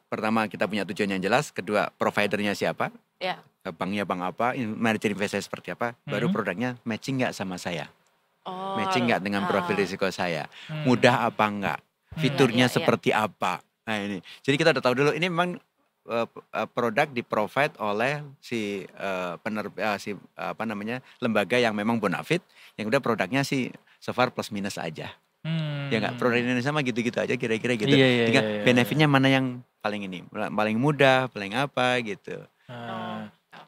pertama kita punya tujuan yang jelas, kedua providernya siapa, banknya bank apa, manajer investasi seperti apa, baru produknya matching nggak sama saya, matching nggak dengan profil risiko saya, mudah apa enggak, fiturnya seperti apa. Nah ini, jadi kita udah tahu dulu ini memang produk di-provide oleh lembaga yang memang bonafit, yang udah produknya sih so far plus minus aja. Ya nggak, produk Indonesia mah gitu-gitu aja kira-kira gitu. Tinggal benefitnya mana yang paling mudah, paling apa gitu.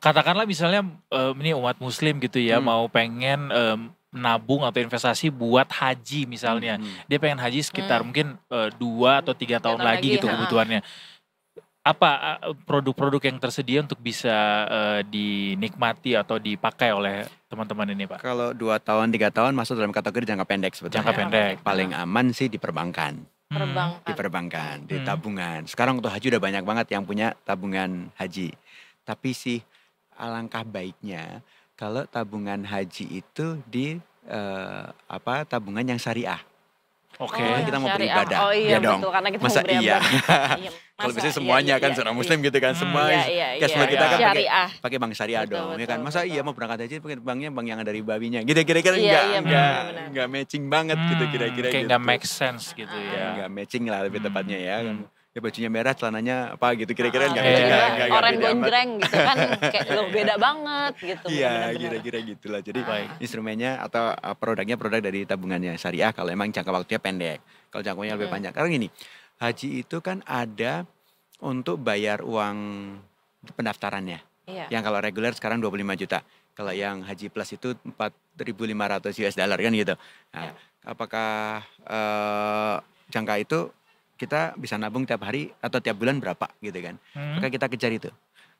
Katakanlah misalnya ini umat muslim gitu ya, mau pengen nabung atau investasi buat haji misalnya. Dia pengen haji sekitar mungkin 2 atau 3 tahun lagi gitu kebutuhannya. Apa produk-produk yang tersedia untuk bisa dinikmati atau dipakai oleh teman-teman ini Pak? Kalau 2 tahun, 3 tahun masuk dalam kategori jangka pendek sebetulnya. Jangka pendek. Paling aman sih di perbankan. Di perbankan, di tabungan. Sekarang untuk haji udah banyak banget yang punya tabungan haji. Tapi sih alangkah baiknya kalau tabungan haji itu di tabungan yang syariah. Oke. Kita mau syariah. beribadah. Oh iya, dong. betul, karena kita Masa mau beribadah. iya? Iya, Kalau masa biasanya semuanya iya, kan iya, seorang iya. muslim gitu kan. Semua Iya, cash flow kita kan syariah. pakai bank syariah Betul, dong. Ya kan? betul, Masa betul. iya mau berangkat haji pakai banknya bank yang ada ribawinya. Gitu kira-kira Iya, enggak matching banget gitu kira-kira Kayak gitu. nggak make sense gitu ya. Enggak matching lah lebih tepatnya ya. Ya bajunya merah, celananya apa gitu kira-kira enggak Tiba-tiba enggak orang beda amat. gonjreng gitu kan kayak loh beda banget gitu. Iya, bener-bener. kira-kira gitulah. Jadi instrumennya atau produknya produk dari tabungannya syariah kalau emang jangka waktunya pendek. Kalau jangkauannya lebih panjang. Karena gini, haji itu kan ada untuk bayar uang pendaftarannya. Iya. Yang kalau reguler sekarang 25 juta. Kalau yang haji plus itu 4.500 US dollar kan gitu. Nah, apakah jangka itu kita bisa nabung tiap hari atau tiap bulan berapa gitu kan. Maka kita kejar itu.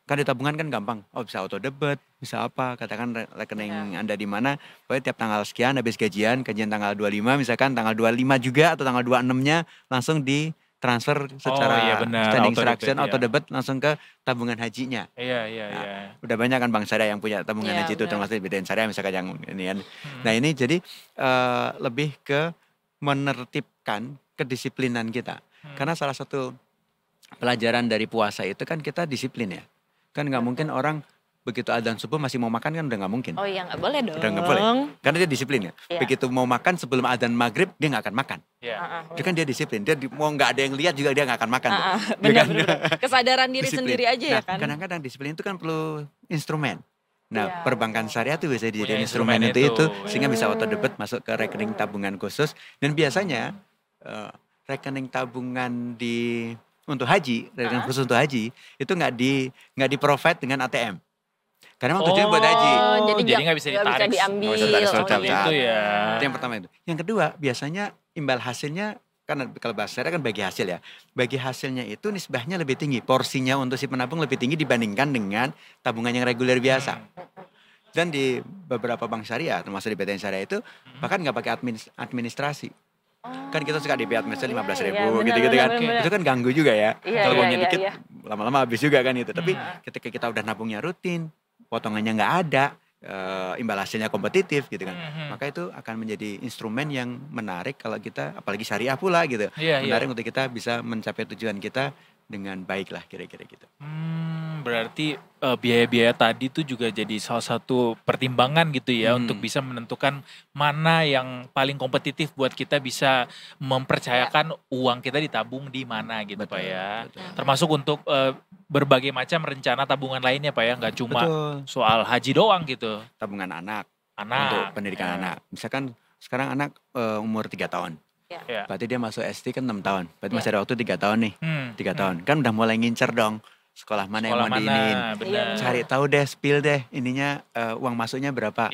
Kan di tabungan kan gampang. Oh bisa auto debit, bisa apa. Katakan rekening Anda di mana. Pokoknya tiap tanggal sekian habis gajian tanggal 25 misalkan tanggal 25 juga atau tanggal 26-nya langsung ditransfer secara standing instruction auto debit langsung ke tabungan hajinya. Iya. Udah banyak kan bank syariah yang punya tabungan Iya, haji itu termasuk BDN syariah misalkan yang ini kan. Nah ini jadi lebih ke menertibkan kedisiplinan kita. Karena salah satu pelajaran dari puasa itu kan kita disiplin ya. Kan nggak mungkin orang begitu adzan subuh masih mau makan kan udah nggak mungkin. Oh iya nggak boleh dong. Udah nggak boleh. Karena dia disiplin ya. Iya. Begitu mau makan sebelum adzan maghrib dia nggak akan makan. Itu kan dia disiplin. Dia mau nggak ada yang lihat juga dia nggak akan makan. Benar. Kesadaran diri Disiplin. sendiri aja ya Nah, kan. kadang-kadang disiplin itu kan perlu instrumen. Nah, Iya. perbankan syariah tuh bisa dijadiin Punya instrumen instrumen itu itu. sehingga bisa auto debit masuk ke rekening tabungan khusus dan biasanya rekening tabungan untuk haji, rekening khusus untuk haji itu nggak di provide dengan ATM. Karena memang tujuannya buat haji. jadi nggak bisa ditarik. diambil. Nggak bisa ditarik Oh, setiap gitu. saat. Itu ya. Itu yang pertama itu. Yang kedua, biasanya imbal hasilnya kan kalau bahasa syariah kan bagi hasil ya. Bagi hasilnya itu nisbahnya lebih tinggi. Porsinya untuk si penabung lebih tinggi dibandingkan dengan tabungan yang reguler biasa. Dan di beberapa bank syariah, termasuk di BTN Syariah itu, bahkan nggak pakai administrasi. Kan kita suka DP administrasi 15.000 gitu-gitu kan. benar. Itu kan ganggu juga ya. Iya, Kalau iya, uangnya iya, dikit, iya. lama-lama habis juga kan itu. Tapi ketika kita udah nabungnya rutin, potongannya nggak ada, imbal hasilnya kompetitif gitu kan. Maka itu akan menjadi instrumen yang menarik kalau kita, apalagi syariah pula gitu. Iya, Menarik untuk kita bisa mencapai tujuan kita dengan baik lah kira-kira gitu. Berarti biaya-biaya tadi tuh juga jadi salah satu pertimbangan gitu ya untuk bisa menentukan mana yang paling kompetitif buat kita bisa mempercayakan uang kita ditabung di mana gitu Pak ya. Termasuk untuk berbagai macam rencana tabungan lainnya Pak ya, nggak cuma soal haji doang gitu. Tabungan anak. Untuk pendidikan anak. Misalkan sekarang anak umur 3 tahun. Ya. Berarti dia masuk SD kan 6 tahun. Berarti masih ada waktu 3 tahun nih. 3 tahun. Kan udah mulai ngincer dong. Sekolah mana yang mau diinin. Cari tahu deh, spill deh ininya uang masuknya berapa.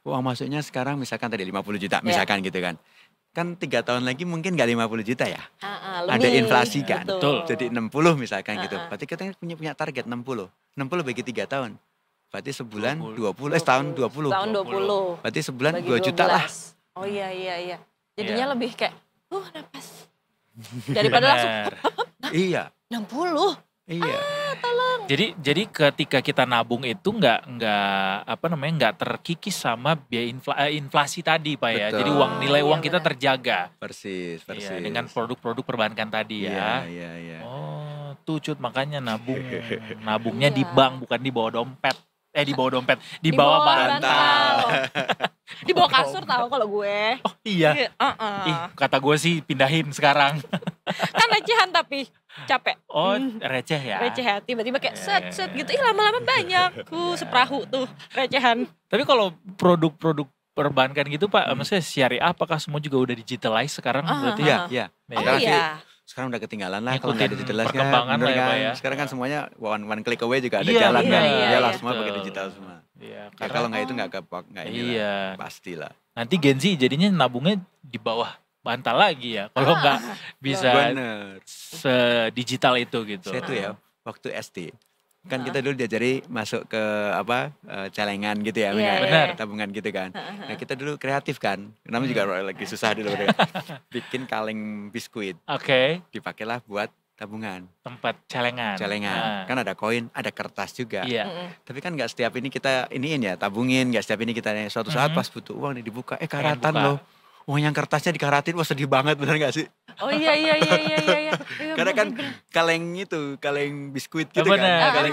Uang masuknya sekarang misalkan tadi 50 juta misalkan gitu kan. Kan 3 tahun lagi mungkin gak 50 juta ya. Ada inflasi kan. Betul. Jadi 60 misalkan gitu. Berarti kita punya target 60. 60 bagi 3 tahun. Berarti sebulan 20, setahun 20. Tahun 20. Berarti sebulan Bagi 2 juta lah. Oh iya. Jadinya lebih kayak, napas. Daripada langsung, Iya. 60. Iya. Jadi ketika kita nabung itu nggak terkikis sama biaya inflasi tadi Pak ya. Betul. Jadi nilai uang kita terjaga. Persis. Iya, dengan produk-produk perbankan tadi ya. Iya. Oh, tuh Cut makanya nabungnya di bank bukan di bawah dompet. Di bawah dompet, di bawah bantal. Di bawah kasur tahu kalau gue. Oh iya. Ih, kata gue sih pindahin sekarang. Kan recehan tapi capek. Oh, receh ya. Receh ya, tiba-tiba kayak set gitu. Ih lama-lama banyak. Seperahu tuh recehan. Tapi kalau produk-produk perbankan gitu Pak, maksudnya syariah apakah semua juga udah digitalize sekarang berarti? Iya. Oh iya. Sekarang udah ketinggalan lah Ngikutin kalau nggak digital kan. perkembangan lah ya, Pak ya. Sekarang kan semuanya one click away juga ada Iya, jalan kan. iya, Iyalah iya. semua pakai Betul. digital semua. Iya, Ya, kalau nggak itu nggak ini Iya. lah. Pastilah. Nanti Gen Z jadinya nabungnya di bawah bantal lagi ya. Kalau nggak bisa Bener. sedigital itu gitu. Saya tuh ya waktu SD Kan kita dulu diajari masuk ke celengan gitu ya, Benar. tabungan gitu kan. Nah kita dulu kreatif kan, namanya juga lagi susah dulu. Bikin kaleng biskuit. Oke. Dipakailah buat tabungan. Tempat celengan. Kan ada koin, ada kertas juga. Iya. Tapi kan nggak setiap ini kita iniin ya, tabungin. Nggak setiap ini kita suatu saat pas butuh uang nih dibuka, karatan loh. Uang yang kertasnya dikaratin, wah sedih banget, bener gak sih? Oh iya. Karena kan kaleng biskuit gitu bener, kan.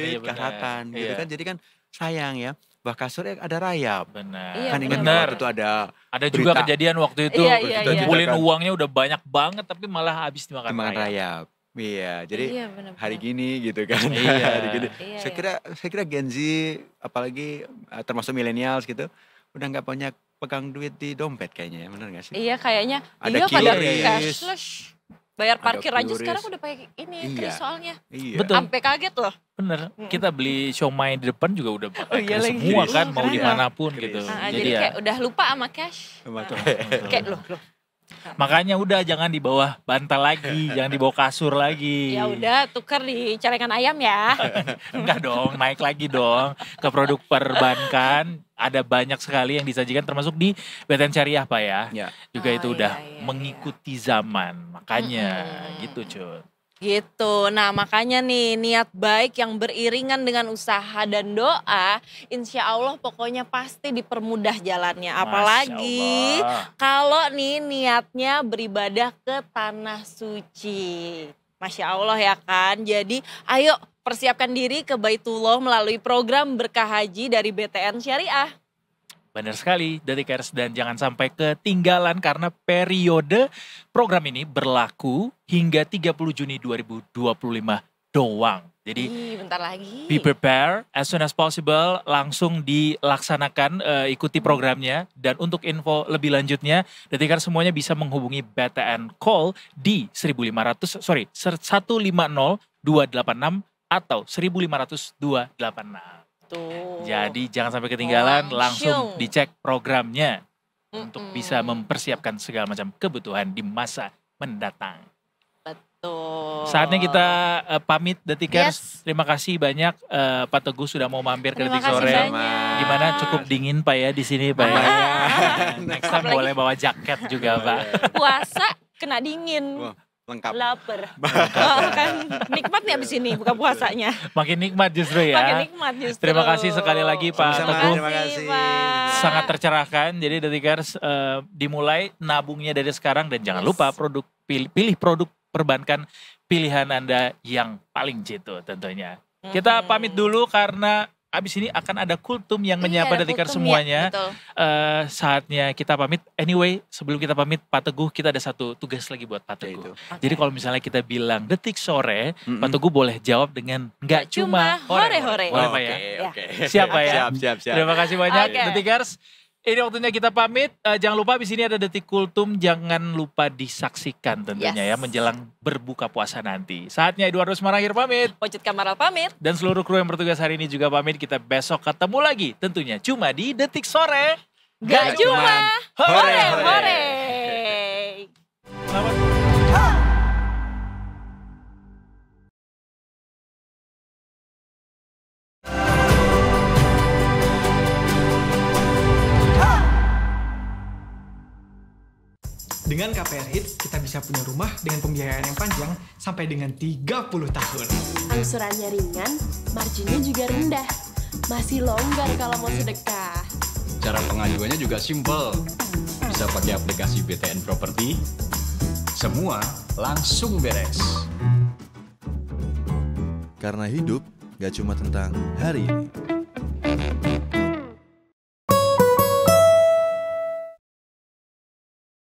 karatan. Gitu kan. Jadi kan sayang ya. Bah kasurnya ada rayap. Benar. Kan ingat waktu itu ada juga kejadian waktu itu. Iya. Kumpulin uangnya udah banyak banget tapi malah habis dimakan rayap. Iya, jadi bener. hari gini gitu kan. Hari gini. Saya kira Gen Z, apalagi termasuk millennials gitu, udah nggak banyak pegang duit di dompet kayaknya ya, bener gak sih? Iya kayaknya. Ada pada QRIS. cashless. Bayar parkir aja QRIS. sekarang udah pakai ini kris soalnya. Iya. Betul. Sampai kaget loh. Bener. Kita beli siomay di depan juga udah pakai iya lagi. semua kan, mau Keren. dimanapun gitu. Jadi kayak udah lupa sama cash. Kayak loh. Makanya udah jangan di bawah bantal lagi, jangan di bawah kasur lagi. Ya udah tukar di celengan ayam ya. Enggak dong, naik lagi dong ke produk perbankan. Ada banyak sekali yang disajikan termasuk di BTN Syariah Pak ya. Juga itu udah mengikuti zaman. Makanya gitu Cun. Gitu. Nah makanya nih niat baik yang beriringan dengan usaha dan doa, insya Allah pokoknya pasti dipermudah jalannya. Apalagi kalau nih niatnya beribadah ke tanah suci. Masya Allah ya kan. Jadi ayo persiapkan diri ke Baitullah melalui program Berkah Haji dari BTN Syariah. Benar sekali, Detikers, dan jangan sampai ketinggalan karena periode program ini berlaku hingga 30 Juni 2025 doang. Jadi bentar lagi. Be prepare as soon as possible, langsung dilaksanakan, ikuti programnya. Dan untuk info lebih lanjutnya, Detikers semuanya bisa menghubungi BTN Call di 150 286 atau 150 286. Jadi jangan sampai ketinggalan, langsung dicek programnya untuk bisa mempersiapkan segala macam kebutuhan di masa mendatang. Betul. Saatnya kita pamit Detikers. Terima kasih banyak Pak Teguh sudah mau mampir ke Detik Sore. Gimana, cukup dingin Pak ya di sini Pak ya. Next time boleh bawa jaket juga Pak. Puasa kena dingin. Lengkap. Lapar. Kan nikmat nih abis ini buka puasanya. Makin nikmat justru ya. Makin nikmat justru. Terima kasih sekali lagi Pak Teguh. Terima kasih. Sangat tercerahkan. Jadi Detikers dimulai nabungnya dari sekarang. Dan jangan lupa pilih produk perbankan pilihan Anda yang paling jitu tentunya. Kita pamit dulu karena abis ini akan ada Kultum yang menyapa Detikers semuanya. Ya, saatnya kita pamit. Anyway, sebelum kita pamit Pak Teguh, kita ada satu tugas lagi buat Pak Teguh. Jadi kalau misalnya kita bilang Detik Sore, Pak Teguh boleh jawab dengan nggak cuma hore-hore. Boleh Pak ya? Oke. Siap Pak ya? Siap. Terima kasih banyak Detikers. Ini waktunya kita pamit. Jangan lupa di sini ada Detik Kultum. Jangan lupa disaksikan tentunya ya menjelang berbuka puasa nanti. Saatnya Eduardo Semarangir pamit. Pocit Kamaral pamit. Dan seluruh kru yang bertugas hari ini juga pamit. Kita besok ketemu lagi tentunya cuma di Detik Sore. Gak cuma hore-hore. Dengan KPR Hit, kita bisa punya rumah dengan pembiayaan yang panjang sampai dengan 30 tahun. Angsurannya ringan, marginnya juga rendah. Masih longgar kalau mau sedekah. Cara pengajuannya juga simple. Bisa pakai aplikasi BTN Properti. Semua langsung beres. Karena hidup gak cuma tentang hari ini.